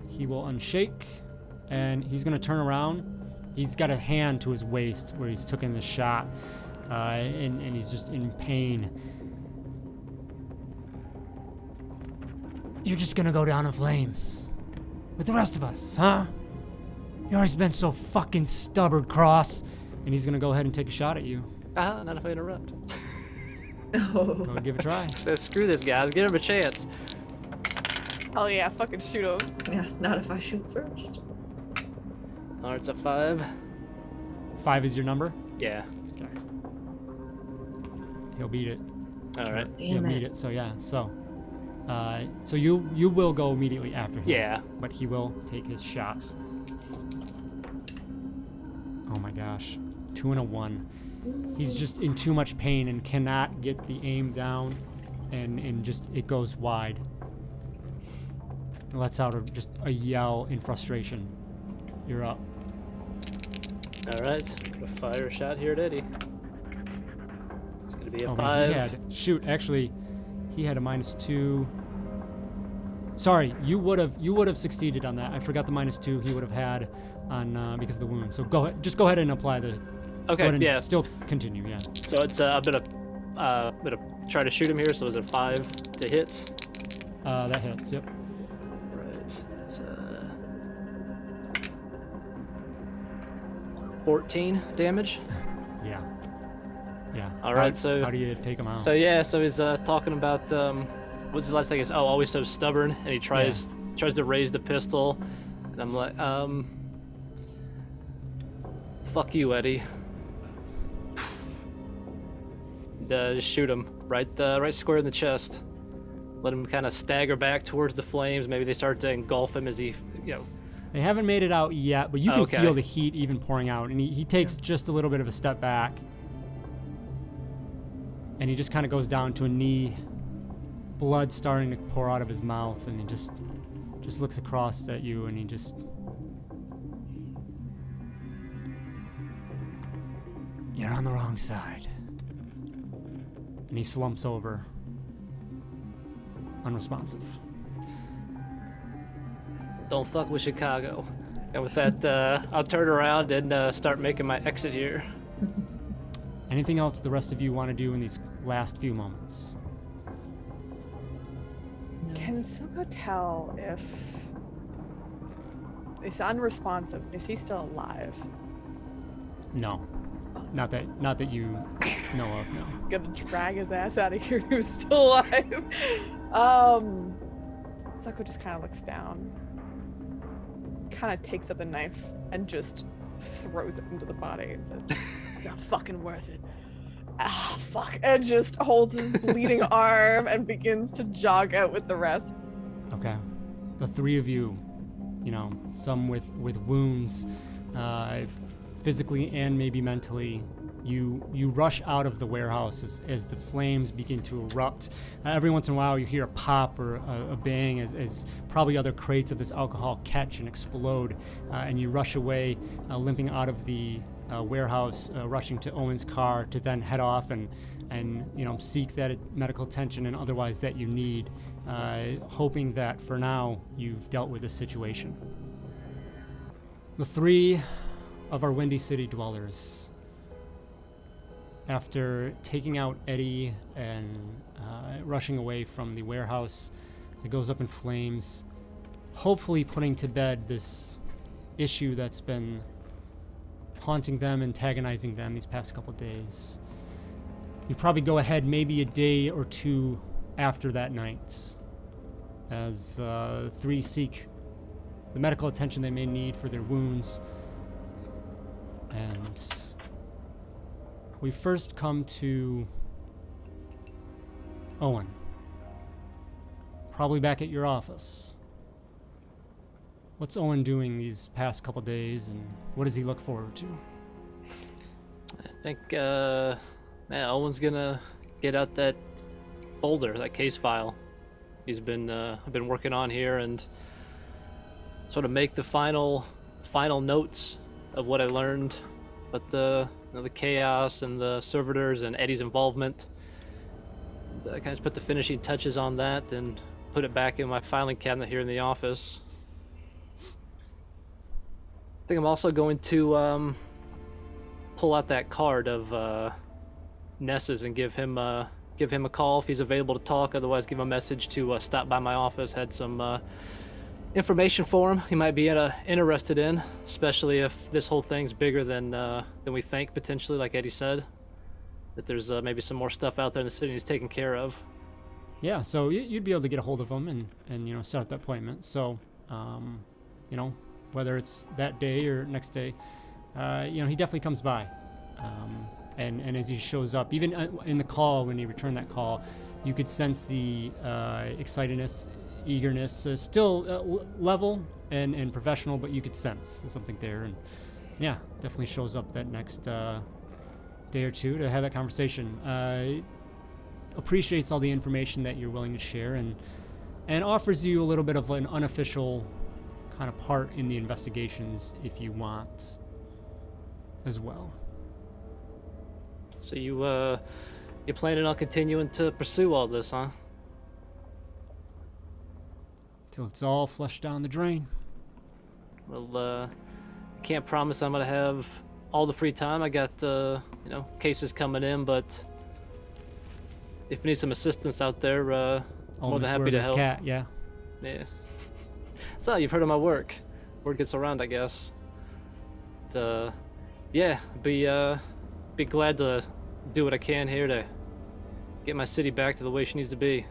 he will unshake, and he's gonna turn around. He's got a hand to his waist where he's taken the shot, and he's just in pain. You're just gonna go down in flames with the rest of us, huh? You always been so fucking stubborn, Cross. And he's gonna go ahead and take a shot at you. Not if I interrupt. Go ahead and give it a try. Screw this guy. Let's give him a chance. Hell yeah, fucking shoot him. Yeah, not if I shoot first. Oh, it's a 5. 5 is your number. Yeah. Okay. He'll beat it. All right. He'll Damn beat it. it. So yeah. So you will go immediately after him. Yeah. But he will take his shot. Oh my gosh. 2 and a 1. He's just in too much pain and cannot get the aim down, and just it goes wide. It lets out just a yell in frustration. You're up. All right. Gonna fire a shot here at Eddie. It's gonna be a Oh 5. man, actually he had a -2. Sorry, you would have succeeded on that. I forgot the -2 he would have had on because of the wound. So just go ahead and apply the. Go Okay. ahead and Yeah. Still continue. Yeah. So it's I'm gonna try to shoot him here. So is it 5 to hit? That hits. Yep. Right. It's 14 damage. Yeah. Yeah. All right, so- how do you take him out? So yeah, so he's talking about what's his last thing is always so stubborn, and he tries to raise the pistol, and I'm like fuck you, Eddie. Just shoot him right square in the chest. Let him kind of stagger back towards the flames. Maybe they start to engulf him as he, They haven't made it out yet, but you can Okay. feel the heat even pouring out, and he takes just a little bit of a step back, and he just kind of goes down to a knee, blood starting to pour out of his mouth, and he just looks across at you, and he just. You're on the wrong side. And he slumps over, unresponsive. don't fuck with Chicago. And with that, I'll turn around and start making my exit here. Anything else the rest of you want to do in these last few moments? Can Silco tell if it's unresponsive? Is he still alive? No. Not that you know of, no. Gonna drag his ass out of here. He was still alive. Silco just kind of looks down, kind of takes up the knife and just throws it into the body and says, "Not fucking worth it." Ah, fuck. And just holds his bleeding arm and begins to jog out with the rest. Okay. The three of you, some with wounds, physically and maybe mentally, you rush out of the warehouse as the flames begin to erupt. Every once in a while you hear a pop or a bang as probably other crates of this alcohol catch and explode, and you rush away, limping out of the warehouse, rushing to Owen's car to then head off and seek that medical attention and otherwise that you need, hoping that for now you've dealt with the situation. The three of our Windy City dwellers, after taking out Eddie and rushing away from the warehouse that goes up in flames, hopefully putting to bed this issue that's been haunting them, antagonizing them these past couple days. You probably go ahead maybe a day or two after that night as three seek the medical attention they may need for their wounds. And we first come to Owen, probably back at your office. What's Owen doing these past couple days, and what does he look forward to? I think Owen's gonna get out that folder, that case file he's been working on here, and sort of make the final notes of what I learned, but the chaos and the servitors and Eddie's involvement. I kind of put the finishing touches on that and put it back in my filing cabinet here in the office. I think I'm also going to pull out that card of Ness's and give him a call if he's available to talk. Otherwise, give him a message to stop by my office. Had some information for him he might be interested in, especially if this whole thing's bigger than we think, potentially, like Eddie said. That there's maybe some more stuff out there in the city he's taken care of. Yeah, so you'd be able to get a hold of him and set up that appointment. So, whether it's that day or next day, he definitely comes by. And as he shows up, even in the call, when he returned that call, you could sense the excitedness, eagerness, still level and professional, but you could sense something there. And yeah, definitely shows up that next day or two to have that conversation. Appreciates all the information that you're willing to share and offers you a little bit of an unofficial kind of part in the investigations if you want as well. So you're planning on continuing to pursue all this, huh? Till it's all flushed down the drain. Well, can't promise I'm gonna have all the free time. I got cases coming in, but if you need some assistance out there, more than happy to help. Cat, yeah. Yeah. So you've heard of my work. Word gets around, I guess. But, yeah, be glad to do what I can here to get my city back to the way she needs to be.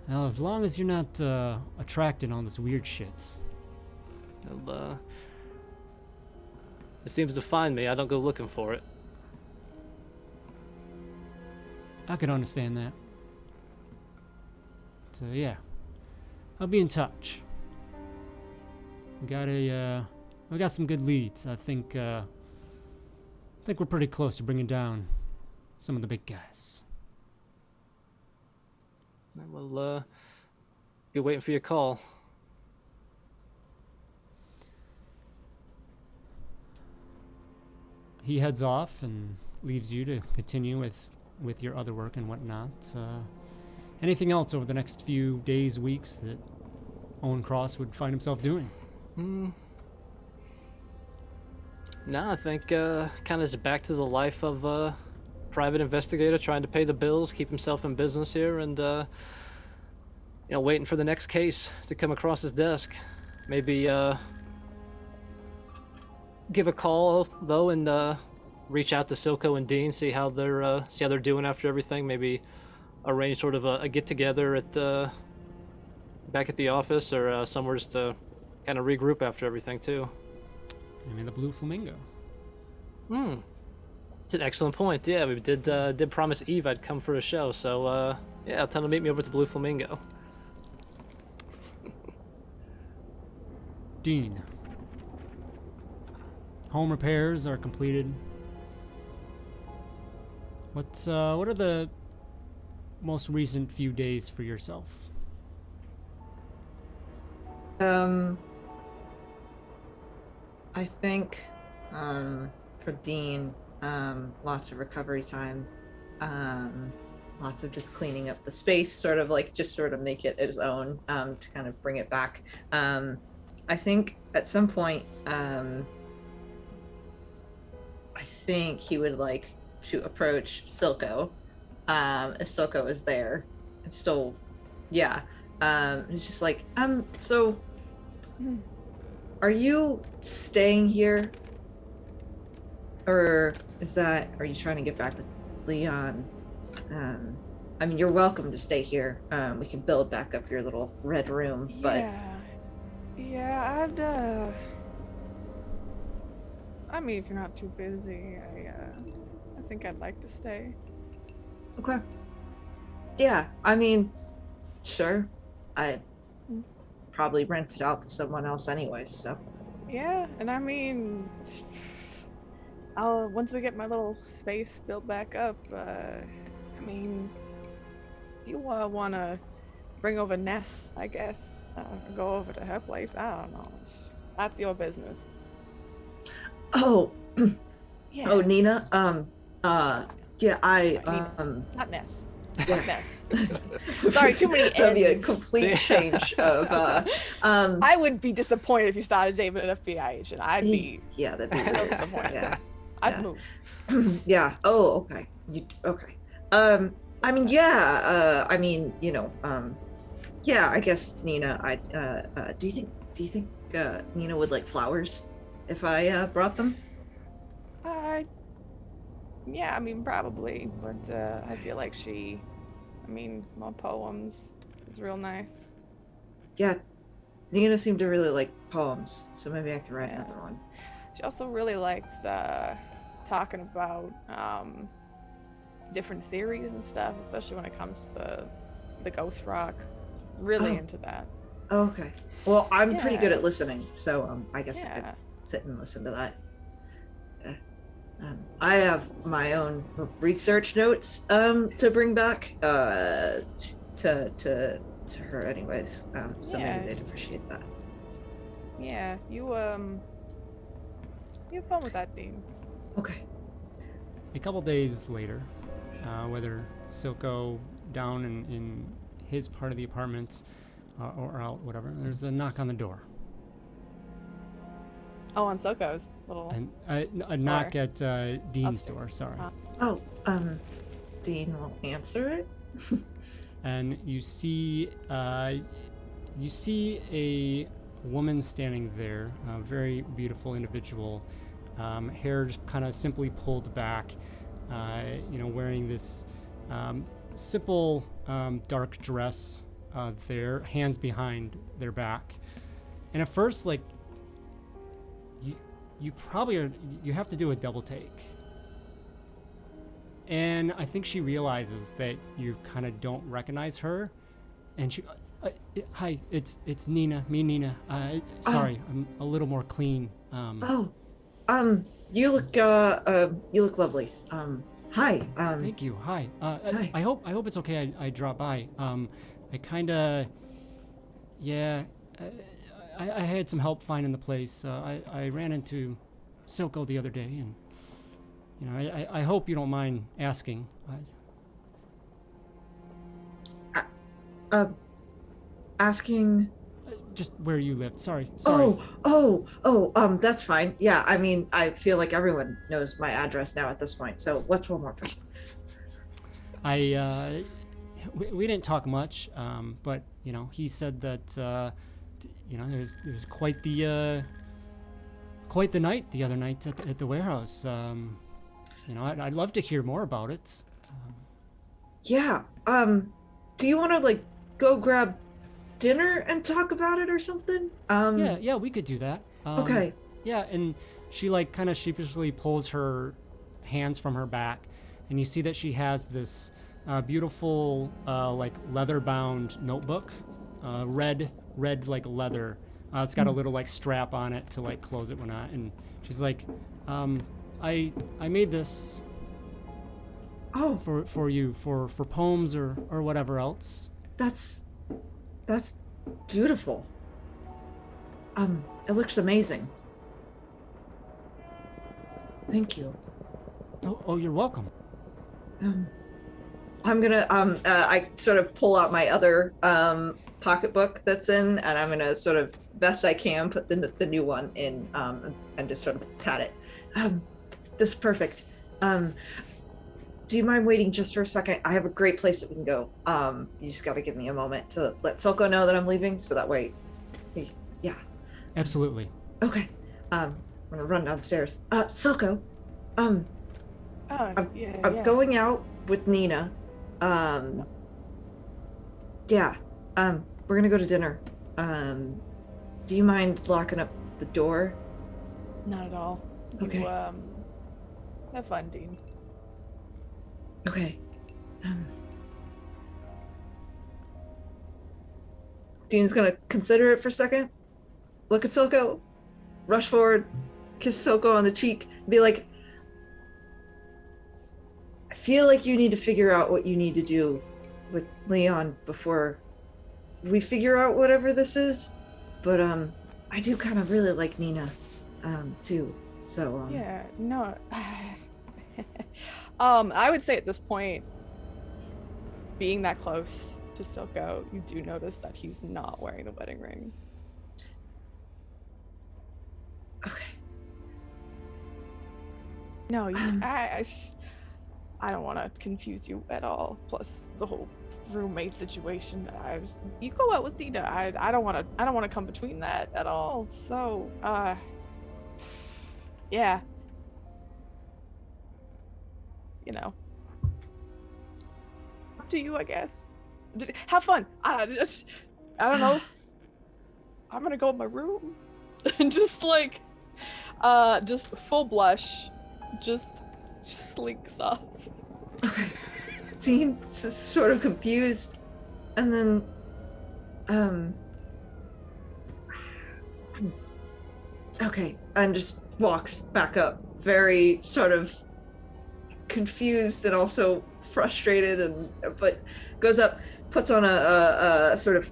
Well, as long as you're not attracting all this weird shit. Well, it seems to find me. I don't go looking for it. I could understand that. So yeah, I'll be in touch. We got some good leads. I think we're pretty close to bringing down some of the big guys. Well, be waiting for your call. He heads off and leaves you to continue with your other work and whatnot. Anything else over the next few days, weeks that Owen Cross would find himself doing? No, I think kind of just back to the life of a private investigator, trying to pay the bills, keep himself in business here, and waiting for the next case to come across his desk. Maybe give a call though, and reach out to Silco and Dean, see how they're doing after everything. Maybe arrange sort of a get together at back at the office or somewhere just to kind of regroup after everything too. I mean, the Blue Flamingo. It's an excellent point. Yeah, we did promise Eve I'd come for a show, so yeah, I'll tell him to meet me over at the Blue Flamingo. Dean. Home repairs are completed. What are the most recent few days for yourself? I think for Dean, lots of recovery time, lots of just cleaning up the space, sort of make it his own, to kind of bring it back. I think at some point, I think he would like to approach Silco, if Silco is there. It's still, yeah. It's just like, so are you staying here? Or are you trying to get back with Leon? I mean, you're welcome to stay here. We can build back up your little red room, but... Yeah, I mean, if you're not too busy, I think I'd like to stay. Okay. Yeah, I mean, sure. I probably rent it out to someone else anyways, so... Yeah, and I mean, once we get my little space built back up, I mean, if you want to bring over Ness, I guess, go over to her place, I don't know. That's your business. Oh, Yeah. Oh, Nina, yeah, Not Ness. Yeah. Not Ness. Sorry, too many N's. That'd be a complete change of, I would be disappointed if you started dating an FBI agent. I'd be yeah, that'd be real weird. disappointed. Yeah. I'd Yeah. move. Yeah. Oh, okay. Okay. I mean, yeah. I mean, yeah. I guess Nina. Do you think Nina would like flowers if I brought them? Yeah, I mean, probably, but I feel like more poems is real nice. Yeah. Nina seemed to really like poems, so maybe I could write another one. She also really likes talking about different theories and stuff, especially when it comes to the ghost rock. Really into that. Oh, okay. Well, I'm pretty good Yeah. at listening, so I guess I could Yeah. sit and listen to that. I have my own research notes to bring back to her anyways. So Yeah. maybe they'd appreciate that. Yeah, you have fun with that, Dean. Okay. A couple days later, whether Silco down in his part of the apartment or out, whatever, there's a knock on the door. Oh, on Soko's little. And a knock Or at Dean's upstairs. door, sorry. Oh, Dean will answer it. And you see a woman standing there, a very beautiful individual, hair just kind of simply pulled back, wearing this simple dark dress, there, hands behind their back. And at first, like, you probably you have to do a double take. And I think she realizes that you kind of don't recognize her, and she, hi, it's Nina, Nina. Sorry, I'm a little more clean. You look lovely. Hi. Thank you. Hi. Hi. I hope it's okay. I drop by. I kind of, yeah. I had some help finding the place. I ran into Silco the other day, and I hope you don't mind asking. Asking. Just where you lived. Sorry. That's fine. Yeah, I mean, I feel like everyone knows my address now at this point. So what's one more person? We didn't talk much, but he said that it was quite the night the other night at the warehouse. I'd love to hear more about it. Yeah. Do you want to go grab dinner and talk about it or something? Yeah, we could do that. Okay. Yeah, and she kind of sheepishly pulls her hands from her back, and you see that she has this beautiful leather-bound notebook, red like leather, It's got a little like strap on it to like close it when not. And she's like, I made this Oh, for you for poems or whatever else. that's beautiful. It looks amazing. Thank you. Oh, you're welcome. I'm gonna I sort of pull out my other pocketbook that's in, and I'm gonna sort of best I can put the new one in, and just sort of pat it. This is perfect. Do you mind waiting just for a second? I have a great place that we can go. You just got to give me a moment to let Silko know that I'm leaving, so that way, yeah. Absolutely. Okay. I'm gonna run downstairs. Silko, I'm going out with Nina. Yeah. We're gonna go to dinner. Do you mind locking up the door? Not at all. Okay. You, have fun, Dean. Okay. Dean's gonna consider it for a second. Look at Silko. Rush forward. Kiss Silko on the cheek. Be like, I feel like you need to figure out what you need to do with Leon before we figure out whatever this is. But I do kind of really like Nina, too. So Yeah, no. I would say at this point, being that close to Silko, you do notice that he's not wearing the wedding ring. Okay. No, I don't want to confuse you at all. Plus the whole roommate situation that you go out with Nina. I don't want to come between that at all. So, yeah. You know. Up to you, I guess. Have fun. I don't know. I'm gonna go in my room and just like, just full blush, just slinks off. Okay. Dean's sort of confused, and then, okay, and just walks back up, very sort of confused and also frustrated, but goes up, puts on a sort of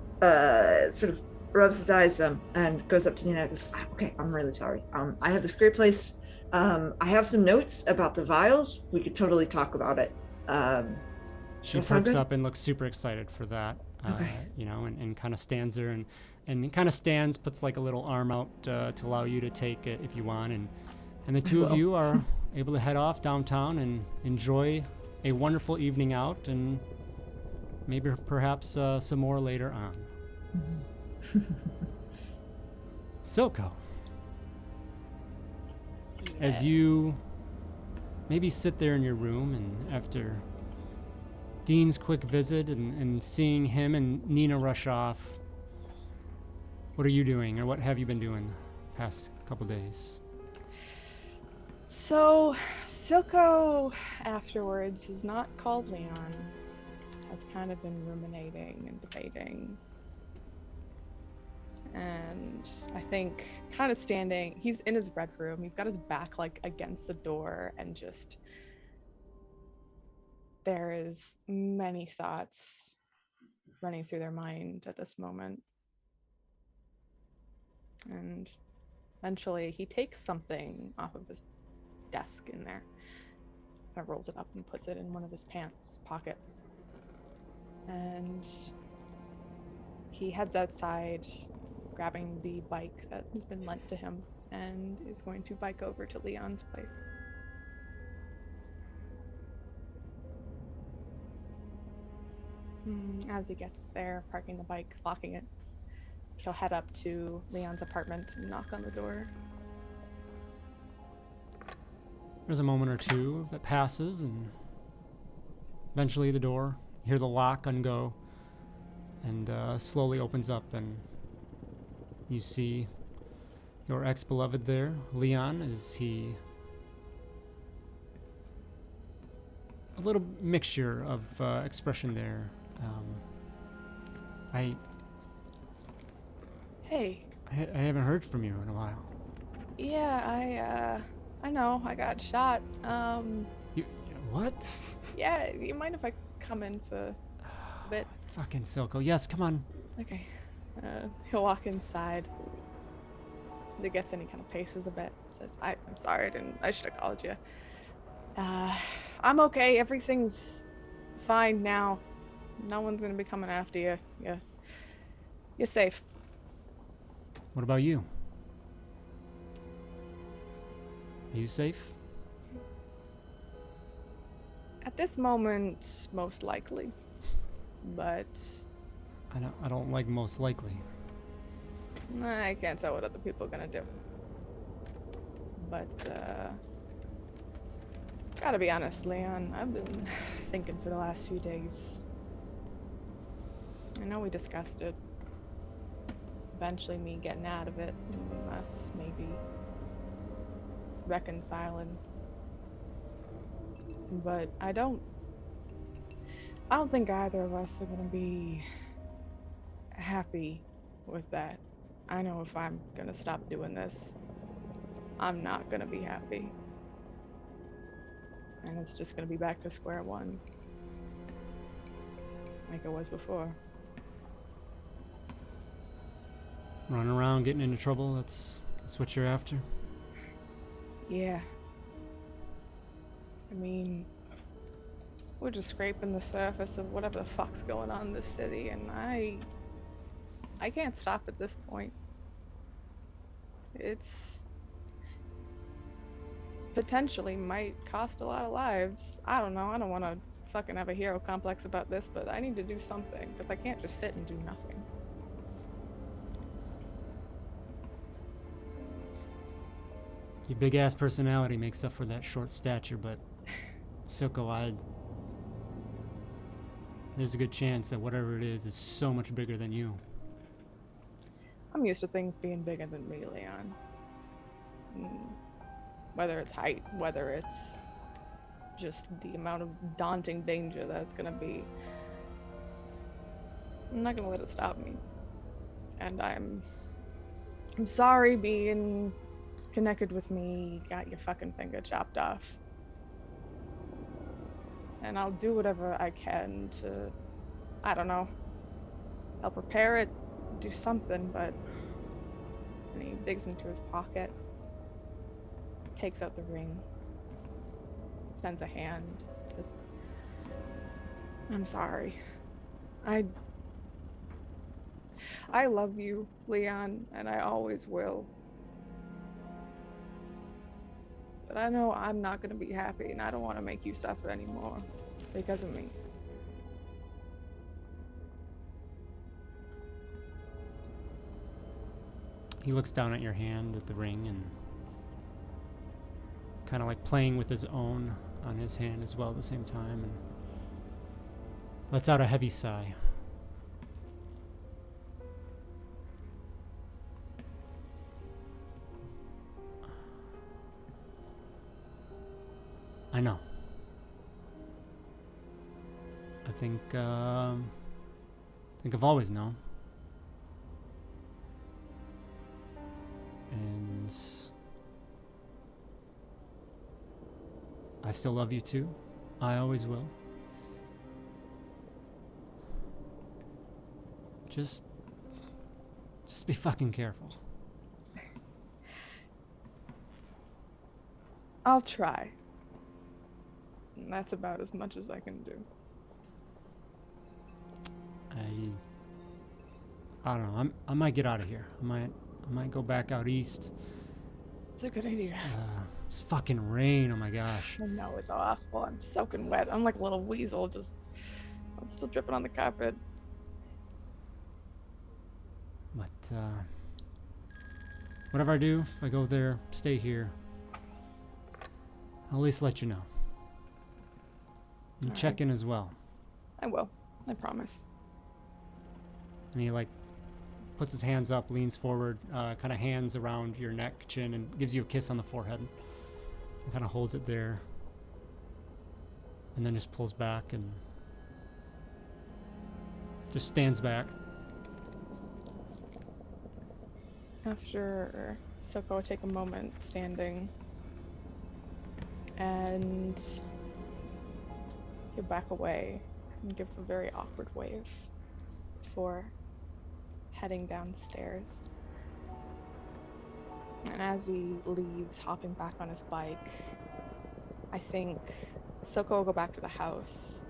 rubs his eyes and goes up to Nina and goes, okay, I'm really sorry. I have this great place. I have some notes about the vials. We could totally talk about it. She perks up and looks super excited for that. Okay. You know, and kind of stands there and kind of stands, puts like a little arm out to allow you to take it if you want, and the two of you are able to head off downtown and enjoy a wonderful evening out, and maybe perhaps some more later on. Silko, as you maybe sit there in your room, and after Dean's quick visit and seeing him and Nina rush off, what are you doing, or what have you been doing the past couple days? So, Silko afterwards is not called Leon. Has kind of been ruminating and debating. And I think kind of standing, he's in his red room, he's got his back like against the door, and just there is many thoughts running through their mind at this moment. And eventually he takes something off of his desk in there, kind of rolls it up and puts it in one of his pants pockets, and he heads outside, grabbing the bike that has been lent to him, and is going to bike over to Leon's place. As he gets there, parking the bike, locking it, he'll head up to Leon's apartment and knock on the door. There's a moment or two that passes, and eventually the door, you hear the lock ungo, and slowly opens up, and you see your ex-beloved there, Leon. Is he a little mixture of expression there? Hey, I haven't heard from you in a while. Yeah, I know, I got shot. You what? Yeah, you mind if I come in for a bit? Fucking Silco. Yes, come on. Okay. He'll walk inside. He gets in, he kind of paces a bit. Says, I'm sorry, I should have called you. I'm okay. Everything's fine now. No one's gonna be coming after you. You're safe. What about you? Are you safe? At this moment, most likely. But I don't like most likely. I can't tell what other people are gonna do. But, gotta be honest, Leon, I've been thinking for the last few days. I know we discussed it. Eventually me getting out of it, and us maybe reconciling. But I don't think either of us are gonna be happy with that. I know if I'm gonna stop doing this, I'm not gonna be happy. And it's just gonna be back to square one. Like it was before. Running around, getting into trouble, that's what you're after? Yeah. I mean, we're just scraping the surface of whatever the fuck's going on in this city, and I can't stop at this point. It's potentially might cost a lot of lives. I don't know. I don't want to fucking have a hero complex about this, but I need to do something because I can't just sit and do nothing. Your big ass personality makes up for that short stature, but Silco, there's a good chance that whatever it is so much bigger than you. I'm used to things being bigger than me, Leon. Whether it's height, whether it's just the amount of daunting danger that's gonna be. I'm not gonna let it stop me. And I'm sorry being connected with me got your fucking finger chopped off. And I'll do whatever I can to, I don't know, help repair it, do something, but. And he digs into his pocket, takes out the ring, sends a hand, says, I'm sorry. I love you, Leon, and I always will. But I know I'm not gonna be happy, and I don't want to make you suffer anymore because of me. He looks down at your hand, at the ring, and kind of like playing with his own on his hand as well at the same time, and lets out a heavy sigh. I know. I think I've always known. And I still love you too. I always will. Just be fucking careful. I'll try. And that's about as much as I can do. I don't know. I might get out of here. I might go back out east. It's a good idea. It's fucking rain. Oh my gosh. I know, it's awful. I'm soaking wet. I'm like a little weasel, I'm still dripping on the carpet. But whatever I do, if I go there, stay here, I'll at least let you know. And check in as well. I will. I promise. And he like puts his hands up, leans forward, kind of hands around your neck, chin, and gives you a kiss on the forehead. And kind of holds it there. And then just pulls back and just stands back. After Soko will take a moment standing and he'll back away and give a very awkward wave before heading downstairs. And as he leaves, hopping back on his bike, I think Soko will go back to the house,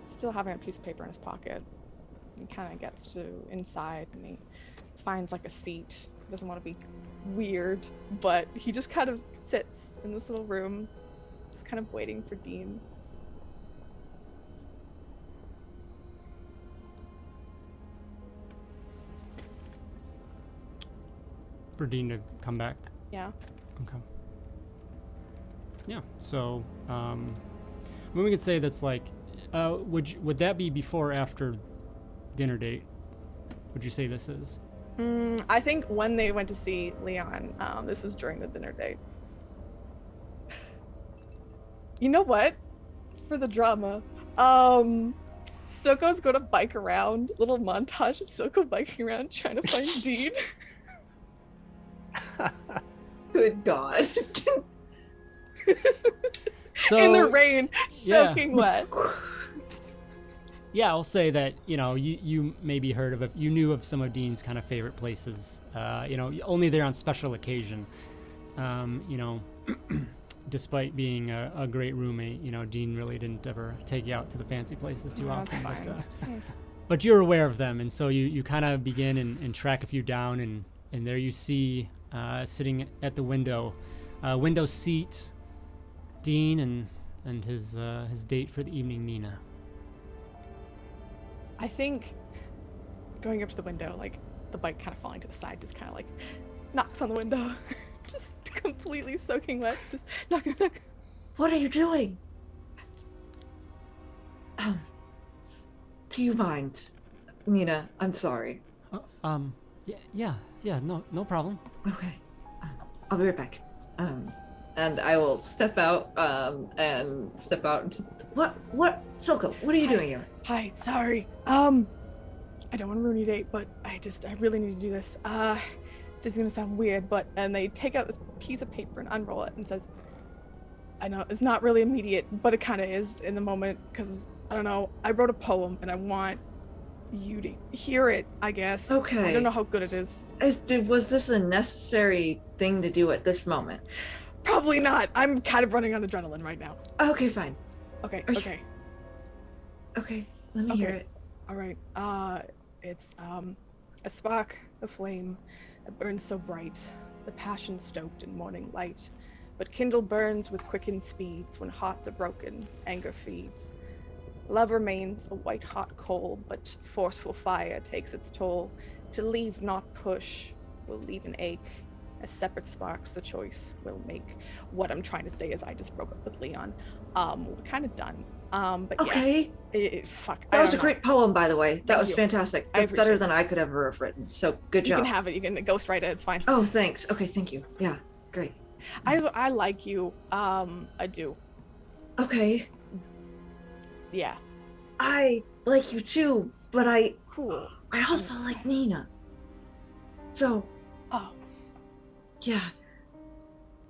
still having a piece of paper in his pocket. He kind of gets to inside and he finds like a seat. He doesn't want to be weird, but he just kind of sits in this little room, just kind of waiting for Dean. For Dean to come back. Yeah. Okay. Yeah. So, we could say that's like, would that be before or after dinner date? Would you say this is? I think when they went to see Leon, this is during the dinner date. You know what? For the drama, Soko's gonna bike around, little montage of Soko biking around trying to find Dean. Good God. So, in the rain, soaking wet. Yeah, I'll say that, you maybe heard of it. You knew of some of Dean's kind of favorite places, only there on special occasion. Despite being a great roommate, Dean really didn't ever take you out to the fancy places too often. But you're aware of them, and so you kind of begin and track a few down, and there you see, sitting at the window seat, Dean and his date for the evening, Nina. I think going up to the window, like the bike kind of falling to the side, just kind of like knocks on the window, just completely soaking wet, just knock. What are you doing? Do you mind, Nina? I'm sorry. Yeah, no problem. Okay, I'll be right back. And I will step out, into what, Soko? What are you doing here? Hi, sorry. I don't want to ruin your date, but I really need to do this. This is gonna sound weird, and they take out this piece of paper and unroll it and says, I know it's not really immediate, but it kind of is in the moment, because, I don't know, I wrote a poem and I want you to hear it, I guess. Okay. I don't know how good it is. Was this a necessary thing to do at this moment? Probably not. I'm kind of running on adrenaline right now. Okay, fine. Okay. Okay, let me hear it. All right. It's a spark, a flame, that burns so bright, the passion stoked in morning light, but kindle burns with quickened speeds when hearts are broken, anger feeds. Love remains a white-hot coal, but forceful fire takes its toll. To leave, not push, will leave an ache. As separate sparks, the choice will make. What I'm trying to say is I just broke up with Leon. We're kind of done. But okay. Yeah. Fuck. That was a great poem, by the way. That was you. fantastic. That's better than I could ever have written. So good job. You can have it. You can ghostwrite it. It's fine. Oh, thanks. Okay, thank you. Yeah, great. I like you. I do. Okay. Yeah. I like you too, but I also like Nina. So. Oh. Yeah.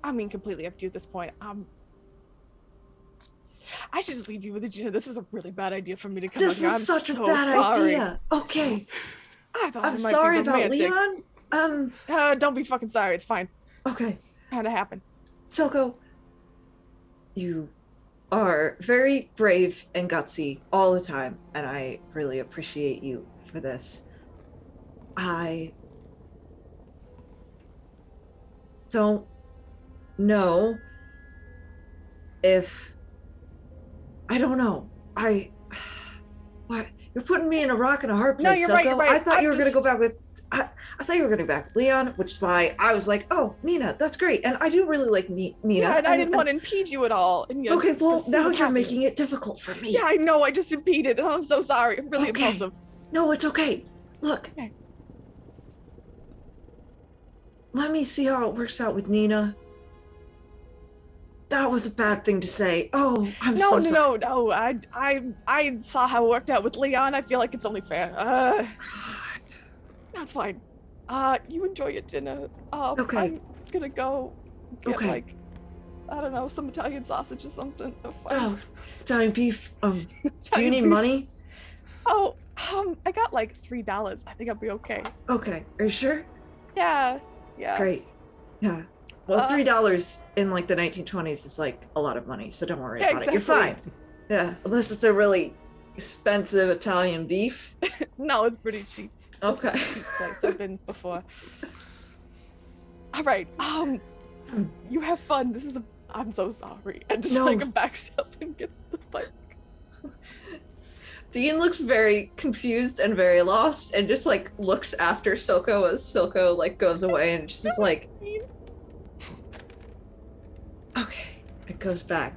I mean, completely up to you at this point. I should just leave you with it, Gina. This was a really bad idea for me to come out here. This was such a bad idea. Okay. I'm sorry about Leon. Don't be fucking sorry. It's fine. Okay. Kind of happened. Soko, you are very brave and gutsy all the time, and I really appreciate you for this. I don't know if I don't know. What? You're putting me in a rock and a hard place. No, you're Soko. right. You're right. I thought you were gonna go back with. I thought you were gonna go back with Leon, which is why I was like, "Oh, Nina, that's great." And I do really like Nina. Yeah, and I didn't want to impede you at all. And okay, well now you're making it difficult for me. Yeah, I know. I just impeded. And I'm so sorry. I'm really impulsive. No, it's okay. Look. Okay. Let me see how it works out with Nina. That was a bad thing to say. Oh, I'm so sorry. No. I saw how it worked out with Leon. I feel like it's only fair. No, it's fine. You enjoy your dinner. Okay. I'm gonna go get Okay. like, I don't know, some Italian sausage or something. Oh, Italian beef. Do you Italian need beef. money? Oh, I got like $3. I think I'll be okay. Okay. Are you sure? Yeah. Great. Yeah. Well, $3 in like the 1920s is like a lot of money, so don't worry about it. You're fine. Yeah, unless it's a really expensive Italian beef. No, it's pretty cheap. Okay. It's a cheap place. I've been before. All right. You have fun. I'm so sorry. And just like backs up and gets the bike. Dean looks very confused and very lost, and just like looks after Silco as Silco like goes away, and just is like, okay. It goes back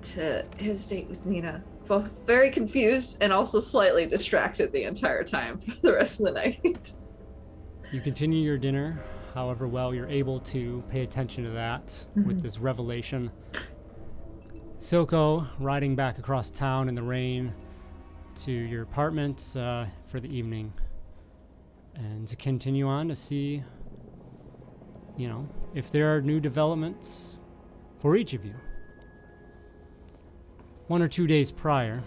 to his date with Nina, both very confused and also slightly distracted the entire time for the rest of the night. You continue your dinner, however well you're able to pay attention to that with this revelation. Silco riding back across town in the rain to your apartment for the evening, and to continue on to see, if there are new developments for each of you. 1 or 2 days prior,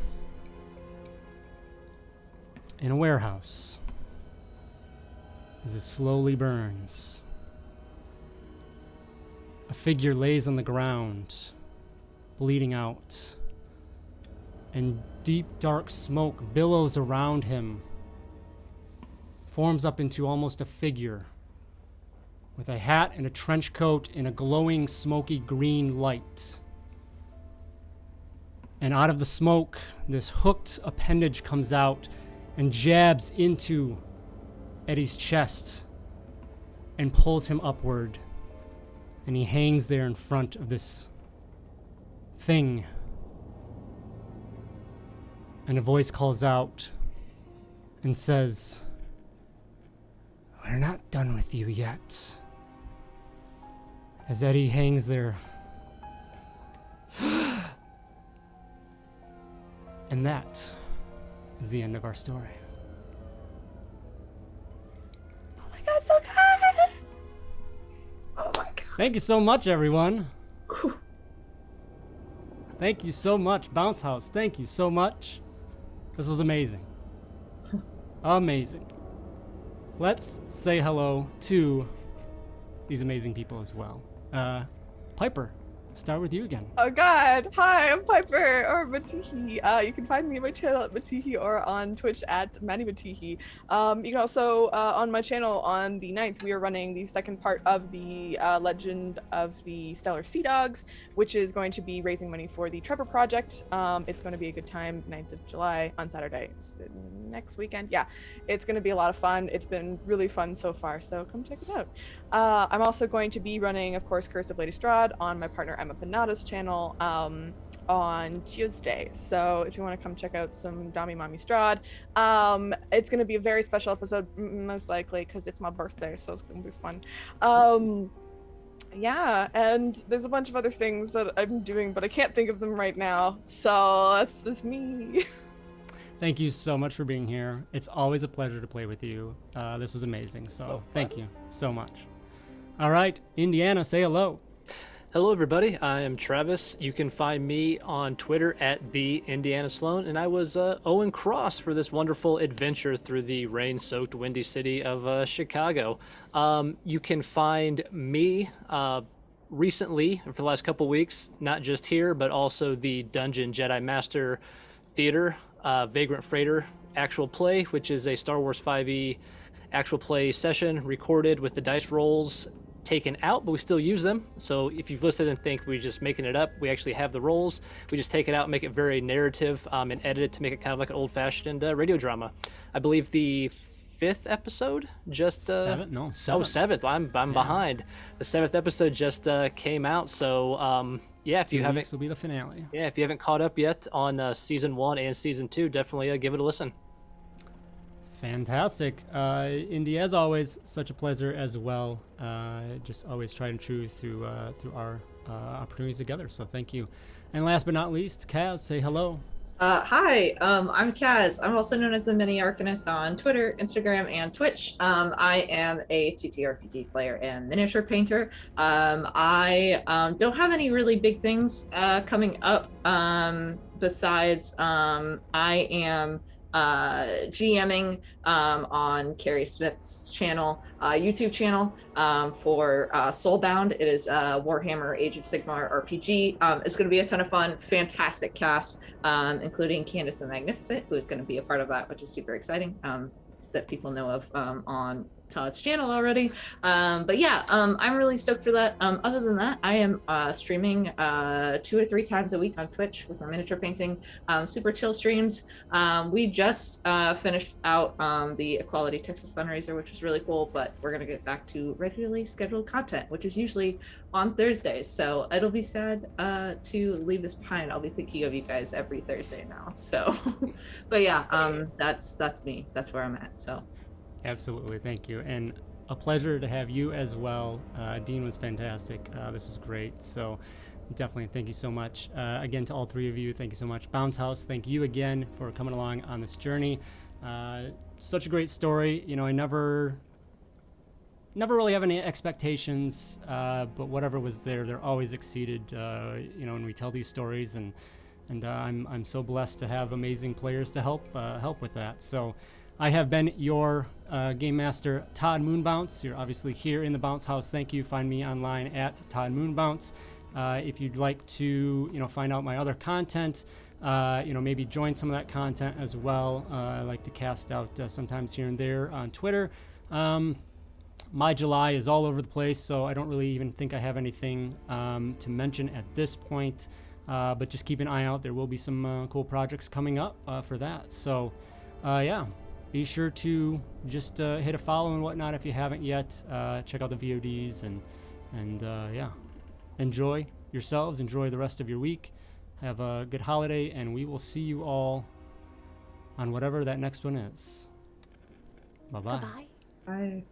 in a warehouse, as it slowly burns, a figure lays on the ground, bleeding out, and deep dark smoke billows around him, forms up into almost a figure with a hat and a trench coat in a glowing smoky green light. And out of the smoke, this hooked appendage comes out and jabs into Eddie's chest and pulls him upward. And he hangs there in front of this thing. And a voice calls out and says, "We're not done with you yet." As Eddie hangs there. And that is the end of our story. Oh my god, so good! Oh my god. Thank you so much, everyone. Thank you so much, Bounce House. Thank you so much. This was amazing. Amazing. Let's say hello to these amazing people as well. Piper, start with you again. Oh god. Hi, I'm Piper, or Matihi. You can find me on my channel at Matihi or on Twitch at Manny Matihi. You can also, on my channel on the 9th, we are running the second part of the Legend of the Stellar Sea Dogs, which is going to be raising money for the Trevor Project. It's going to be a good time, 9th of July on Saturday. It's next weekend. Yeah, it's going to be a lot of fun. It's been really fun so far, so come check it out. I'm also going to be running, of course, Curse of Lady Strahd on my partner Emma Panada's channel on Tuesday. So if you want to come check out some Dami Mommy Strahd, it's going to be a very special episode, most likely, because it's my birthday, so it's going to be fun. Yeah, and there's a bunch of other things that I'm doing, but I can't think of them right now. So that's just me. Thank you so much for being here. It's always a pleasure to play with you. This was amazing, so thank you so much. All right, Indiana, say hello. Hello, everybody. I am Travis. You can find me on Twitter at the Indiana Sloan, and I was Owen Cross for this wonderful adventure through the rain-soaked, windy city of Chicago. You can find me recently, for the last couple weeks, not just here, but also the Dungeon Jedi Master Theater, Vagrant Freighter actual play, which is a Star Wars 5e actual play session recorded with the dice rolls taken out, but we still use them. So if you've listened and think we're just making it up, we actually have the rolls. We just take it out, make it very narrative, and edit it to make it kind of like an old-fashioned radio drama. I believe the 5th episode just Seventh? No, 7th. Oh, 7th. I'm behind. The 7th episode just came out. So yeah, if you haven't, this will be the finale. Yeah, if you haven't caught up yet on season 1 and season 2, definitely give it a listen. Fantastic. Indy, as always, such a pleasure as well. Just always tried and true through our opportunities together, so thank you. And last but not least, Kaz, say hello. Hi, I'm Kaz. I'm also known as the Mini Arcanist on Twitter, Instagram, and Twitch. I am a TTRPG player and miniature painter. I don't have any really big things coming up besides I am GMing on Carrie Smith's channel, YouTube channel for Soulbound. It is Warhammer Age of Sigmar RPG. It's going to be a ton of fun, fantastic cast, including Candace the Magnificent, who is going to be a part of that, which is super exciting. That people know of on Todd's channel already. But yeah, I'm really stoked for that. Other than that, I am streaming 2 or 3 times a week on Twitch with my miniature painting, super chill streams. We just finished out the Equality Texas fundraiser, which was really cool, but we're going to get back to regularly scheduled content, which is usually on Thursdays. So it'll be sad to leave this behind. I'll be thinking of you guys every Thursday now. So, but yeah, that's me. That's where I'm at. So. Absolutely, thank you, and a pleasure to have you as well. Dean was fantastic. This was great. So definitely thank you so much. Again, to all 3 of you, thank you so much. Bounce House, thank you again for coming along on this journey. Such a great story. You know, I never really have any expectations, but whatever was there, they're always exceeded. You know, when we tell these stories, and I'm so blessed to have amazing players to help with that. So I have been your Game Master, Todd Moonbounce. You're obviously here in the Bounce House. Thank you. Find me online at Todd Moonbounce. If you'd like to, find out my other content, maybe join some of that content as well. I like to cast out sometimes here and there on Twitter. My July is all over the place, so I don't really even think I have anything to mention at this point. But just keep an eye out. There will be some cool projects coming up for that. So, yeah. Be sure to just hit a follow and whatnot if you haven't yet. Check out the VODs and yeah, enjoy yourselves. Enjoy the rest of your week. Have a good holiday, and we will see you all on whatever that next one is. Bye-bye. Bye.